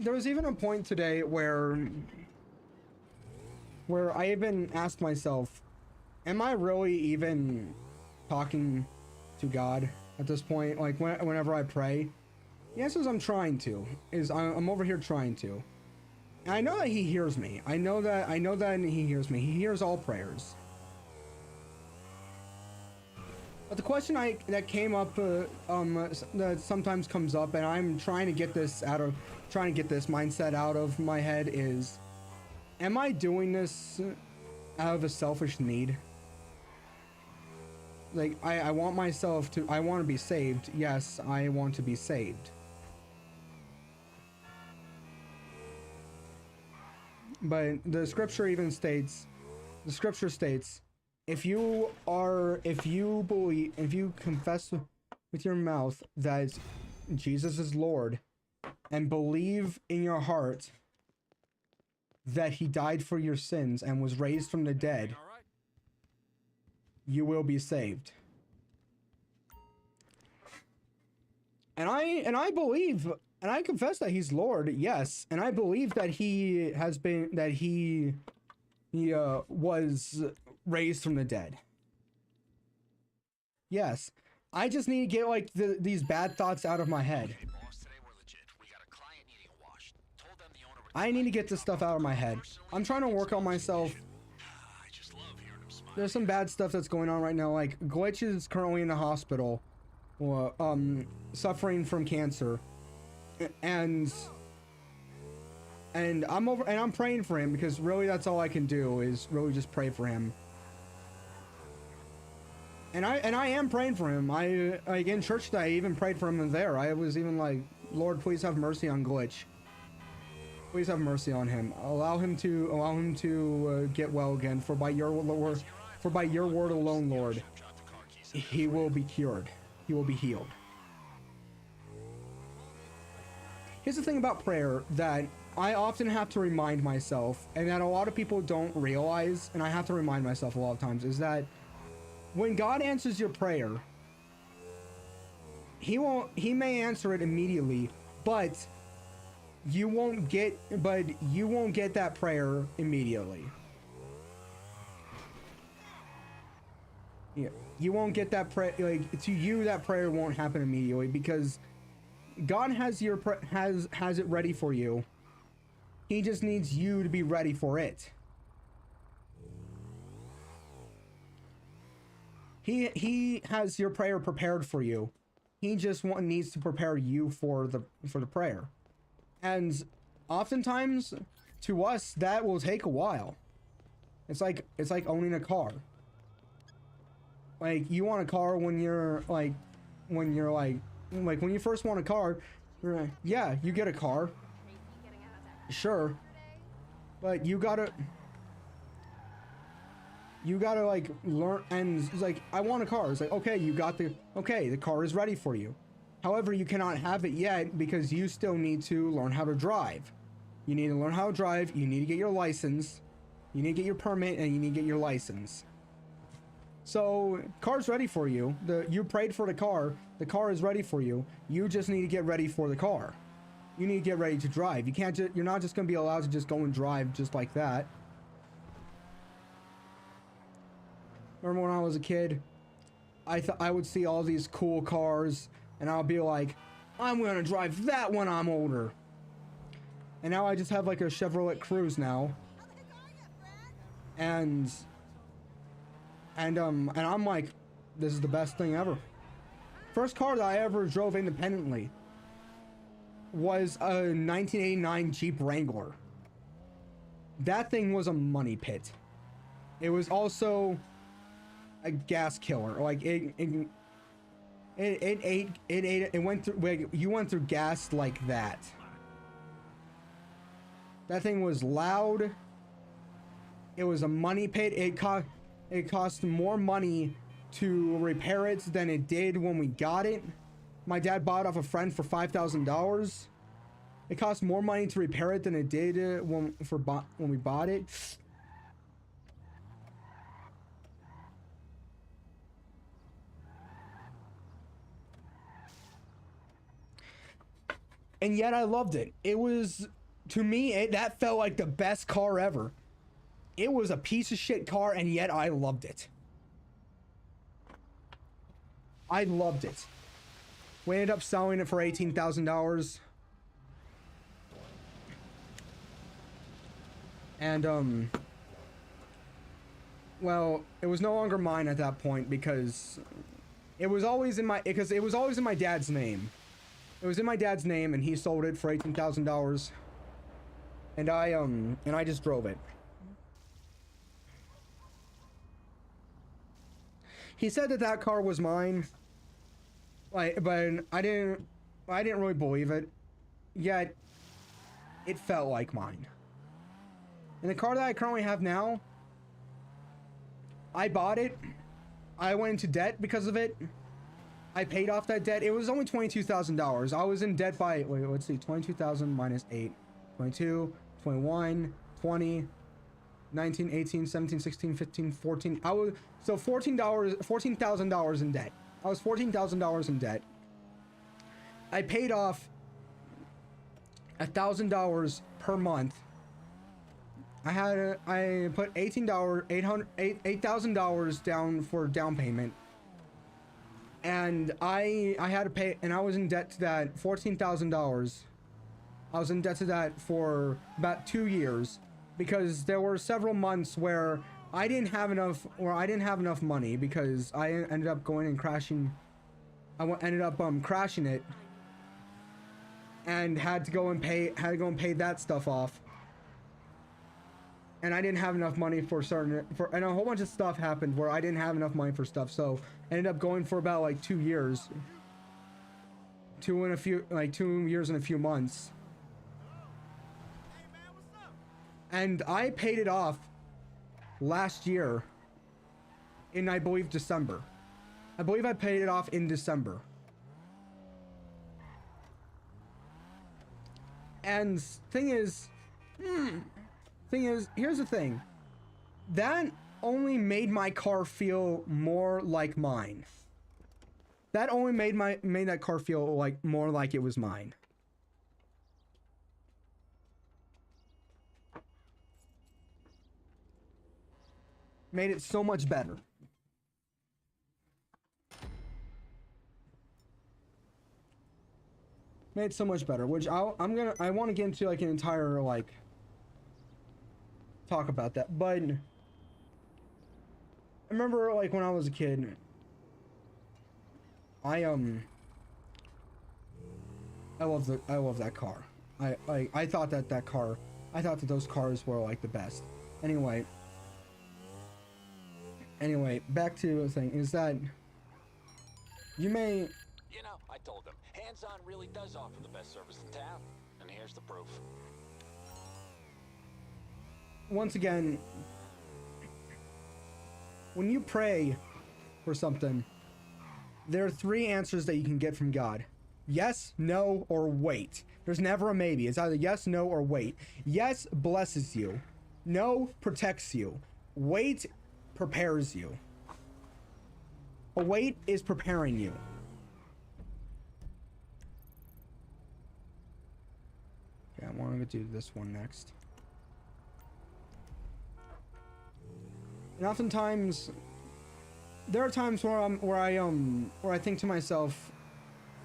there was even a point today where I even asked myself, am I really even talking to God at this point? Like whenever I pray, the answer is I'm trying to. I'm over here trying to. And I know that he hears me. I know that he hears me. He hears all prayers. But the question that came up, that sometimes comes up, and I'm trying to get this mindset out of my head is, am I doing this out of a selfish need? Like, I want to be saved. Yes, I want to be saved. But the scripture states, if you confess with your mouth that Jesus is Lord and believe in your heart that he died for your sins and was raised from the dead, you will be saved. And I believe, and I confess that he's Lord, yes, and I believe that he was raised from the dead. Yes, I just need to get like these bad thoughts out of my head. Hey, boss, today we're legit. We got a client needing a wash. Told them the owner would I need to get this stuff out of my head. I'm trying to work on myself. I just love hearing him smile. There's some bad stuff that's going on right now. Like Glitch is currently in the hospital, suffering from cancer, and I'm praying for him, because really that's all I can do is really just pray for him. And I am praying for him. I like in church today, I even prayed for him there. I was even like, Lord, please have mercy on Glitch. Please have mercy on him. Allow him to get well again. For by your word alone, Lord. he will be cured. He will be healed. Here's the thing about prayer that I often have to remind myself, and that a lot of people don't realize, and I have to remind myself a lot of times, is that when God answers your prayer, he may answer it immediately, but you won't get that prayer immediately. Yeah, you won't get that prayer, like, to you that prayer won't happen immediately, because God has has it ready for you. He just needs you to be ready for it. He has your prayer prepared for you. He just needs to prepare you for the prayer. And oftentimes to us that will take a while. It's like owning a car. Like, you want a car when you're like when you first want a car, you're like, yeah, you get a car. Sure. But you gotta like learn, and it's like, I want a car. It's like, okay, the car is ready for you. However, you cannot have it yet because you still need to learn how to drive. You need to learn how to drive, you need to get your license, you need to get your permit, and you need to get your license. So, car's ready for you. You prayed for the car is ready for you. You just need to get ready for the car. You need to get ready to drive. You're not just gonna be allowed to just go and drive just like that. Remember when I was a kid, I would see all these cool cars, and I'll be like, I'm gonna drive that when I'm older. And now I just have like a Chevrolet Cruze now. And I'm like, this is the best thing ever. First car that I ever drove independently was a 1989 Jeep Wrangler. That thing was a money pit. It was also a gas killer. Like, it went through, like, you went through gas like that. That thing was loud. It was a money pit. It cost more money to repair it than it did when we got it. My dad bought it off a friend for $5,000. It cost more money to repair it than it did when we bought it. And yet I loved it. It was, to me, that felt like the best car ever. It was a piece of shit car, and yet I loved it. I loved it. We ended up selling it for $18,000. And, well, it was no longer mine at that point because it was always in my dad's name. It was in my dad's name, and he sold it for $18,000. And I just drove it. He said that car was mine, but I didn't really believe it. Yet, it felt like mine. And the car that I currently have now, I bought it. I went into debt because of it. I paid off that debt. It was only $22,000. I was in debt by, wait, let's see, 22,000 minus 8. 22, 21, 20, 19, 18, 17, 16, 15, 14. I was, so $14,000 in debt. I was $14,000 in debt. I paid off $1,000 per month. I put $8,000 down for down payment. And I had to pay, and I was in debt to that $14,000. I was in debt to that for about 2 years because there were several months where I didn't have enough money because I ended up going and crashing. Ended up crashing it and had to go and pay that stuff off. And I didn't have enough money and a whole bunch of stuff happened where I didn't have enough money for stuff, so I ended up going for about like 2 years. 2 years and a few months. And I paid it off last year in, I believe, December. I believe I paid it off in December. And thing is, here's the thing. That only made my car feel more like mine. That only made that car feel like more like it was mine. Made it so much better. Made it so much better, which I want to get into like an entire like talk about that. But I remember like when I was a kid, I love that car. I thought that those cars were like the best. Anyway, back to the thing is that you may. You know, I told them, Hands-On really does offer the best service in town. And here's the proof. Once again, when you pray for something, there are 3 answers that you can get from God. Yes, no, or wait. There's never a maybe. It's either yes, no, or wait. Yes blesses you. No protects you. Wait prepares you. A wait is preparing you. Okay, I want to do this one next. And oftentimes, there are times where I think to myself,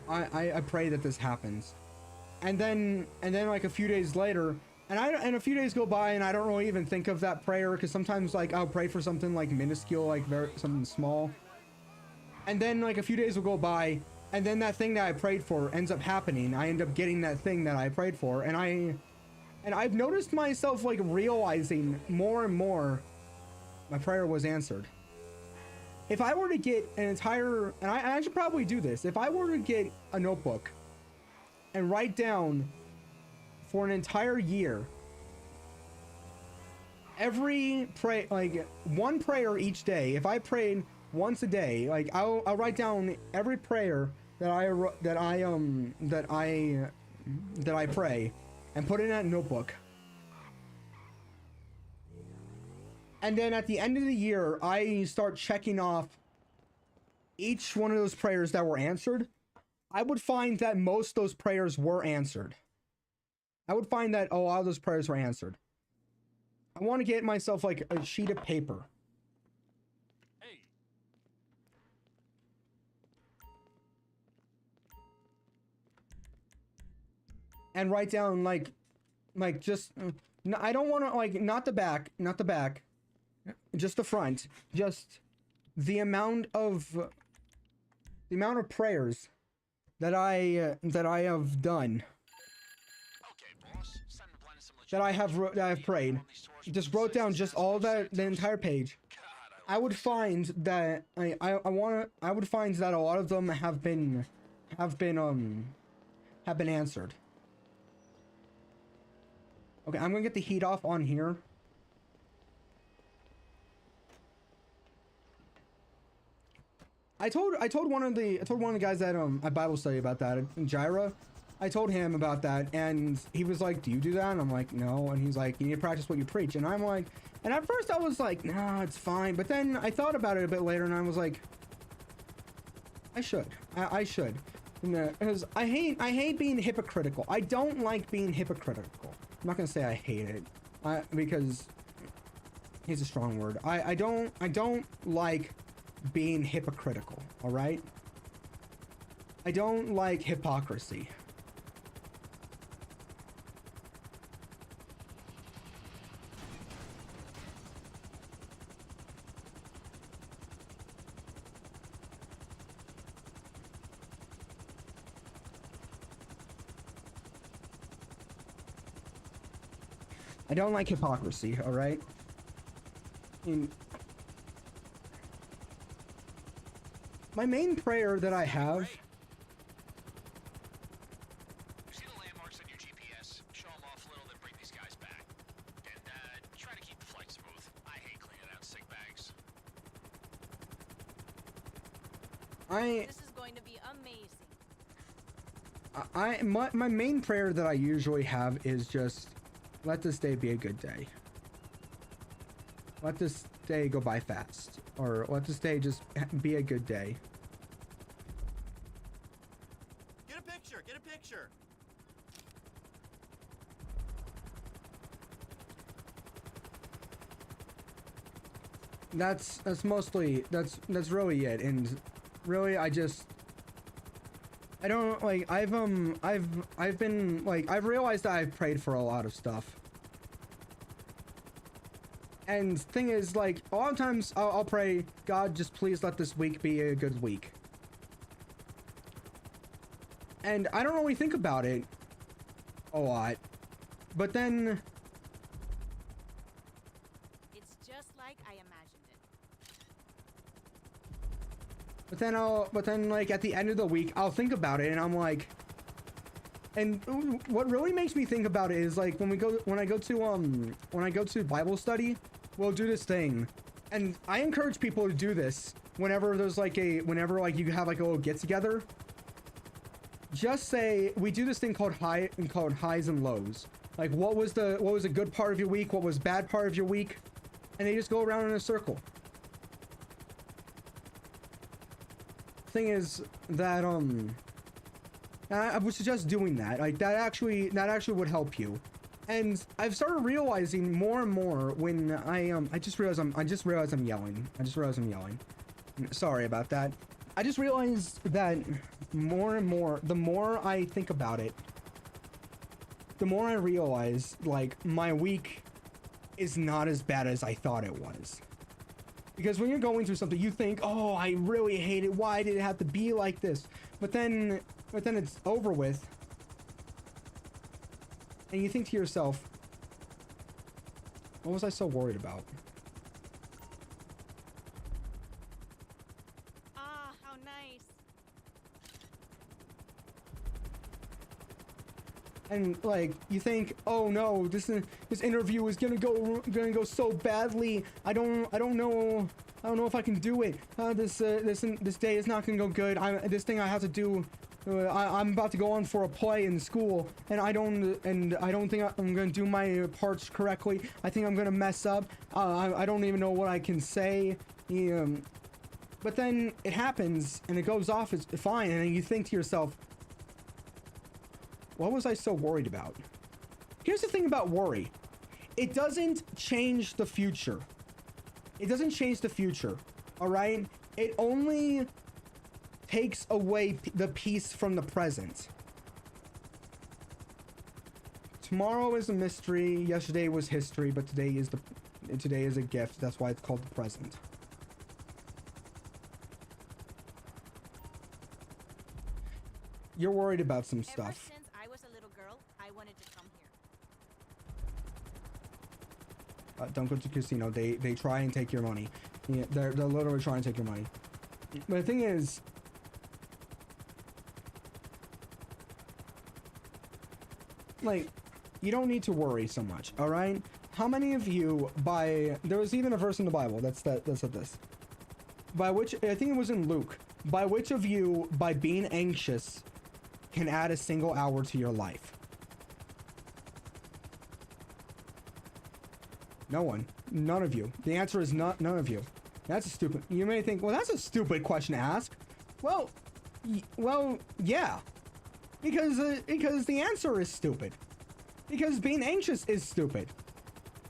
I pray that this happens, and then like a few days later, and a few days go by and I don't really even think of that prayer, because sometimes like I'll pray for something like minuscule, like something small, and then like a few days will go by, and then that thing that I prayed for ends up happening. I end up getting that thing that I prayed for, and I've noticed myself like realizing more and more my prayer was answered. If I were to get an entire, and I should probably do this, if I were to get a notebook and write down for an entire year every pray, like one prayer each day, if I prayed once a day, like I'll write down every prayer that I pray and put it in that notebook. And then at the end of the year, I start checking off each one of those prayers that were answered. I would find that most of those prayers were answered. I would find that a lot of those prayers were answered. I want to get myself like a sheet of paper. Hey. And write down like just, I don't want to like, not the back, just the front, just the amount of prayers that I have done, Okay, boss. It's time to plan some that I have prayed. Just wrote down just all that, the entire page. I would find that I would find that a lot of them have been answered. Okay, I'm gonna get the heat off on here. I told one of the guys that at Bible study about that, Jira. I told him about that, and he was like, "Do you do that?" And I'm like, "No." And he's like, "You need to practice what you preach." And I'm like, and at first I was like, "Nah, it's fine." But then I thought about it a bit later, and I was like, "I should. I should." Because I hate being hypocritical. I don't like being hypocritical. I'm not gonna say I hate it, because it's a strong word. I don't like being hypocritical. All right. I don't like hypocrisy. I don't like hypocrisy, all right? My main prayer that I have... See the landmarks on your GPS. Show them off a little, then bring these guys back. And try to keep the flight smooth. I hate cleaning out sick bags. This is going to be amazing. My main prayer that I usually have is just let this day be a good day. Let this day go by fast, or let this day just be a good day. Get a picture. Get a picture. That's mostly that's really it, and really I don't like I've been like I've realized that I've prayed for a lot of stuff. And thing is, like, a lot of times I'll pray, God, just please let this week be a good week. And I don't really think about it a lot. But then... It's just like I imagined it. But then, like, at the end of the week, I'll think about it, and I'm like... And what really makes me think about it is, like, when I go to Bible study, we'll do this thing, and I encourage people to do this whenever there's whenever you have like a little get together. Just say we do this thing called highs and lows. Like what was a good part of your week, what was a bad part of your week, and they just go around in a circle. Thing is that I would suggest doing that. Like that actually would help you. And I've started realizing more and more when I just realized I'm yelling. Sorry about that. I just realized that more and more, the more I think about it, the more I realize like my week is not as bad as I thought it was. Because when you're going through something, you think, oh, I really hate it. Why did it have to be like this? But then it's over with. And you think to yourself, what was I so worried about? Ah, how nice. And like you think, oh no, this interview is gonna go so badly. I don't know if I can do it. This day is not gonna go good. This thing I have to do. I'm about to go on for a play in school, and I don't think I'm gonna do my parts correctly. I think I'm gonna mess up. I don't even know what I can say. But then it happens, and it goes off. It's fine, and then you think to yourself, what was I so worried about? Here's the thing about worry. It doesn't change the future. It doesn't change the future, all right? It only takes away the peace from the present. Tomorrow is a mystery. Yesterday was history, but today is a gift. That's why it's called the present. You're worried about some stuff. Ever since I was a little girl, I wanted to come here. Don't go to the casino. They try and take your money. Yeah, they're literally trying to take your money. But the thing is, like, you don't need to worry so much, all right? How many of you there was even a verse in the Bible that said this. By which, I think it was in Luke, by which of you, by being anxious, can add a single hour to your life? No one. None of you. The answer is none of you. That's a stupid... You may think, well, that's a stupid question to ask. Well, yeah. Because the answer is stupid. Because being anxious is stupid.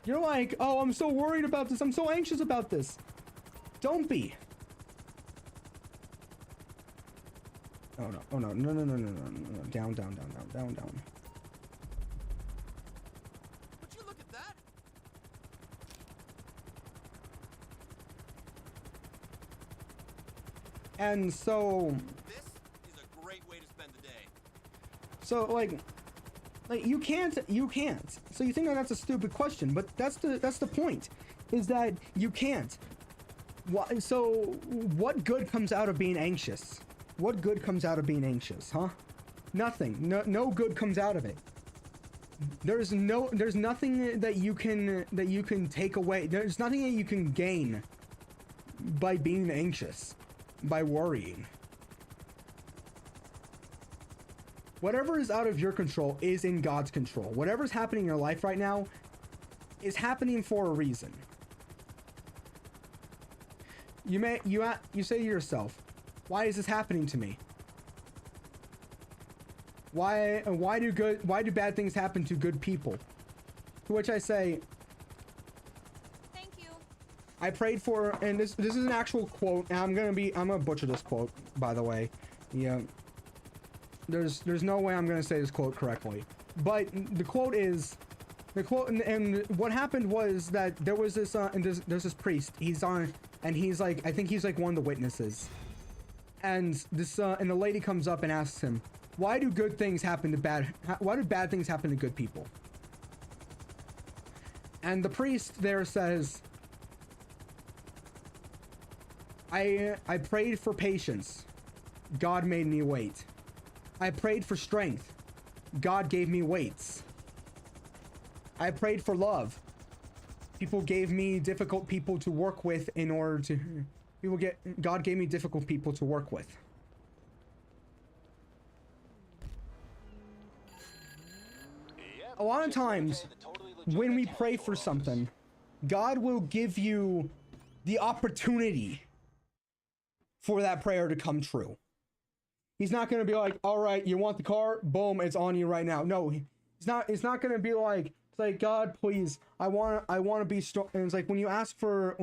You're like, oh, I'm so worried about this. I'm so anxious about this. Don't be. Oh no. Oh no. No. Down. Would you look at that? And so... This is a great way to spend the day. So, like you can't. So you think that that's a stupid question, but that's the point, is that you can't. So what good comes out of being anxious? What good comes out of being anxious, huh? Nothing. No good comes out of it. There's nothing that you can take away. There's nothing that you can gain by being anxious, by worrying. Whatever is out of your control is in God's control. Whatever's happening in your life right now is happening for a reason. You say to yourself, why is this happening to me? Why do bad things happen to good people? To which I say, Thank you. I prayed for, and this is an actual quote, and I'm gonna butcher this quote, by the way. Yeah. There's no way I'm gonna say this quote correctly. But the quote is, and what happened was that there was this there's this priest. He's on, and he's like, I think he's like one of the witnesses. And this and the lady comes up and asks him, why do bad things happen to good people? And the priest there says, I prayed for patience. God made me wait. I prayed for strength. God gave me weights. I prayed for love. People gave me difficult people to work with in order to... God gave me difficult people to work with. A lot of times, when we pray for something, God will give you the opportunity for that prayer to come true. He's not going to be like, all right, you want the car? Boom, it's on you right now. No, it's not going to be like, it's like, God, please, I want to be strong. And it's like, when you ask for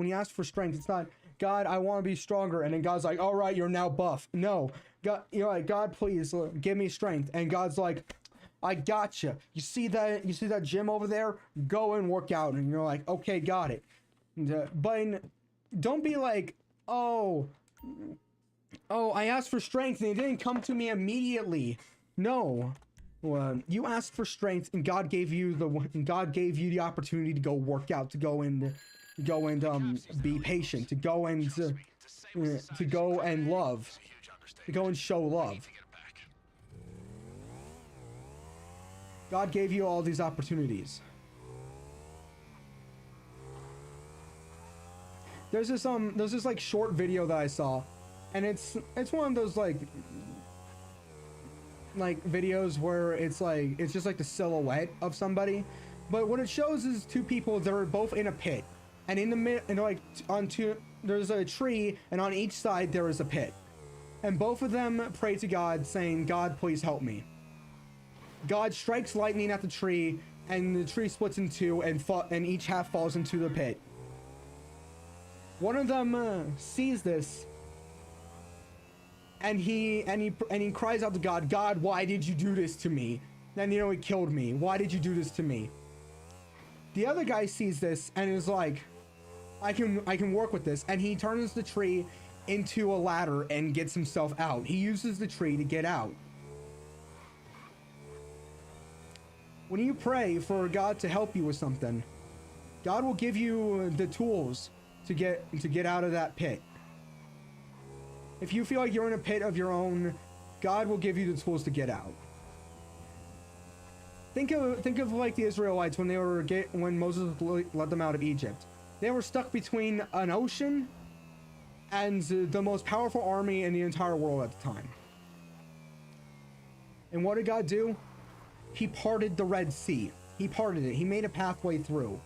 strength, it's not, God, I want to be stronger. And then God's like, all right, you're now buff. No, God, you're like, God, please give me strength. And God's like, I gotcha. You see that gym over there? Go and work out. And you're like, okay, got it. But don't be like, oh, I asked for strength and it didn't come to me immediately. No. You asked for strength and God gave you the opportunity to go work out, to go and be patient, to go and love, to go and show love. God gave you all these opportunities. There's this like short video that I saw, and it's one of those like videos where it's just like the silhouette of somebody, but what it shows is two people that are both in a pit, and in the mid, and like there's a tree, and on each side there is a pit, and both of them pray to God saying, God, please help me. God strikes lightning at the tree, and the tree splits in two, and each half falls into the pit. One of them sees this, and he cries out to God, God, why did you do this to me? Then he killed me. Why did you do this to me? The other guy sees this and is like, I can work with this, and he turns the tree into a ladder and gets himself out. He uses the tree to get out. When you pray for God to help you with something, God will give you the tools to get out of that pit. If you feel like you're in a pit of your own, God will give you the tools to get out. Think of like the Israelites when Moses led them out of Egypt. They were stuck between an ocean and the most powerful army in the entire world at the time. And what did God do? He parted the Red Sea. He parted it. He made a pathway through.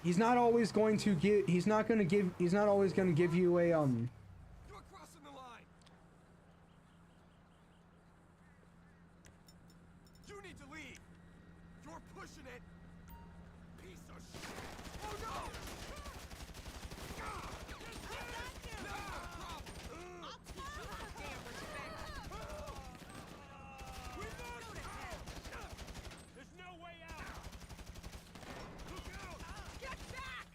He's not always going to give you a You're crossing the line. You need to leave. You're pushing it. Piece of shit. Oh no! There's no way out. Look out! Get back!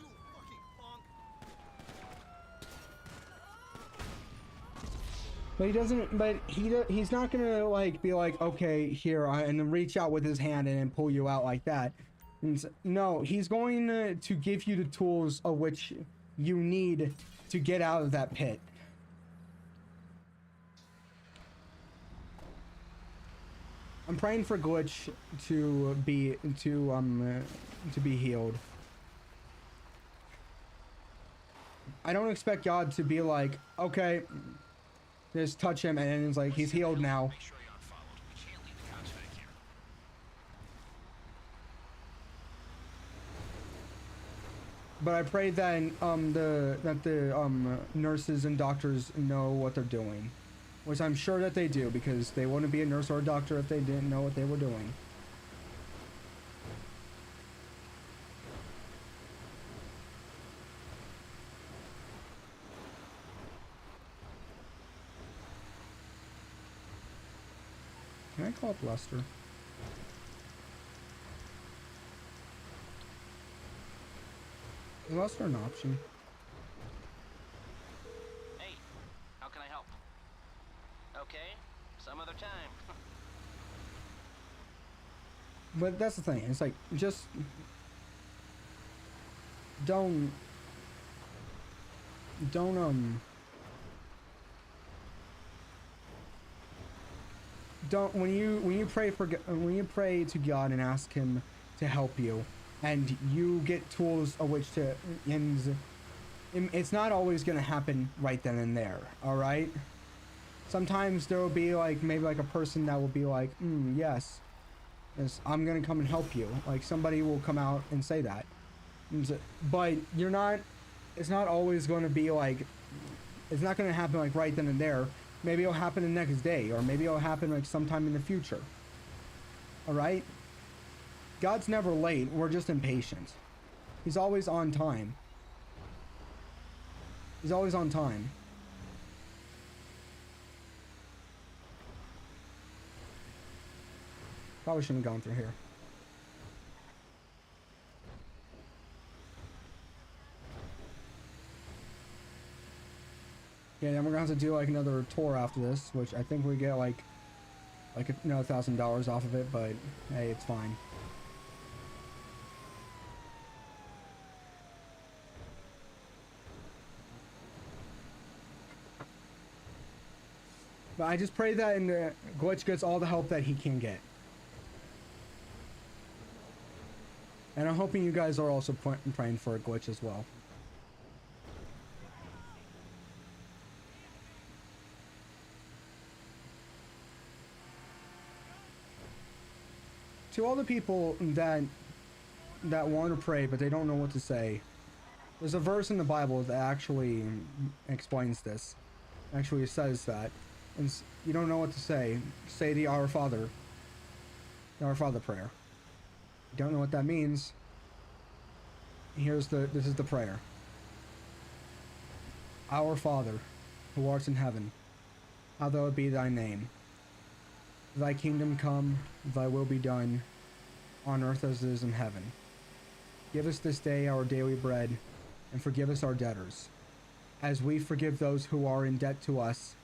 You fucking punk! But he's not gonna be like, okay, here, and then reach out with his hand and then pull you out like that. No, he's going to give you the tools of which you need to get out of that pit. I'm praying for Glitch to be healed. I don't expect God to be like, okay, just touch him and it's like he's healed now. Make sure you're unfollowed. We can't leave the couch back here. But I pray that the nurses and doctors know what they're doing, which I'm sure that they do, because they wouldn't be a nurse or a doctor if they didn't know what they were doing. Can I call up Lester? Is Lester an option? Hey, how can I help? Okay, some other time. But that's the thing. It's like, just don't when you pray to God and ask him to help you, and you get tools of which to, and it's not always going to happen right then and there. All right, sometimes there will be like maybe like a person that will be like, yes, I'm gonna come and help you. Like somebody will come out and say that, but you're not. It's not always going to be like. It's not going to happen like right then and there. Maybe it'll happen the next day, or maybe it'll happen like sometime in the future. All right. God's never late. We're just impatient. He's always on time. He's always on time. Probably shouldn't have gone through here. Yeah, then we're gonna have to do like another tour after this, which I think we get like another $1,000 off of it, but hey, it's fine. But I just pray that Glitch gets all the help that he can get. And I'm hoping you guys are also praying for a Glitch as well. To all the people that want to pray but they don't know what to say, there's a verse in the Bible that actually explains this. Actually says that. And you don't know what to say the Our Father. The Our Father prayer. You don't know what that means. This is the prayer. Our Father, who art in heaven, hallowed be thy name. Thy kingdom come, thy will be done, on earth as it is in heaven. Give us this day our daily bread, and forgive us our debtors, as we forgive those who are in debt to us.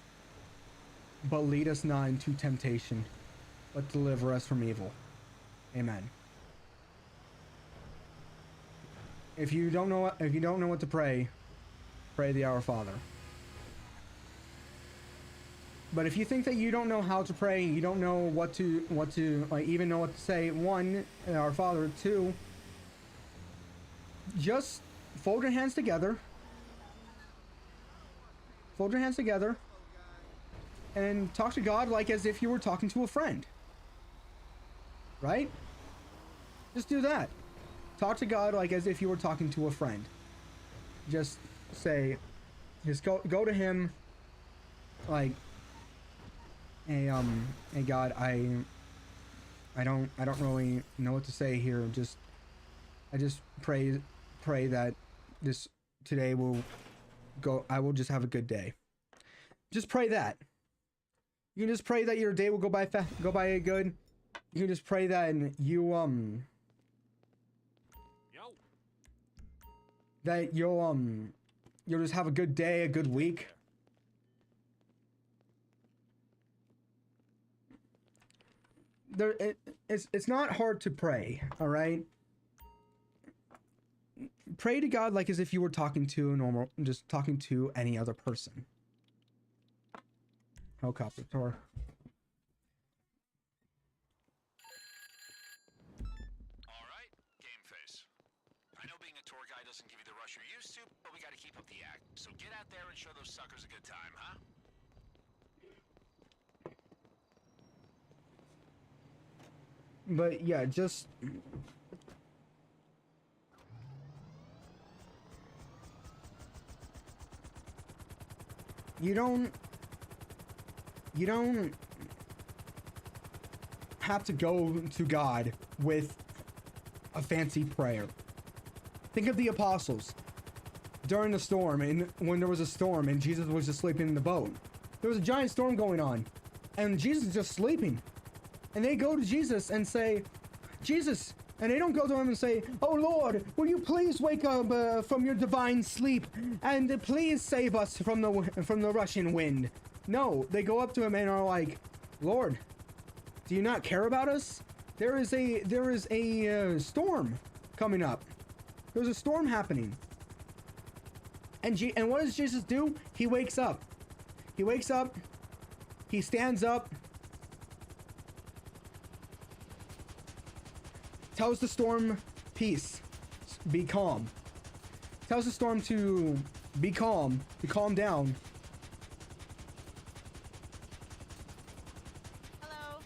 But lead us not into temptation, but deliver us from evil. Amen. If you don't know what to pray, pray the Our Father. But if you think that you don't know how to pray, you don't know what to like even know what to say, one, Our Father, two, just fold your hands together. Fold your hands together and talk to God like as if you were talking to a friend. Right? Just do that. Talk to God like as if you were talking to a friend. Just say, just go to him like, hey God, I don't really know what to say here. I just pray that this today will go. I will just have a good day. Just pray that. You can just pray that your day will go by good. You can just pray that, and you that you'll just have a good day, a good week. It's not hard to pray, all right? pray to God like as if you were talking to a normal, just talking to any other person. Helicopter tour. All right, game face. I know being a tour guide doesn't give you the rush you're used to, but we gotta keep up the act. So get out there and show those suckers a good time, huh? But yeah, just you don't have to go to God with a fancy prayer. Think of the apostles during the storm, and when there was a storm and Jesus was just sleeping in the boat. There was a giant storm going on and Jesus is just sleeping. And they go to Jesus and say, Jesus, and they don't go to him and say, oh Lord, will you please wake up from your divine sleep and please save us from the rushing wind. No, they go up to him and are like, Lord, do you not care about us? There is a storm coming up. There's a storm happening. And what does Jesus do? He wakes up. He wakes up. He stands up. Tells the storm, peace, be calm. Tells the storm to be calm down. Hello.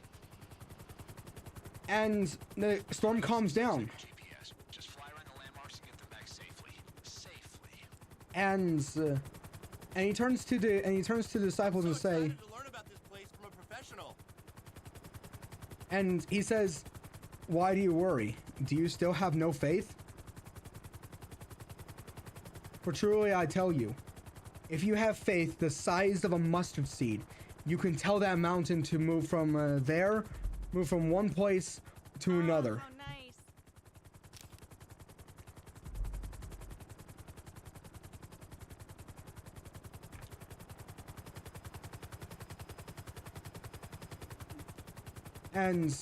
And the storm calms down. GPS. Just fly around the landmarks and get them back safely. Safely. And he turns to the disciples and say, To learn about this place from a professional. and he says, why do you worry? Do you still have no faith? For truly I tell you, if you have faith the size of a mustard seed, you can tell that mountain to move from move from one place to another. Oh, nice. And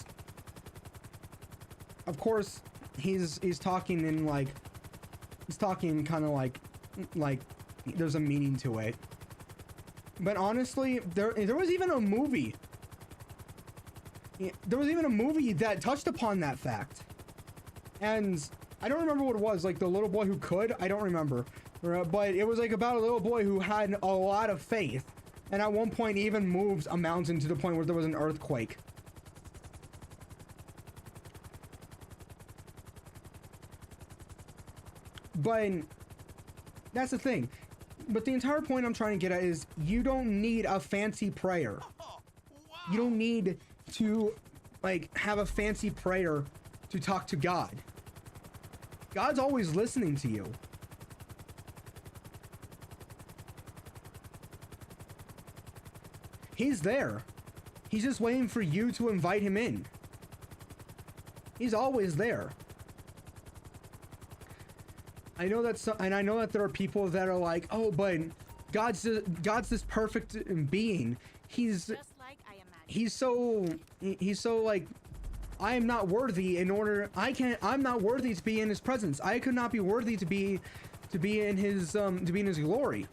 of course, he's talking in like, he's talking kind of like there's a meaning to it. But honestly, there was even a movie. There was even a movie that touched upon that fact. And I don't remember what it was, like The Little Boy Who Could, I don't remember. But it was like about a little boy who had a lot of faith. And at one point even moved a mountain to the point where there was an earthquake. But that's the thing. But the entire point I'm trying to get at is you don't need a fancy prayer. You don't need to like have a fancy prayer to talk to God. God's always listening to you. He's there. He's just waiting for you to invite him in. He's always there. I know that there are people that are like, oh, but God's this perfect being. He's Just like I imagined. he's so like, I am not worthy I'm not worthy to be in his presence. I could not be worthy to be in his glory.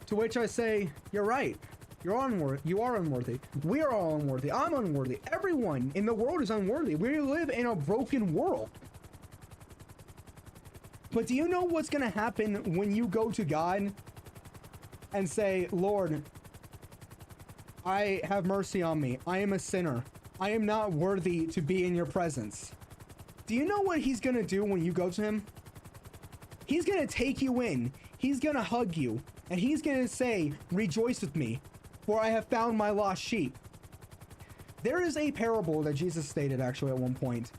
To which I say, you're right. You are unworthy. We are all unworthy. I'm unworthy. Everyone in the world is unworthy. We live in a broken world. But do you know what's going to happen when you go to God and say, Lord, I have mercy on me. I am a sinner. I am not worthy to be in your presence. Do you know what he's going to do when you go to him? He's going to take you in. He's going to hug you. And he's going to say, rejoice with me, for I have found my lost sheep. There is a parable that Jesus stated actually at one point.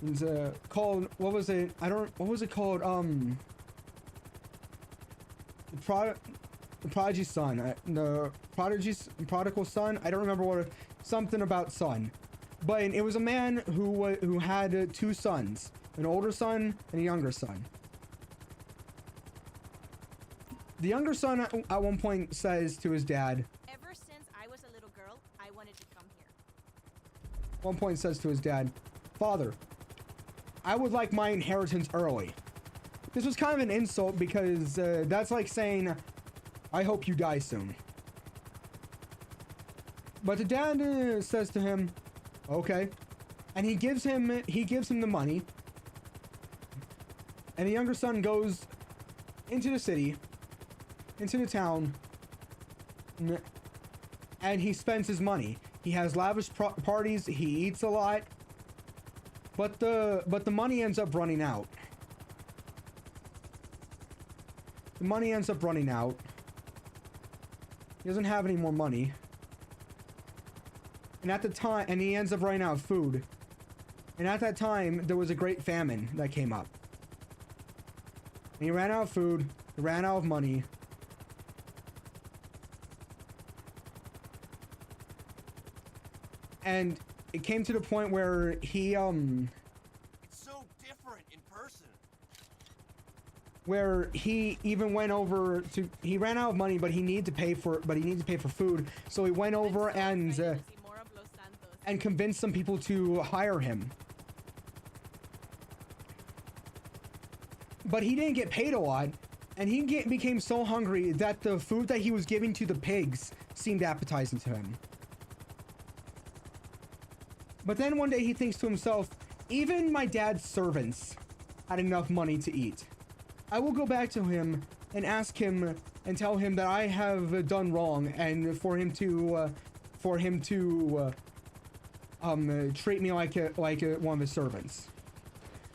It's called, what was it? What was it called? The prodigy son. The prodigal son. I don't remember something about son. But it was a man who had two sons, an older son and a younger son. The younger son at one point says to his dad, Ever since I was a little girl, I wanted to come here. one point says to his dad, Father, I would like my inheritance early. This was kind of an insult because that's like saying, I hope you die soon. But the dad says to him, okay. And he gives him the money. And the younger son goes into the city, into the town, and he spends his money. He has lavish parties, he eats a lot, but the money ends up running out. The money ends up running out. He doesn't have any more money. And at the time, and he ends up running out of food. And at that time, there was a great famine that came up. And he ran out of food, he ran out of money. And it came to the point where he, It's so different in person. where he even went over to, he ran out of money, but he needed to pay for food. So he went over and convinced some people to hire him. But he didn't get paid a lot, and he became so hungry that the food that he was giving to the pigs seemed appetizing to him. But then one day he thinks to himself, even my dad's servants had enough money to eat. I will go back to him and ask him and tell him that I have done wrong, and for him to treat me like one of his servants.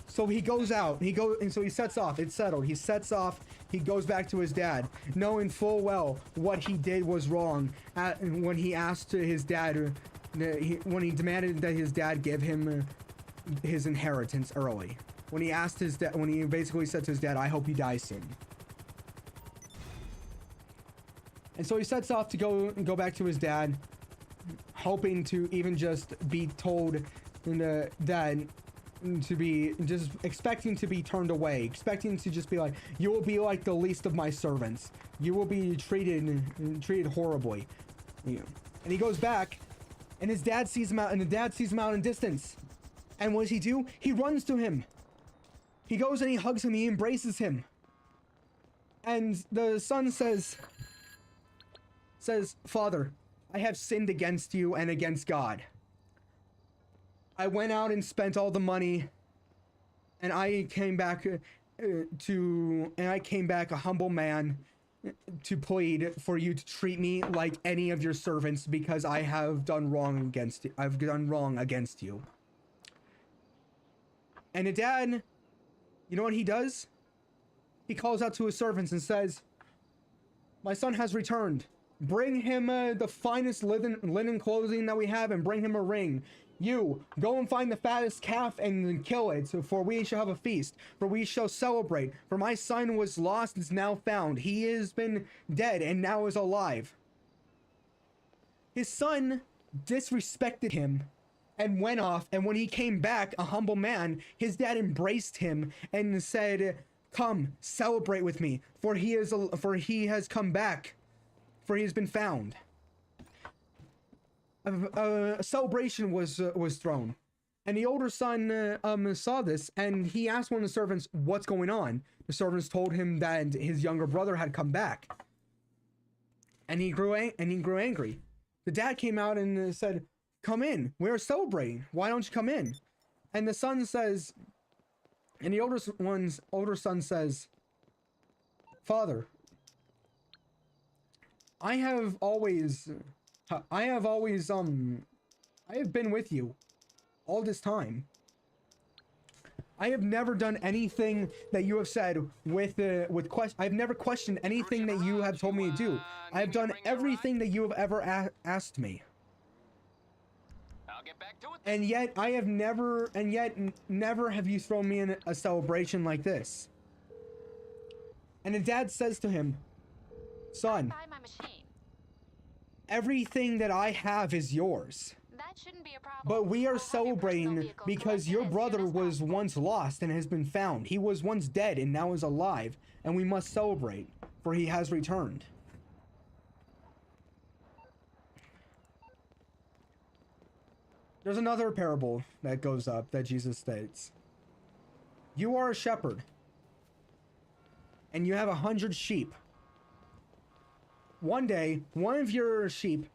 So he goes out, so he sets off, it's settled. He sets off, he goes back to his dad, knowing full well what he did was wrong. When he asked his dad, when he demanded that his dad give him his inheritance early. When he asked his dad, when he basically said to his dad, I hope you die soon. And so he sets off to go back to his dad, hoping to even just be told that to be just expecting to be turned away, expecting to just be like, you will be like the least of my servants, you will be treated horribly, you know. And he goes back, and his dad sees him out, and the dad sees him out in distance. And what does he do? He runs to him. He goes and he hugs him, he embraces him. And the son says, Father, I have sinned against you and against God. I went out and spent all the money, and I came back a humble man to plead for you to treat me like any of your servants, because I have done wrong against you. I've done wrong against you. And the dad, you know what he does? He calls out to his servants and says, my son has returned. Bring him the finest linen clothing that we have, and bring him a ring. You, go and find the fattest calf and kill it, for we shall have a feast, for we shall celebrate. For my son was lost and is now found. He has been dead and now is alive. His son disrespected him and went off, and when he came back, a humble man, his dad embraced him and said, come, celebrate with me, for he has come back, for he has been found. A celebration was thrown, and the older son saw this, and he asked one of the servants, what's going on? The servants told him that his younger brother had come back, and he grew angry. The dad came out and said, come in, we're celebrating, why don't you come in? And the son says, and the older son says, Father, I have been with you all this time. I have never done anything that you have said with question. I've never questioned anything that you have told me to do. I have done everything that you have ever asked me. I'll get back to it. And yet never have you thrown me in a celebration like this. And the dad says to him, son, Buy my machine. everything that I have is yours. That shouldn't be a problem. But we are I'll have your personal celebrating vehicle because collected your as soon brother as was possible. once lost and has been found. He was once dead and now is alive, and we must celebrate, for he has returned. There's another parable that goes up that Jesus states. You are a shepherd. And you have 100 sheep. One day, one of your sheep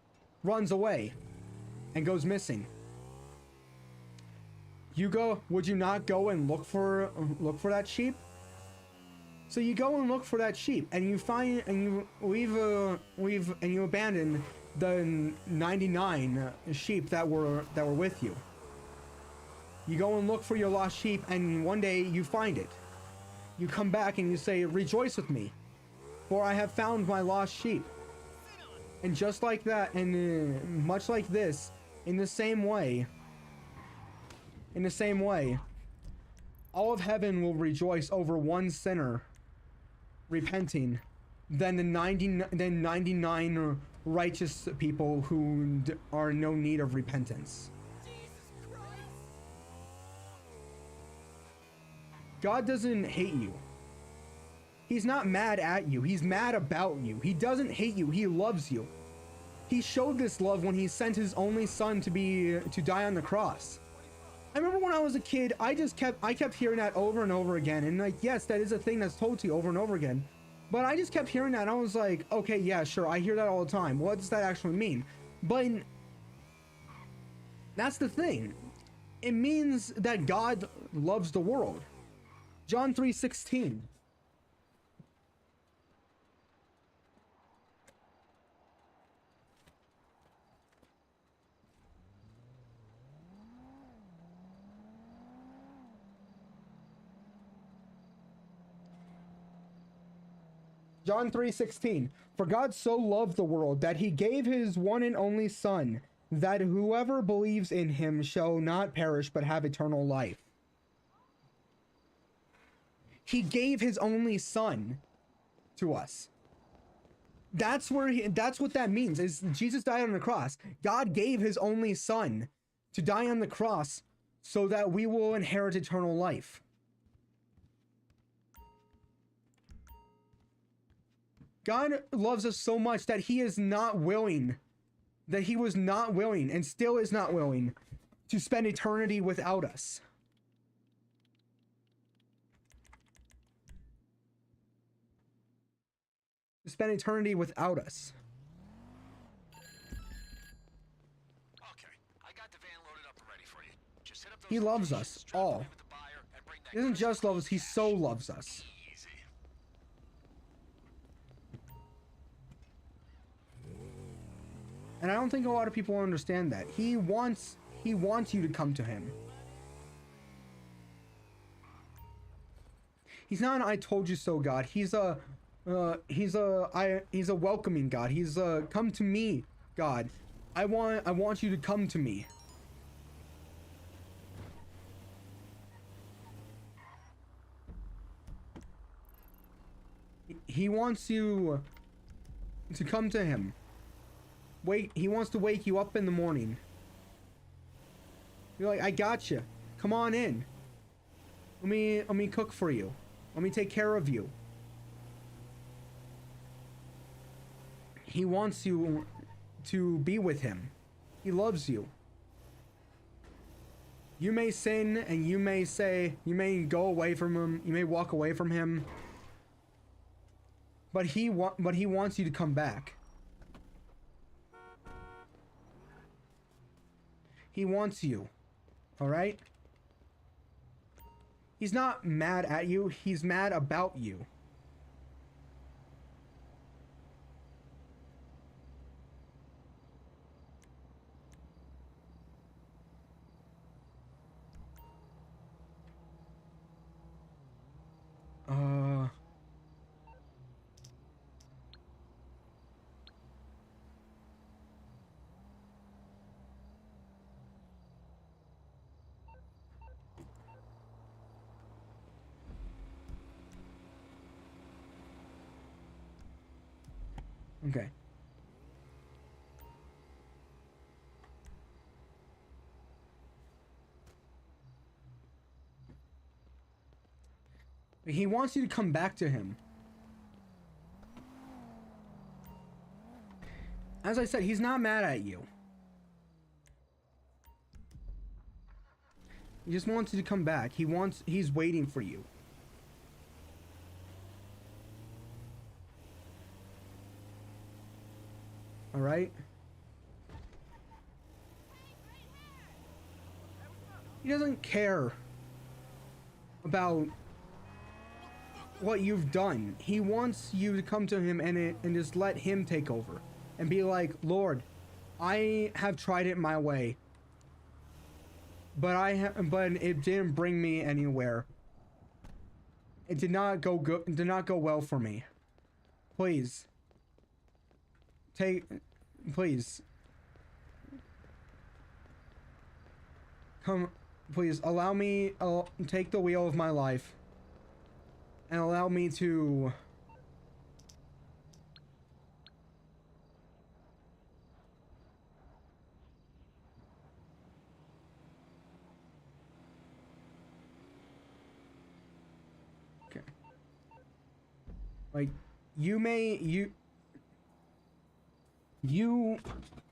runs away and goes missing. Would you not go and look for that sheep? So you go and look for that sheep, and you find, and you you abandon the 99 sheep that were with you. You go and look for your lost sheep, and one day you find it. You come back and you say, "Rejoice with me, for I have found my lost sheep." And just like that, and much like this, in the same way, all of heaven will rejoice over one sinner repenting than 99 righteous people who are in no need of repentance. God doesn't hate you. He's not mad at you. He's mad about you. He doesn't hate you. He loves you. He showed this love when he sent his only son to die on the cross. I remember when I was a kid, I kept hearing that over and over again. And like, yes, that is a thing that's told to you over and over again. But I just kept hearing that and I was like, okay, yeah, sure. I hear that all the time. What does that actually mean? But that's the thing. It means that God loves the world. John 3:16. John 3:16. For God so loved the world that he gave his one and only Son, that whoever believes in him shall not perish but have eternal life. He gave his only Son to us. That's what that means, is Jesus died on the cross. God gave his only Son to die on the cross so that we will inherit eternal life. God loves us so much that he was not willing and still is not willing to spend eternity without us. To spend eternity without us. Okay, I got the van loaded up and ready for you. Just hit up those He loves locations, us drop all. away with the buyer, and bring that He doesn't just love us, he cash. so loves us. Easy. And I don't think a lot of people understand that. He wants you to come to him. He's not an "I told you so" God. He's a welcoming God. He's a "come to me" God. I want you to come to me. He wants you to come to him. He wants to wake you up in the morning. You're like, "I got you. Come on in. Let me cook for you. Let me take care of you." He wants you to be with him. He loves you. You may sin and you may go away from him. You may walk away from him. But he wants you to come back. He wants you. All right? He's not mad at you. He's mad about you. Okay. He wants you to come back to him. As I said, he's not mad at you. He just wants you to come back. He's waiting for you. All right? He doesn't care about what you've done. He wants you to come to him and just let him take over and be like, Lord, I have tried it my way, but it didn't bring me anywhere. It did not go good. Did not go well for me. Please, please, come. Please allow me take the wheel of my life and allow me to okay. Like you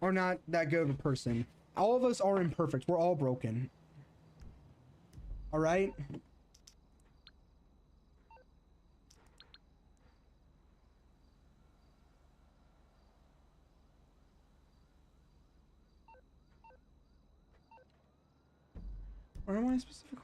are not that good of a person. All of us are imperfect. We're all broken. All right? Where am I specifically?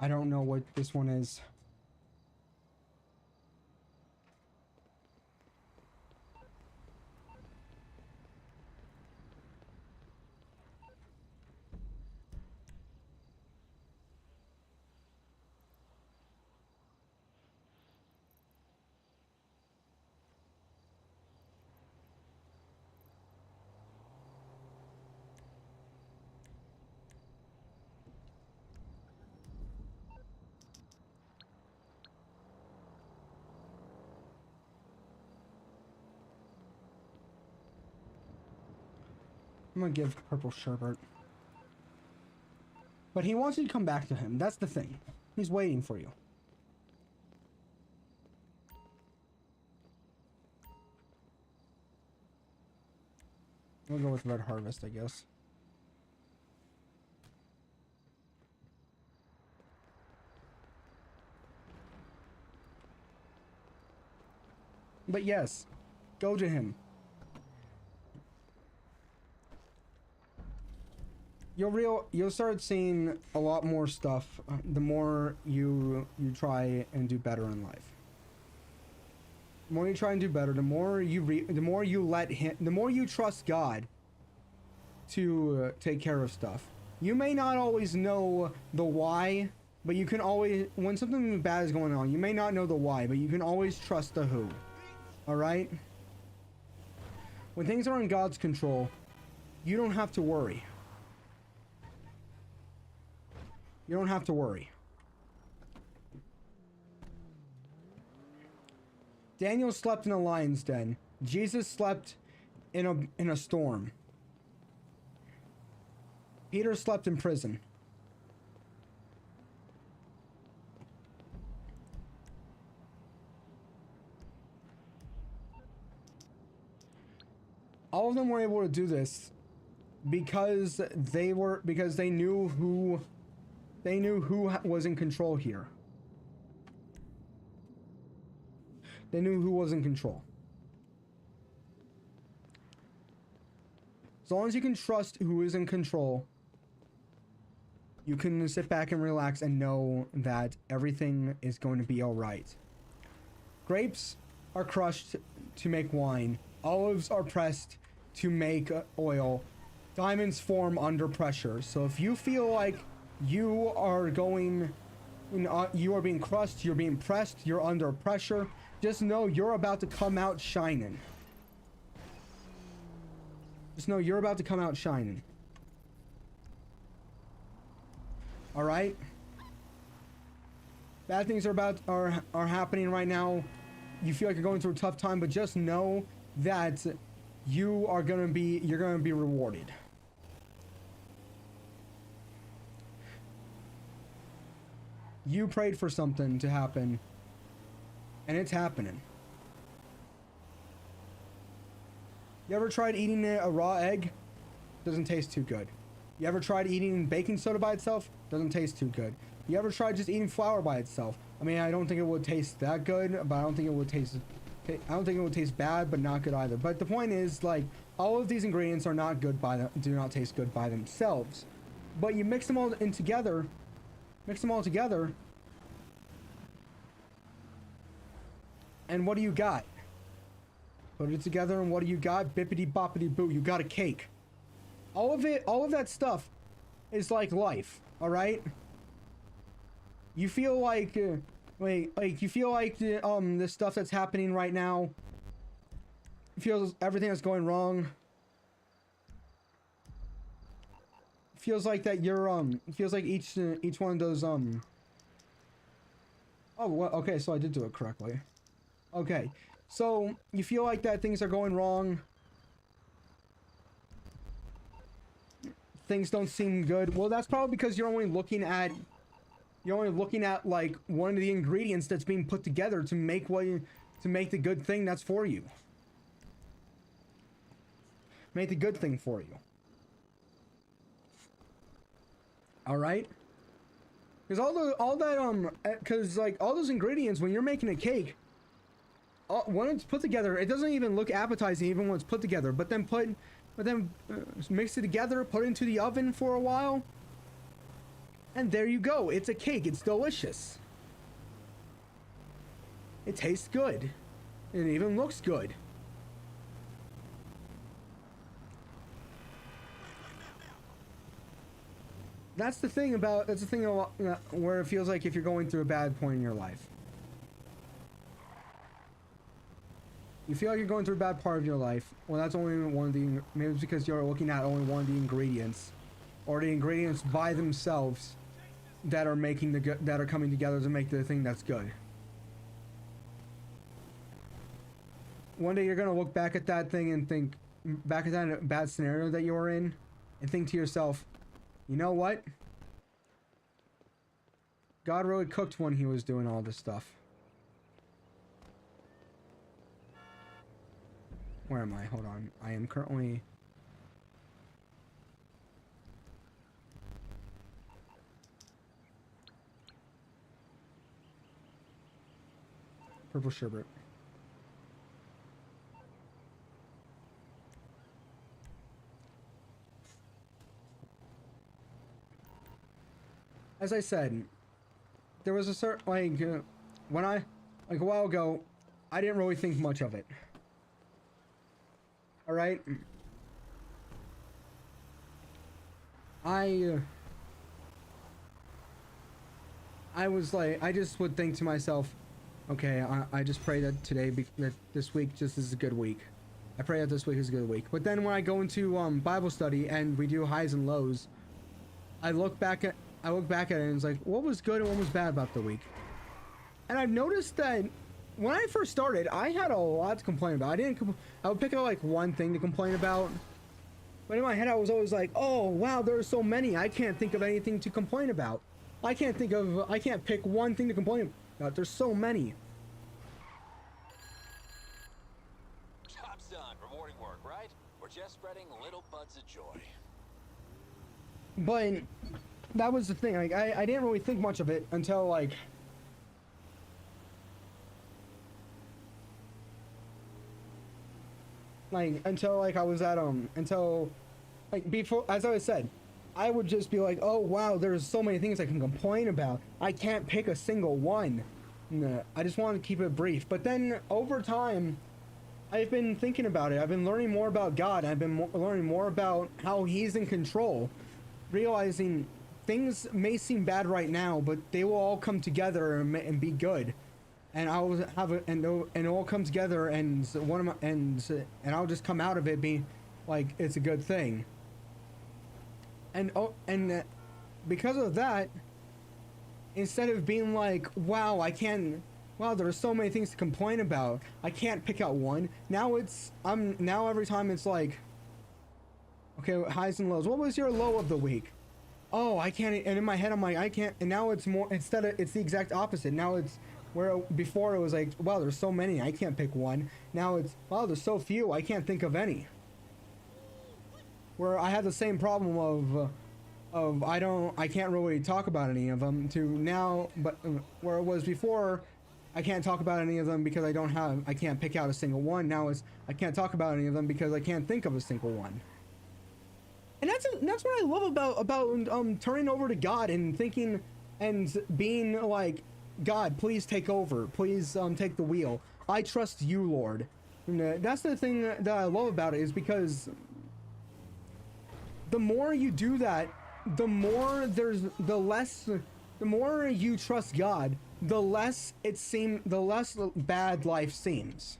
I don't know what this one is. I'm gonna give Purple Sherbert. But he wants you to come back to him. That's the thing. He's waiting for you. We'll go with Red Harvest, I guess. But yes, go to him. You'll start seeing a lot more stuff the more you try and do better in life. The more you try and do better, the more you let him, the more you trust God to take care of stuff. You may not always know the why, but you can always, when something bad is going on, you may not know the why, but you can always trust the who. All right? When things are in God's control, you don't have to worry. You don't have to worry. Daniel slept in a lion's den. Jesus slept in a storm. Peter slept in prison. All of them were able to do this because they knew who was in control here. They knew who was in control. As long as you can trust who is in control, you can sit back and relax and know that everything is going to be all right. Grapes are crushed to make wine. Olives are pressed to make oil. Diamonds form under pressure. So if you feel like you are being crushed, you're being pressed, you're under pressure, just know you're about to come out shining. Just know you're about to come out shining. All right? Bad things are happening right now. You feel like you're going through a tough time, but just know that you're going to be rewarded. You prayed for something to happen, and it's happening. You ever tried eating a raw egg? Doesn't taste too good. You ever tried eating baking soda by itself? Doesn't taste too good. You ever tried just eating flour by itself? I mean, I don't think it would taste that good, but I don't think it would taste bad, but not good either. But the point is, like, all of these ingredients are not good do not taste good by themselves. But you mix them all in together, and what do you got? Put it together, and what do you got? Bippity boppity boo, you got a cake. All of that stuff is like life, all right? You feel like, you feel like the stuff that's happening right now, feels everything that's going wrong. Feels like that you're, feels like each one of those, oh, well, okay, so I did do it correctly. Okay, so you feel like that things are going wrong. Things don't seem good. Well, that's probably because you're only looking at like one of the ingredients that's being put together to make the good thing that's for you. Make the good thing for you. All right? Because all those ingredients, when you're making a cake, when it's put together, it doesn't even look appetizing even when it's put together. But then mix it together, put it into the oven for a while, and there you go. It's a cake. It's delicious. It tastes good. It even looks good. That's the thing where it feels like if you're going through a bad point in your life. You feel like you're going through a bad part of your life. Well, that's only one of the... Maybe it's because you're looking at only one of the ingredients. Or the ingredients by themselves that are coming together to make the thing that's good. One day you're going to look back at that thing and think... Back at that bad scenario that you were in. And think to yourself, you know what? God really cooked when he was doing all this stuff. Where am I? Hold on. I am currently... Purple sherbet. As I said, there was a certain, when a while ago, I didn't really think much of it. Alright? I was like, I just would think to myself, okay, I just pray that that this week just is a good week. I pray that this week is a good week. But then when I go into Bible study and we do highs and lows, I look back at it and it's like, what was good and what was bad about the week? And I've noticed that when I first started, I had a lot to complain about. I would pick out like one thing to complain about. But in my head, I was always like, oh, wow, there are so many. I can't think of anything to complain about. I can't pick one thing to complain about. There's so many. Job's done. Rewarding work, right? We're just spreading little buds of joy. But that was the thing. Like, I didn't really think much of it until like... I was at, before, as I said, I would just be like, oh wow, there's so many things I can complain about. I can't pick a single one. No, I just wanted to keep it brief. But then, over time, I've been thinking about it. I've been learning more about God. I've been learning more about how He's in control. Realizing things may seem bad right now, but they will all come together and be good. And I'll have it, and it'll all come together, and I'll just come out of it being like it's a good thing. And because of that, instead of being like, wow, there are so many things to complain about, I can't pick out one. Now every time it's like, okay, highs and lows. What was your low of the week? oh, I can't, and in my head I'm like, I can't, and now it's more, instead of, it's the exact opposite. Now it's where before it was like, wow, there's so many, I can't pick one. Now it's, wow, there's so few, I can't think of any. Where I had the same problem of I can't really talk about any of them, to now, but where it was before, I can't talk about any of them because I can't pick out a single one. Now it's, I can't talk about any of them because I can't think of a single one. And that's what I love about turning over to God and thinking and being like, God, please take over. Please take the wheel. I trust you, Lord. And, that's the thing that I love about it, is because the more you do that, the more you trust God, the less bad life seems.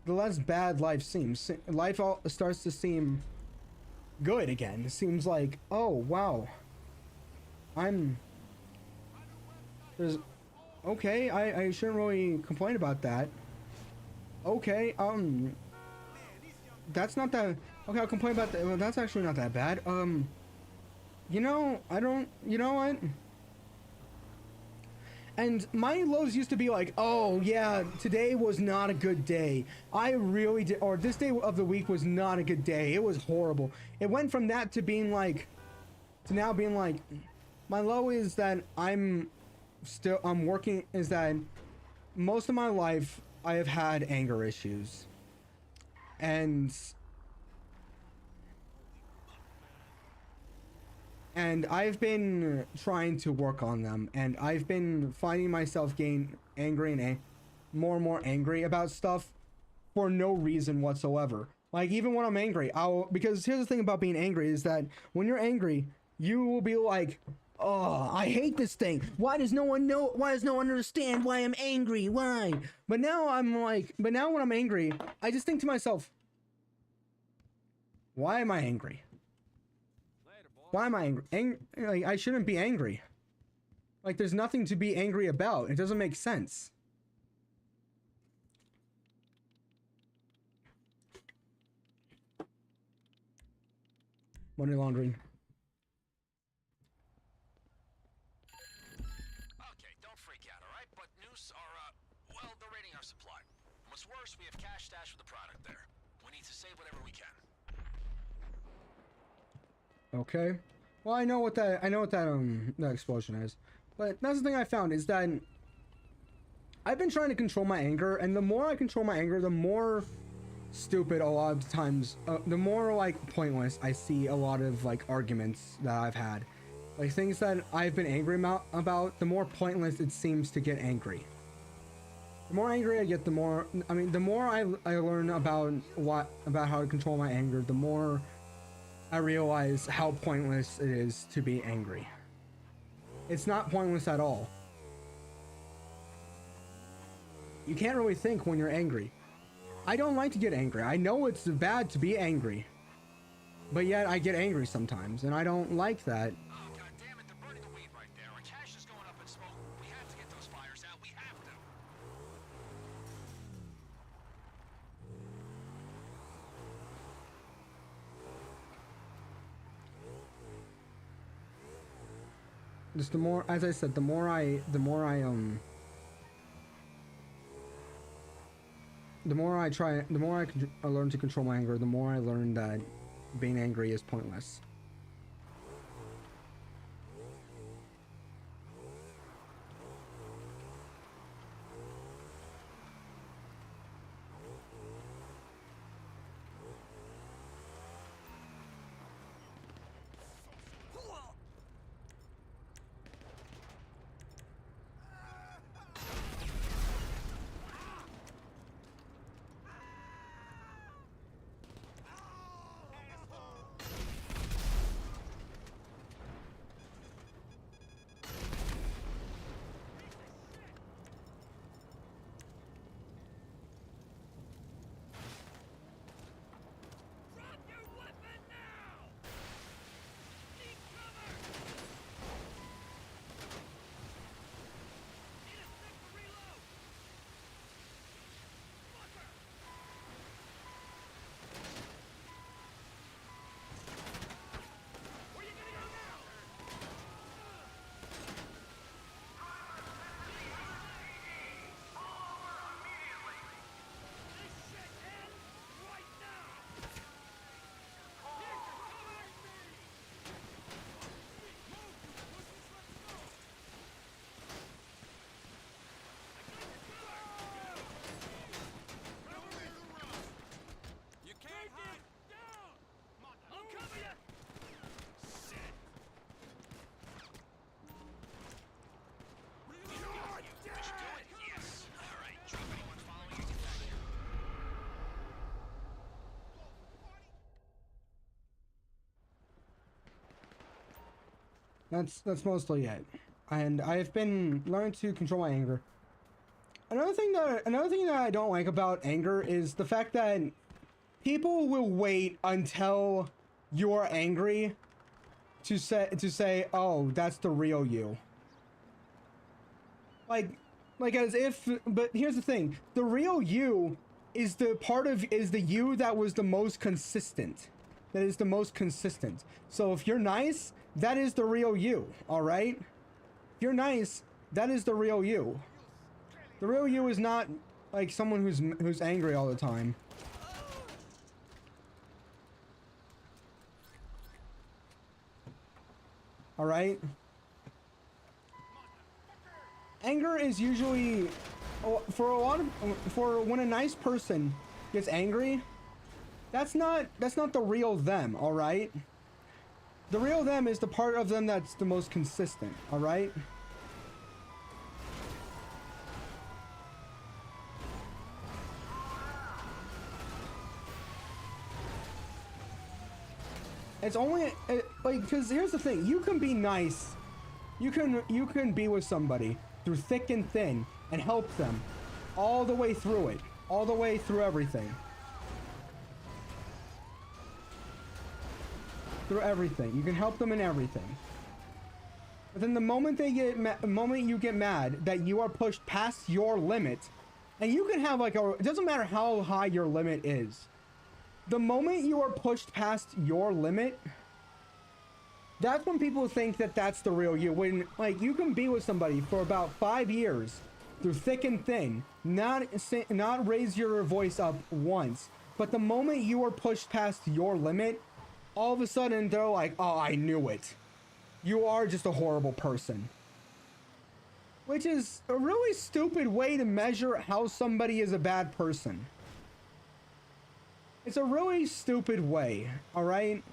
The less bad life seems. Life starts to seem good again. It seems like, oh, wow. Okay, I shouldn't really complain about that. Okay, that's not that, okay, I'll complain about that. Well, that's actually not that bad. You know, you know what? And my lows used to be like, oh yeah, today was not a good day. I really did, or this day of the week was not a good day. It was horrible. It went from that to being like, to now being like, my low is that I'm working, is that most of my life I have had anger issues. And I've been trying to work on them, and I've been finding myself getting angry and more and more angry about stuff for no reason whatsoever. Like, even when I'm angry, because here's the thing about being angry, is that when you're angry, you will be like, oh, I hate this thing. Why does no one understand why I'm angry? Why? But now when I'm angry, I just think to myself, why am I angry? Why am I angry? Like, I shouldn't be angry. Like, there's nothing to be angry about. It doesn't make sense. Money laundering. Okay, don't freak out, alright? But news are, well, they're raiding our supply. What's worse, we have cash stashed with the product there. We need to save whatever we can. Okay. Well, I know what that explosion is. But that's the thing I found, is that I've been trying to control my anger, and the more I control my anger, the more stupid a lot of times, the more like pointless I see a lot of like arguments that I've had. Like, things that I've been angry about, the more pointless it seems to get angry. The more angry I get, the more I learn about how to control my anger, the more I realize how pointless it is to be angry. It's not pointless at all. You can't really think when you're angry. I don't like to get angry. I know it's bad to be angry, but yet I get angry sometimes, and I don't like that. Oh, God damn it, they're burning the weed right there. Our cash is going up in smoke. We have to get those fires out. We have to. Just the more, as I said, the more I learn to control my anger, the more I learn that being angry is pointless. That's mostly it. And I've been learning to control my anger. Another thing that I don't like about anger is the fact that people will wait until you're angry to say, "Oh, that's the real you." Like as if, but here's the thing. The real you is the you that was the most consistent. That is the most consistent. So if you're nice, that is the real you, all right? If you're nice, that is the real you. The real you is not like someone who's angry all the time. All right? Anger is usually for when a nice person gets angry, that's not the real them, all right? The real them is the part of them that's the most consistent, all right? It's only like, because here's the thing, you can be nice, you can be with somebody through thick and thin and help them all the way through it, all the way through everything. Through everything. You can help them in everything. But then the moment you get mad that you are pushed past your limit, and you can have like it doesn't matter how high your limit is. The moment you are pushed past your limit, that's when people think that that's the real you. When like you can be with somebody for about 5 years through thick and thin, not raise your voice up once, but the moment you are pushed past your limit, all of a sudden they're like, "Oh, I knew it. You are just a horrible person." Which is a really stupid way to measure how somebody is a bad person. It's a really stupid way, all right?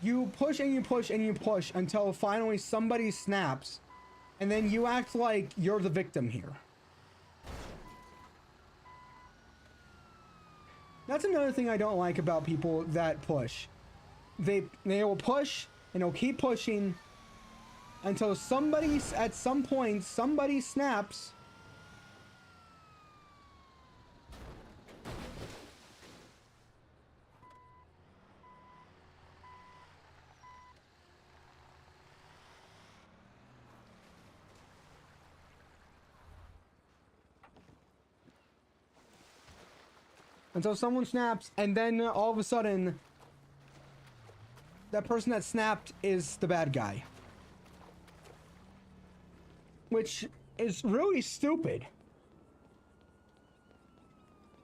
You push and you push and you push until finally somebody snaps, and then you act like you're the victim here. That's another thing I don't like about people that push. They will push and they'll keep pushing until somebody, at some point, somebody snaps. Until someone snaps, and then all of a sudden, that person that snapped is the bad guy. Which is really stupid.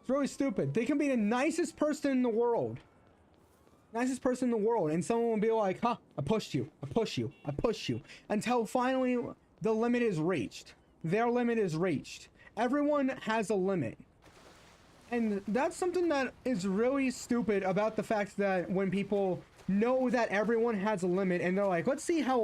It's really stupid. They can be the nicest person in the world. Nicest person in the world, and someone will be like, "Huh, I pushed you, I pushed you, I pushed you." Until finally, the limit is reached. Their limit is reached. Everyone has a limit. And that's something that is really stupid about the fact that when people know that everyone has a limit and they're like, "Let's see how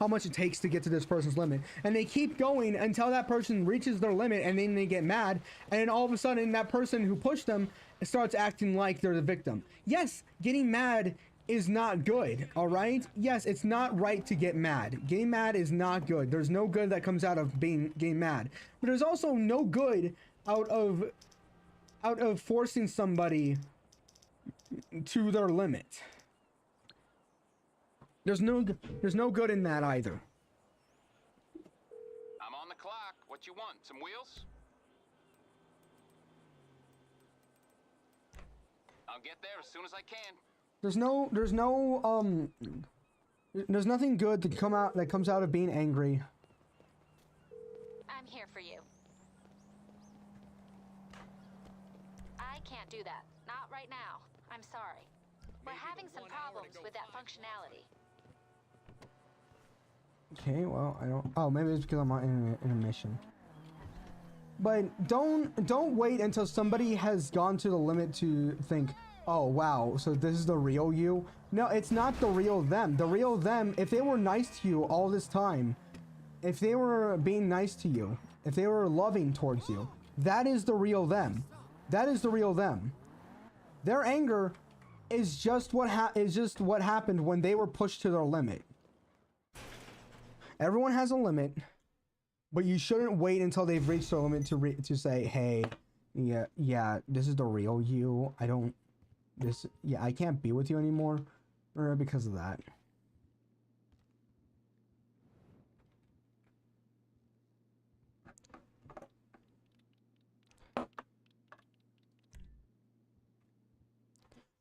much it takes to get to this person's limit." And they keep going until that person reaches their limit, and then they get mad. And then all of a sudden that person who pushed them starts acting like they're the victim. Yes, getting mad is not good, all right? Yes, it's not right to get mad. Getting mad is not good. There's no good that comes out of getting mad. But there's also no good out of forcing somebody to their limit. There's no good in that either. I'm on the clock. What you want? Some wheels? I'll get there as soon as I can. There's nothing good that comes out of being angry. I'm here for you. I can't do that. Not right now. I'm sorry. We're having some problems with that functionality. Okay, well, I don't... Oh, maybe it's because I'm in a mission. But don't wait until somebody has gone to the limit to think, "Oh, wow, so this is the real you." No, it's not the real them. The real them, if they were nice to you all this time, if they were being nice to you, if they were loving towards you, that is the real them. That is the real them. Their anger is just what happened when they were pushed to their limit. Everyone has a limit, but you shouldn't wait until they've reached their limit to say, hey, yeah, this is the real you. I can't be with you anymore, or because of that.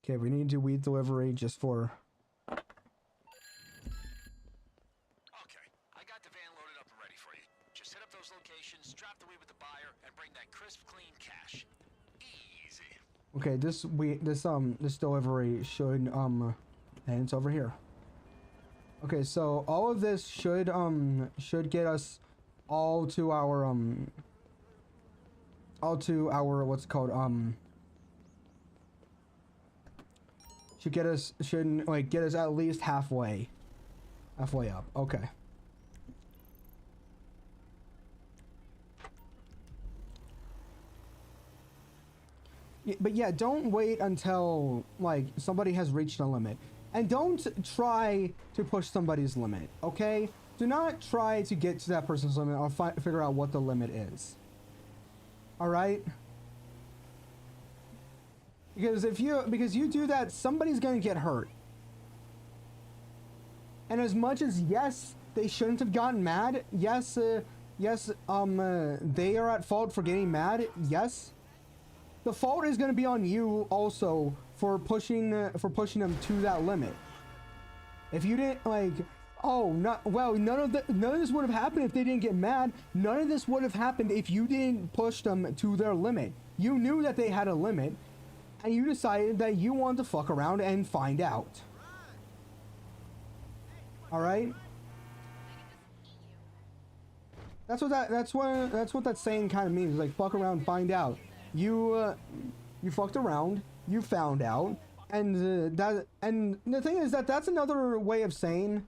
Okay, we need to do weed delivery just for... Okay, I got the van loaded up and ready for you. Just hit up those locations, drop the weed with the buyer, and bring that crisp, clean cash. Easy. Okay, this delivery should, and it's over here. Okay, so all of this should get us all to our, what's it called, should get us at least halfway up. Okay. But yeah, don't wait until like somebody has reached a limit, and don't try to push somebody's limit. Okay, do not try to get to that person's limit or figure out what the limit is. All right. Because if you do that, somebody's gonna get hurt. And as much as yes, they shouldn't have gotten mad. Yes, they are at fault for getting mad. Yes, the fault is gonna be on you also for pushing them to that limit. If you didn't none of this would have happened if they didn't get mad. None of this would have happened if you didn't push them to their limit. You knew that they had a limit, and you decided that you wanted to fuck around and find out. All right. That's what that saying kind of means. Like, fuck around, find out. You fucked around, you found out, and the thing is that's another way of saying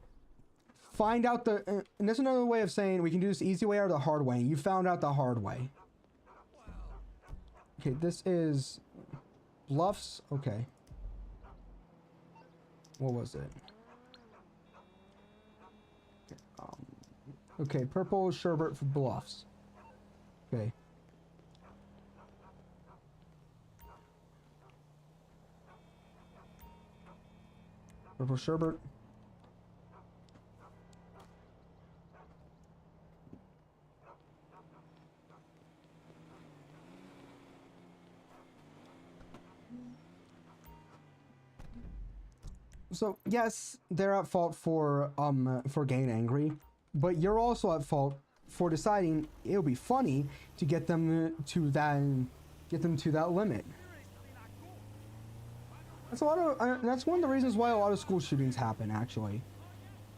find out and that's another way of saying we can do this easy way or the hard way. You found out the hard way. Okay, this is Bluffs. Okay. What was it? Okay, purple sherbet for Bluffs. Okay. Purple sherbet. So yes, they're at fault for getting angry, but you're also at fault for deciding it would be funny to get them to that limit. That's one of the reasons why a lot of school shootings happen, actually.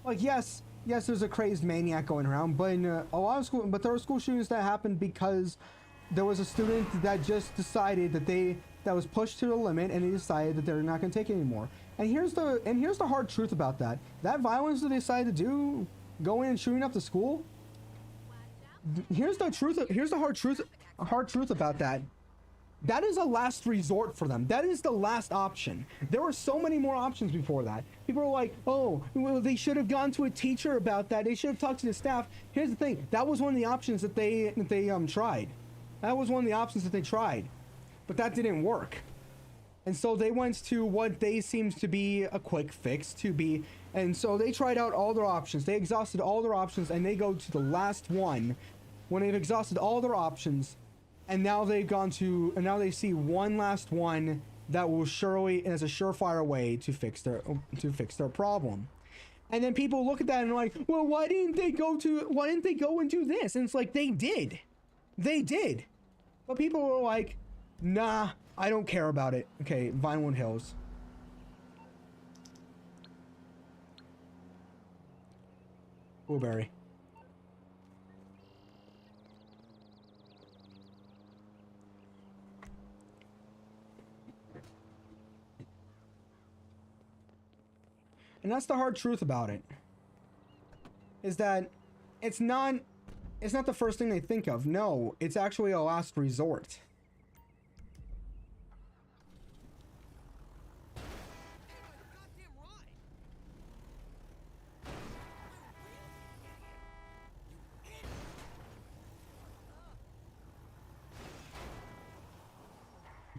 Like, yes, there's a crazed maniac going around, but in a lot of but there are school shootings that happen because there was a student that just decided that was pushed to the limit, and he decided that they're not going to take it anymore. And here's the hard truth about that. That violence that they decided to do, going and shooting up the school. Here's the truth. Here's the hard truth about that. That is a last resort for them. That is the last option. There were so many more options before that. People are like, oh, well, they should have gone to a teacher about that. They should have talked to the staff. Here's the thing. That was one of the options that they tried. That was one of the options that they tried. But that didn't work. And so they went to what they seems to be a quick fix to be. And so they tried out all their options. They exhausted all their options, and they go to the last one when they've exhausted all their options. And now now they see one last one that will surely, as a surefire way to fix their problem. And then people look at that and are like, well, why didn't they go and do this? And it's like, they did. But people were like, nah, I don't care about it. Okay, Vinewood Hills. Blueberry. And that's the hard truth about it. Is that it's not the first thing they think of. No, it's actually a last resort.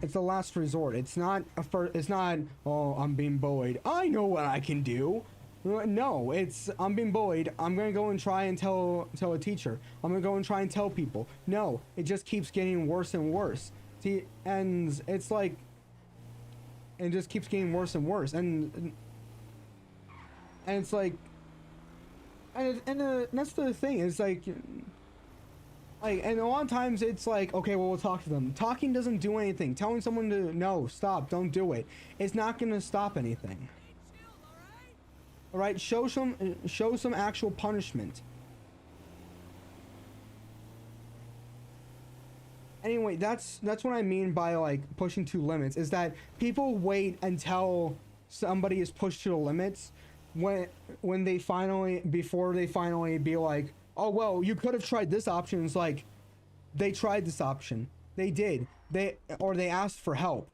It's a last resort. It's not it's not, oh, I'm being bullied, I know what I can do. No, it's, I'm being bullied, I'm gonna go and try and tell a teacher. I'm gonna go and try and tell people. No, it just keeps getting worse and worse. See, and it's like, it just keeps getting worse and worse. And it's like, and that's the thing. It's like, and a lot of times it's like, okay, well, we'll talk to them. Talking doesn't do anything. Telling someone to, no, stop, don't do it, it's not gonna stop anything. All right, show some actual punishment. Anyway, that's what I mean by like pushing to limits, is that people wait until somebody is pushed to the limits when they finally, before they finally be like, oh, well, you could have tried this option. It's like, they tried this option. They did. They asked for help.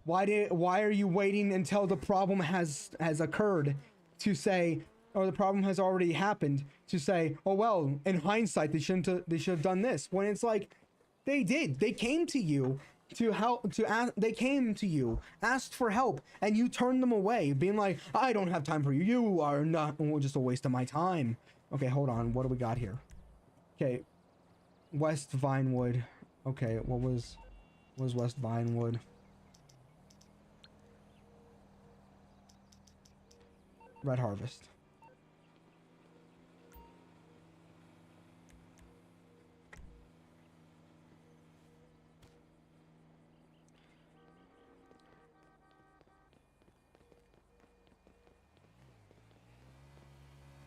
Why are you waiting until the problem has occurred to say, or the problem has already happened to say, oh, well, in hindsight, they should have done this, when it's like, they did. They came to you to help, they came to you, asked for help, and you turned them away, being like, I don't have time for you. You are not, just a waste of my time. Okay, hold on. What do we got here? Okay. West Vinewood. Okay, what was West Vinewood? Red Harvest.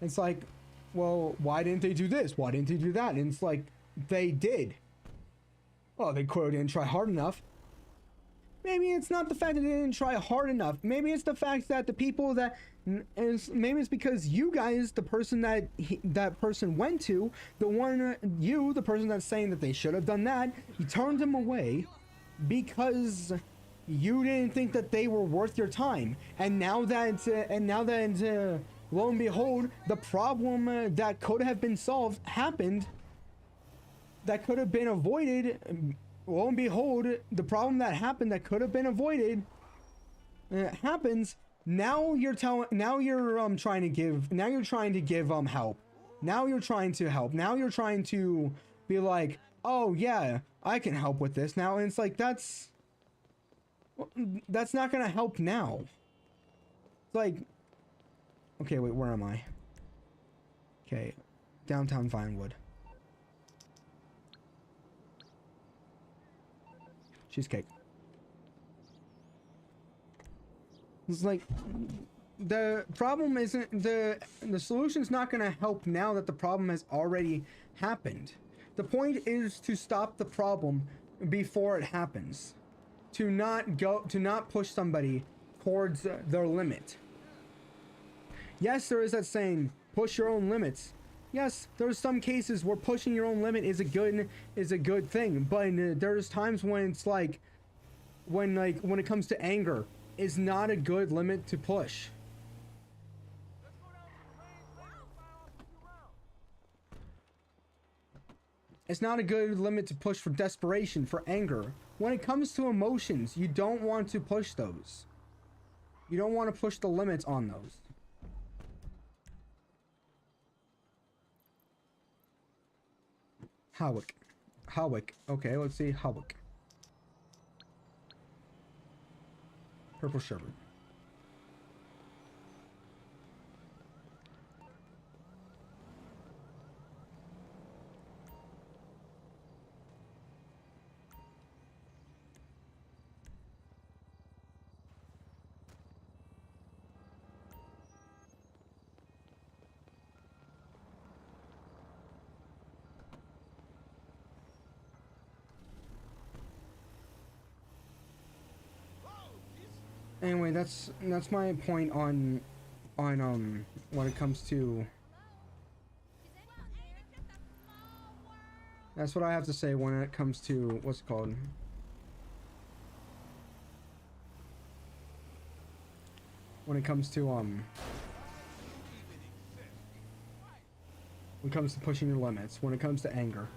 It's like, well, why didn't they do this? Why didn't they do that? And it's like, they did. Well, they clearly didn't try hard enough. Maybe it's not the fact that they didn't try hard enough. Maybe it's the fact that the people that maybe it's because you guys, the person that that person went to, the person that's saying that they should have done that, you turned them away because you didn't think that they were worth your time. And now that lo and behold, the problem that could have been solved happened, that could have been avoided. Lo and behold, the problem that happened that could have been avoided happens. Now you're trying to give help. Now you're trying to help. Now you're trying to be like, oh yeah, I can help with this now. And it's like, that's not gonna help now. It's like, okay, wait, where am I? Okay, downtown Vinewood. Cheesecake. It's like, the problem isn't, the solution's not gonna help now that the problem has already happened. The point is to stop the problem before it happens. To not push somebody towards their limit. Yes, there is that saying, push your own limits. Yes, there's some cases where pushing your own limit is a good thing, but there's times when it's like, when it comes to anger, is not a good limit to push. It's not a good limit to push for desperation, for anger. When it comes to emotions, you don't want to push those. You don't want to push the limits on those. Howick. Okay, let's see. Howick. Purple sherbet. Anyway, that's my point on when it comes to, that's what I have to say when it comes to, what's it called, when it comes to pushing your limits, when it comes to anger.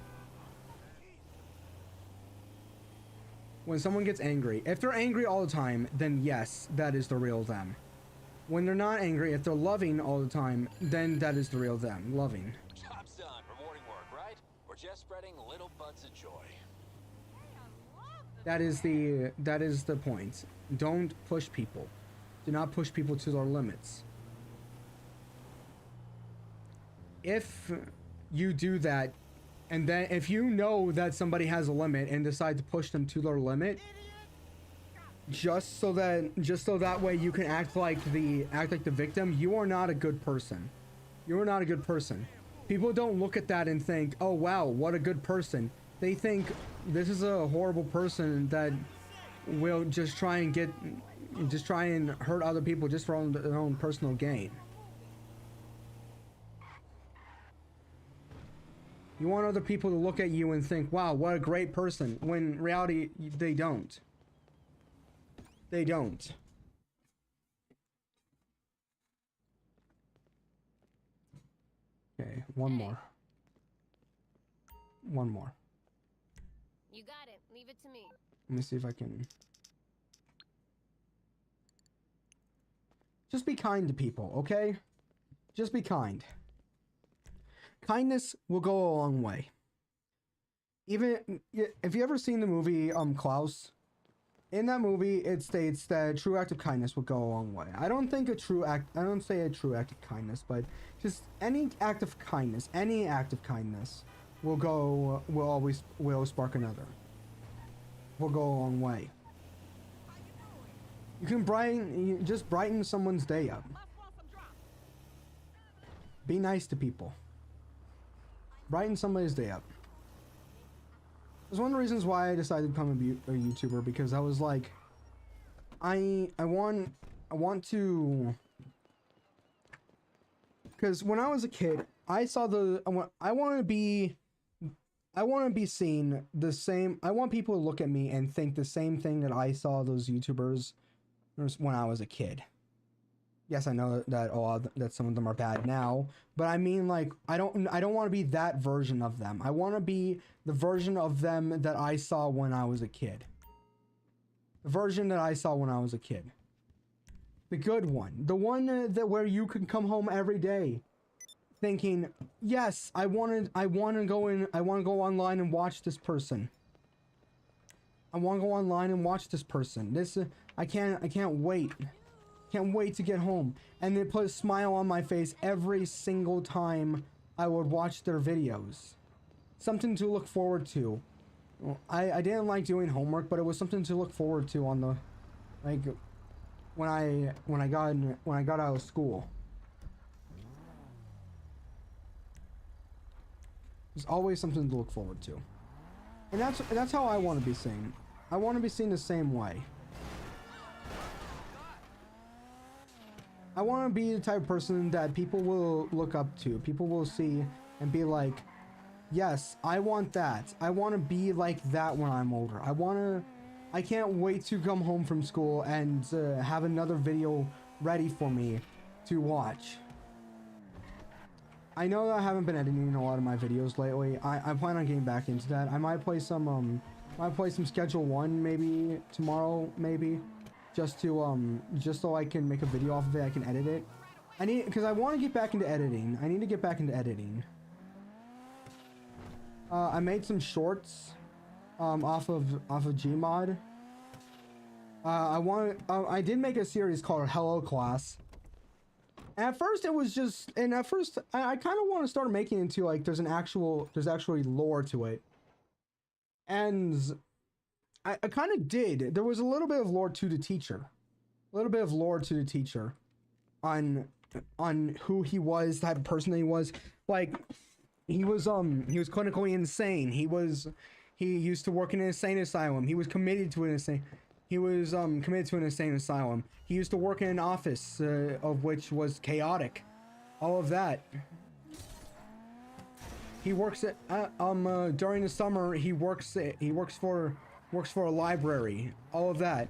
When someone gets angry, if they're angry all the time, then yes, that is the real them. When they're not angry, if they're loving all the time, then that is the real them, loving. Job's done. Rewarding work, right? We're just spreading little buds of joy. That is the point. Don't push people. Do not push people to their limits. If you do that, and then if you know that somebody has a limit and decide to push them to their limit, just so that way you can act like the victim, you are not a good person. You are not a good person. People don't look at that and think, oh wow, what a good person. They think this is a horrible person that will just try and hurt other people just for their own personal gain. You want other people to look at you and think, wow, what a great person, when in reality, they don't. They don't. Okay, one more. One more. You got it. Leave it to me. Let me see if I can. Just be kind to people, okay? Just be kind. Kindness will go a long way. Even if you ever seen the movie Klaus, in that movie it states that a true act of kindness will go a long way. I don't say a true act of kindness, but just any act of kindness will spark another. Will go a long way. You can brighten someone's day up. Be nice to people. Brighten somebody's day up. It's one of the reasons why I decided to become a YouTuber, because I was like, I want to, because when I was a kid, I saw I want to be seen the same. I want people to look at me and think the same thing that I saw those YouTubers when I was a kid. Yes, I know that some of them are bad now, but I mean, like, I don't want to be that version of them. I want to be the version of them that I saw when I was a kid. The version that I saw when I was a kid. The good one. The one where you can come home every day thinking, yes, I want to go online and watch this person. I want to go online and watch this person. I can't wait. Can't wait to get home. And they put a smile on my face every single time I would watch their videos. Something to look forward to. I didn't like doing homework, but it was something to look forward to on the, like, when I got out of school. There's always something to look forward to. And that's how I want to be seen. I want to be seen the same way. I want to be the type of person that people will look up to. People will see and be like, yes, I want that. I want to be like that when I'm older. I can't wait to come home from school and have another video ready for me to watch. I know that I haven't been editing a lot of my videos lately. I plan on getting back into that. I might play some Schedule 1 maybe tomorrow, maybe. Just so I can make a video off of it, I can edit it. Because I want to get back into editing. I need to get back into editing. I made some shorts, off of Gmod. I did make a series called Hello Class. And at first it was just, I kind of want to start making it into, like, there's actually lore to it. And I kind of did. There was a little bit of lore to the teacher. A little bit of lore to the teacher on who he was, the type of person that he was. Like, he was clinically insane. He used to work in an insane asylum. He was committed to an insane asylum. He used to work in an office of which was chaotic. All of that. He works at during the summer. He works for a library. All of that.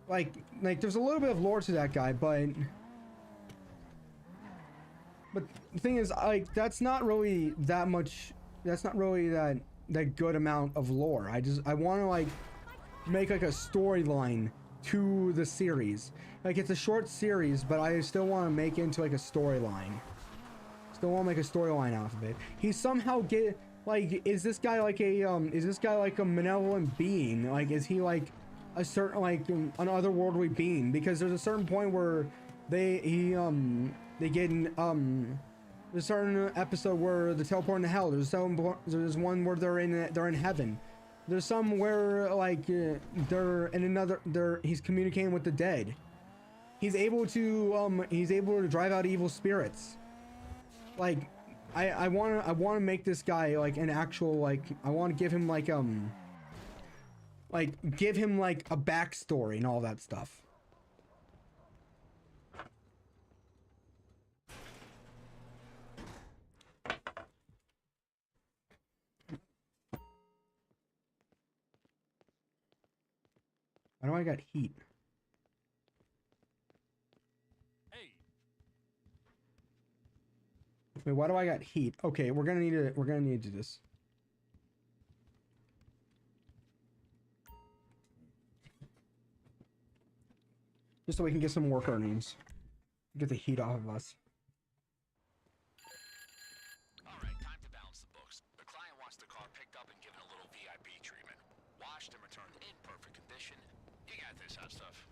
Like there's a little bit of lore to that guy, but the thing is, like, that's not really that that good amount of lore. I want to like make like a storyline to the series. Like it's a short series, but I still want to make it into like a storyline. Still want to make a storyline out of it. He somehow is this guy like a malevolent being? Like is he like a certain like an otherworldly being? Because there's a certain point where they get in there's a certain episode where they teleport into hell. There's one where they're in heaven. There's some where like they're in another. He's communicating with the dead. He's able to drive out evil spirits. Like I want to make this guy like an actual like I want to give him like a backstory and all that stuff. Why do I got heat? Hey. Wait, why do I got heat? Okay, we're gonna need to do this. Just so we can get some work earnings. Get the heat off of us. Alright, time to balance the books. The client wants the car picked up and given a little VIP treatment. Washed and returned in perfect condition. You got this hot stuff.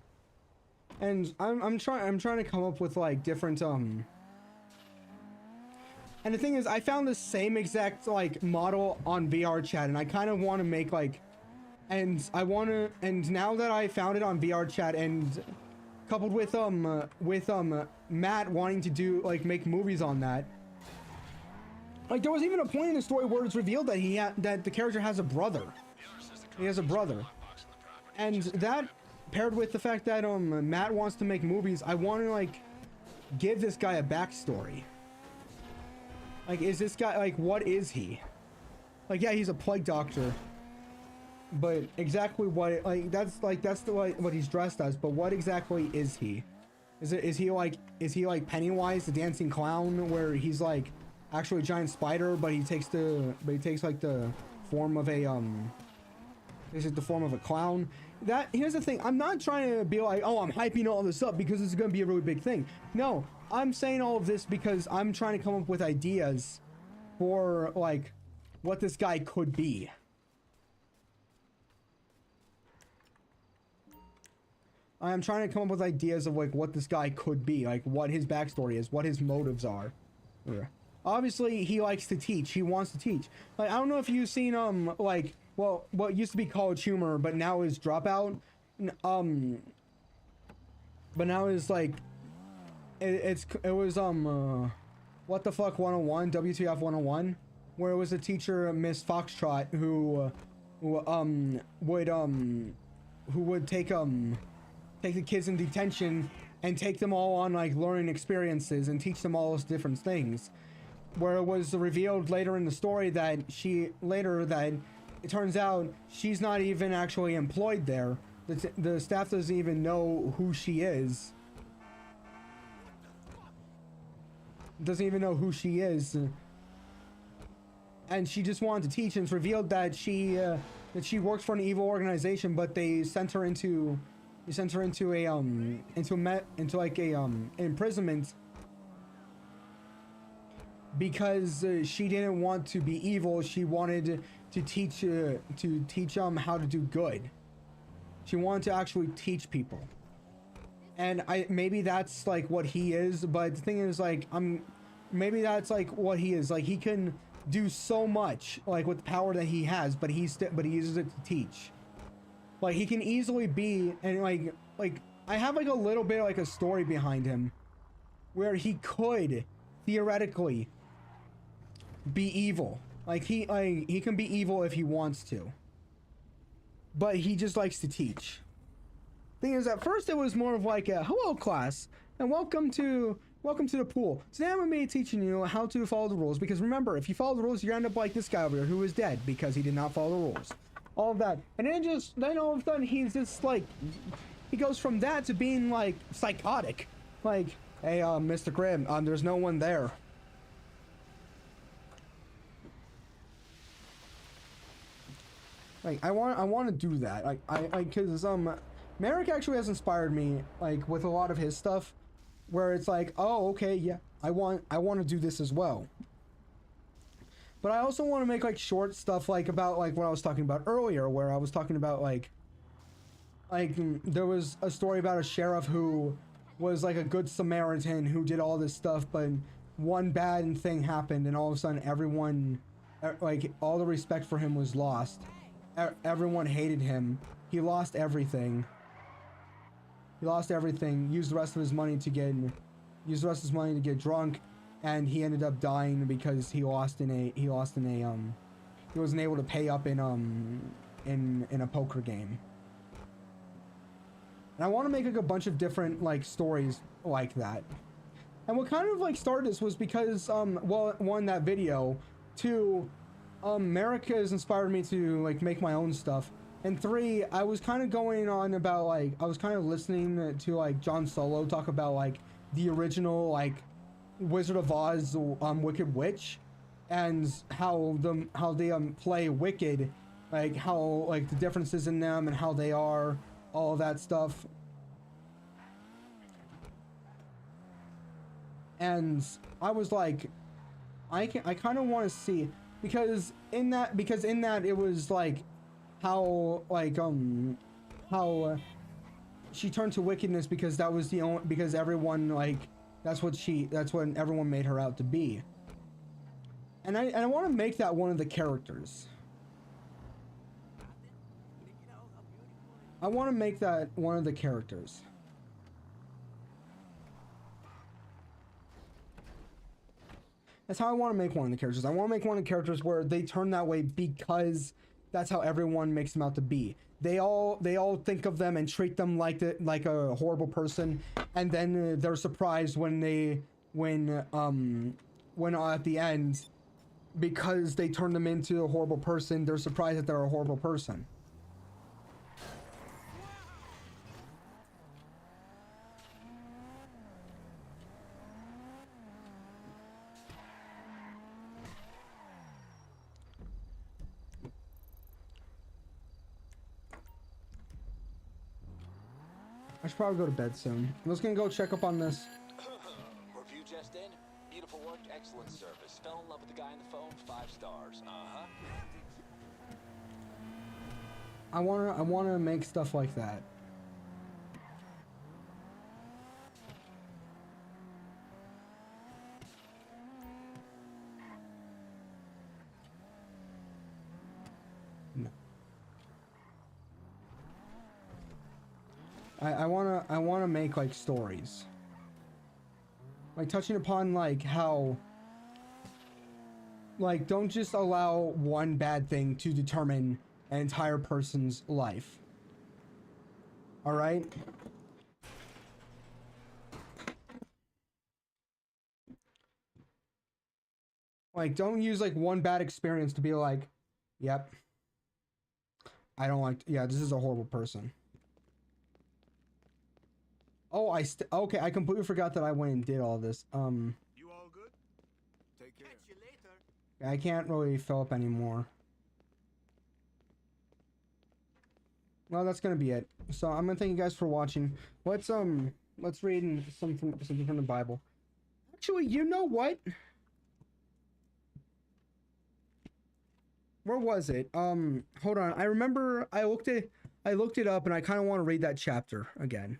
And I'm trying to come up with like different and the thing is I found the same exact like model on VR chat, and I kind of want to make like and now that I found it on VR chat, and coupled with Matt wanting to do like make movies on that, like there was even a point in the story where it's revealed that that the character has a brother. He has a brother, and that paired with the fact that Matt wants to make movies, I want to like give this guy a backstory. Like, is this guy like, what is he? Like, yeah, he's a plague doctor, but exactly what that's what he's dressed as. But what exactly is he? Is he like Pennywise the dancing clown, where he's like actually a giant spider, but he takes like the form of a this is the form of a clown. That here's the thing, I'm not trying to be like, oh, I'm hyping all this up because it's gonna be a really big thing. No, I'm saying all of this because I'm trying to come up with ideas for like what this guy could be. I'm trying to come up with ideas of like what this guy could be, like what his backstory is, what his motives are. Yeah. Obviously he likes to teach, he wants to teach. Like, I don't know if you've seen like, well, what used to be College Humor, but now is Dropout. But now is like, it was What the Fuck 101, WTF 101, where it was a teacher, Miss Foxtrot, who would take the kids in detention and take them all on like learning experiences and teach them all those different things. Where it was revealed later in the story that it turns out she's not even actually employed there. The staff doesn't even know who she is. Doesn't even know who she is. And she just wanted to teach, and it's revealed that she works for an evil organization, but they sent her into imprisonment because she didn't want to be evil. She wanted to teach how to do good. She wanted to actually teach people. And maybe that's like what he is, but the thing is like maybe that's like what he is. Like he can do so much like with the power that he has, but he uses it to teach. Like he can easily be, and like I have like a little bit like a story behind him where he could theoretically be evil. Like he can be evil if he wants to, but he just likes to teach. Thing is, at first it was more of like a hello class and welcome to the pool. Today I'm gonna be teaching you how to follow the rules, because remember, if you follow the rules you end up like this guy over here who is dead because he did not follow the rules. All of that, and then all of a sudden he's just like, he goes from that to being like psychotic. Like, hey, Mr. Grimm, there's no one there. Like, I want to do that. Like, cause Merrick actually has inspired me, like, with a lot of his stuff, where it's like, oh, okay, yeah, I want to do this as well. But I also want to make like short stuff, like about like what I was talking about earlier, where I was talking about like there was a story about a sheriff who was like a good Samaritan who did all this stuff, but one bad thing happened, and all of a sudden everyone, like, all the respect for him was lost. Everyone hated him. He lost everything. He lost everything. Used the rest of his money to get drunk, and he ended up dying because he wasn't able to pay up in a poker game. And I want to make like a bunch of different like stories like that. And what kind of like started this was because well, one, that video, two, Merrick has inspired me to like make my own stuff, and three, I was kind of going on about like I was kind of listening to like John Solo talk about like the original like Wizard of Oz Wicked Witch, and how they play Wicked, like how like the differences in them and how they are, all of that stuff. And I was like, I kind of want to see, because in that it was like how like how she turned to wickedness because that was the only, because everyone like that's what everyone made her out to be. And I want to make that one of the characters. I want to make that one of the characters. That's how I want to make one of the characters. I want to make one of the characters where they turn that way because that's how everyone makes them out to be. They all think of them and treat them like a horrible person, and then they're surprised when at the end, because they turn them into a horrible person, they're surprised that they're a horrible person. I should probably go to bed soon. I'm just gonna go check up on this. Review just in. Beautiful work, excellent service. Fell in love with the guy on the phone, 5 stars. I wanna make stuff like that. No. I wanna make like stories. Like touching upon like how like don't just allow one bad thing to determine an entire person's life. All right? Like don't use like one bad experience to be like, yep, I don't like, yeah, this is a horrible person. Oh, okay, I completely forgot that I went and did all this. You all good? Take care. Catch you later. I can't really fill up anymore. Well, that's gonna be it. So I'm gonna thank you guys for watching. Let's read something from the Bible. Actually, you know what? Where was it? Hold on. I remember I looked it up, and I kind of want to read that chapter again.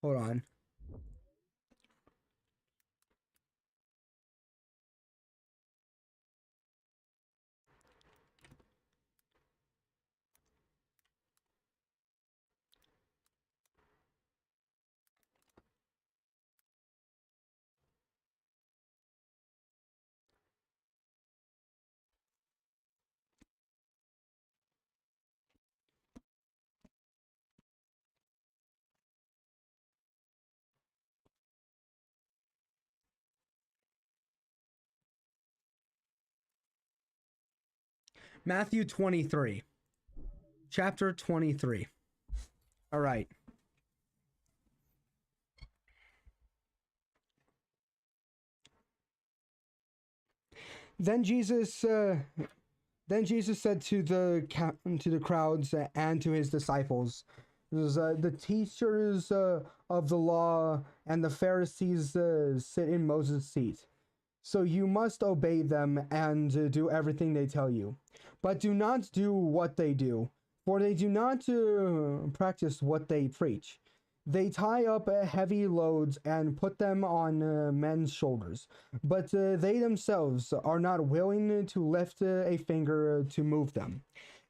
Hold on. Matthew 23. Chapter 23. All right. Then Jesus Then Jesus said to the crowds and to his disciples, the teachers of the law and the Pharisees sit in Moses' seat. So you must obey them and do everything they tell you. But do not do what they do, for they do not practice what they preach. They tie up heavy loads and put them on men's shoulders, but they themselves are not willing to lift a finger to move them.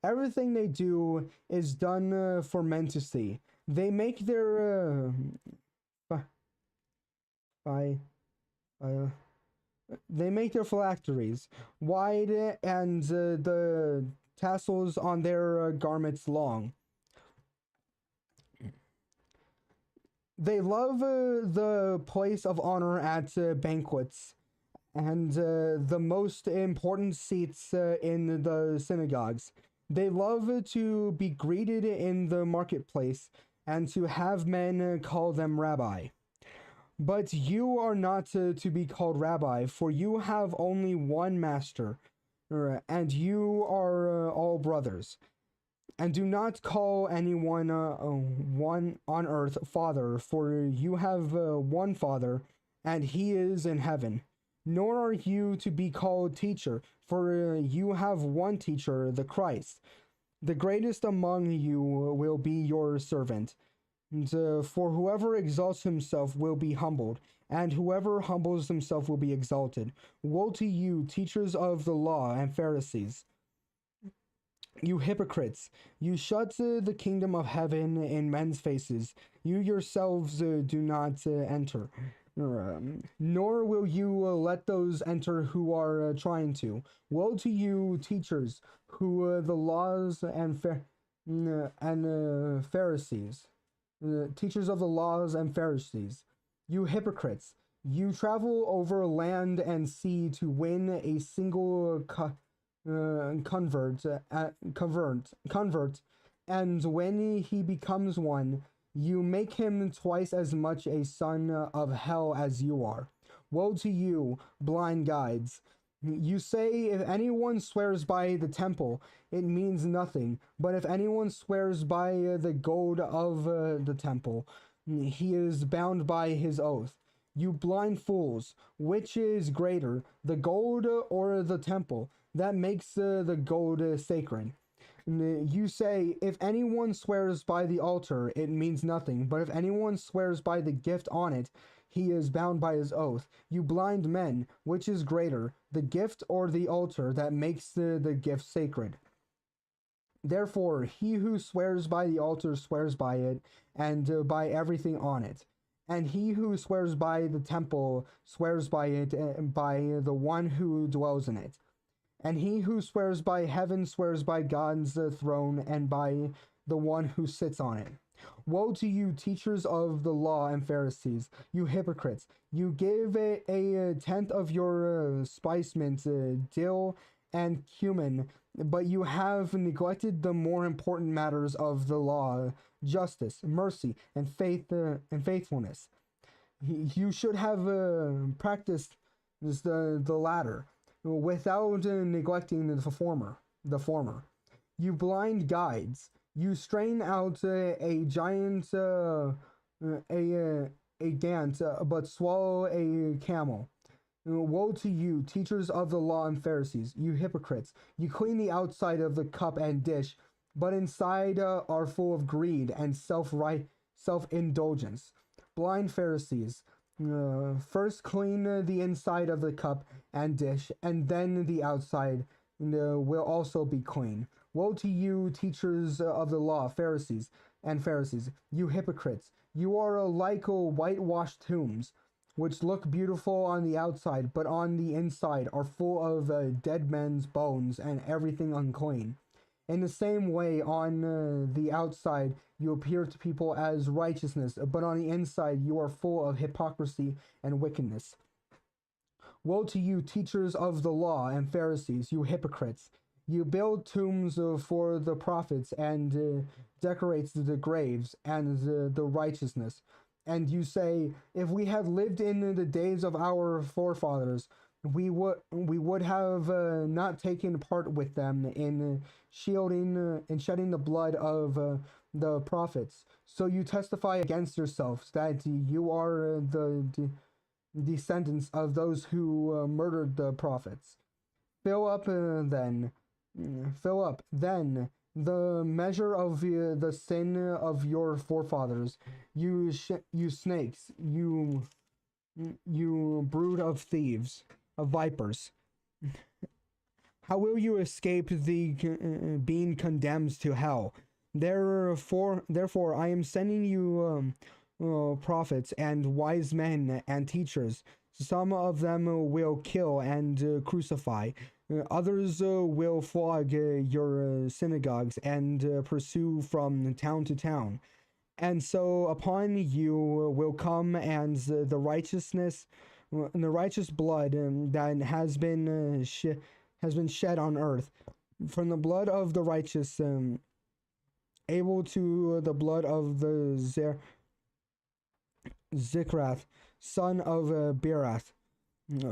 Everything they do is done for men to see. They make their they make their phylacteries wide and the tassels on their garments long. They love the place of honor at banquets and the most important seats in the synagogues. They love to be greeted in the marketplace and to have men call them rabbi. But you are not to be called rabbi, for you have only one master, and you are all brothers. And do not call anyone one on earth father, for you have one Father, and he is in heaven. Nor are you to be called teacher, for you have one teacher, the Christ. The greatest among you will be your servant. And, for whoever exalts himself will be humbled, and whoever humbles himself will be exalted. Woe to you, teachers of the law and Pharisees! You hypocrites, you shut the kingdom of heaven in men's faces. You yourselves do not enter, nor will you let those enter who are trying to. Woe to you, teachers, who the laws and Pharisees, teachers of the laws and Pharisees, you hypocrites! You travel over land and sea to win a single convert, and when he becomes one, you make him twice as much a son of hell as you are. Woe to you, blind guides! You say, if anyone swears by the temple, it means nothing, but if anyone swears by the gold of the temple, he is bound by his oath. You blind fools, which is greater, the gold or the temple that makes the gold sacred? You say, if anyone swears by the altar, it means nothing, but if anyone swears by the gift on it, he is bound by his oath. You blind men, which is greater, the gift or the altar that makes the gift sacred? Therefore, he who swears by the altar swears by it, and by everything on it. And he who swears by the temple swears by it, and by the one who dwells in it. And he who swears by heaven swears by God's throne and by the one who sits on it. Woe to you, teachers of the law and Pharisees, you hypocrites! You give a tenth of your spice mint, dill, and cumin, but you have neglected the more important matters of the law: justice, mercy, and faithfulness. You should have practiced the latter, without neglecting the former. You blind guides, you strain out a giant, a gant, but swallow a camel. Woe to you, teachers of the law and Pharisees, you hypocrites! You clean the outside of the cup and dish, but inside are full of greed and self-indulgence. Blind Pharisees, first clean the inside of the cup and dish, and then the outside will also be clean. Woe to you, teachers of the law, Pharisees, you hypocrites! You are like whitewashed tombs, which look beautiful on the outside, but on the inside are full of dead men's bones and everything unclean. In the same way, on the outside you appear to people as righteousness, but on the inside you are full of hypocrisy and wickedness. Woe to you, teachers of the law and Pharisees, you hypocrites! You build tombs for the prophets and decorate the graves and the righteousness. And you say, if we had lived in the days of our forefathers, we would have not taken part with them in shielding and shedding the blood of the prophets. So you testify against yourselves that you are the descendants of those who murdered the prophets. Fill up then the measure of the sin of your forefathers, you snakes, you brood of thieves, of vipers. How will you escape the being condemned to hell? Therefore, I am sending you prophets and wise men and teachers. Some of them will kill and crucify. Others will flog your synagogues and pursue from town to town. And so upon you will come and the righteous blood that has been shed on earth, from the blood of the righteous, able to the blood of the Zikrath, son of Berath,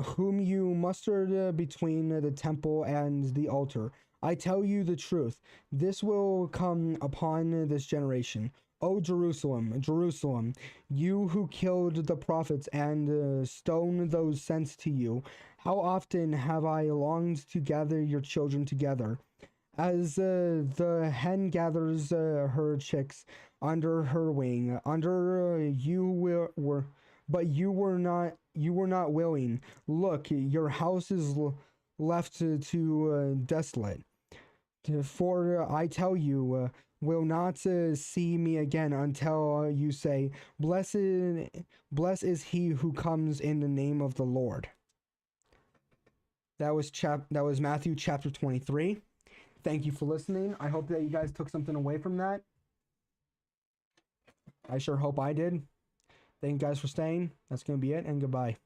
whom you mustered between the temple and the altar. I tell you the truth, this will come upon this generation. O Jerusalem, Jerusalem, you who killed the prophets and stoned those sent to you, how often have I longed to gather your children together, as the hen gathers her chicks under her wing, but you were not willing. Look, your house is left to desolate. For I tell you, will not see me again until you say, blessed is he who comes in the name of the Lord. That was Matthew chapter 23. Thank you for listening. I hope that you guys took something away from that. I sure hope I did. Thank you guys for staying. That's going to be it, and goodbye.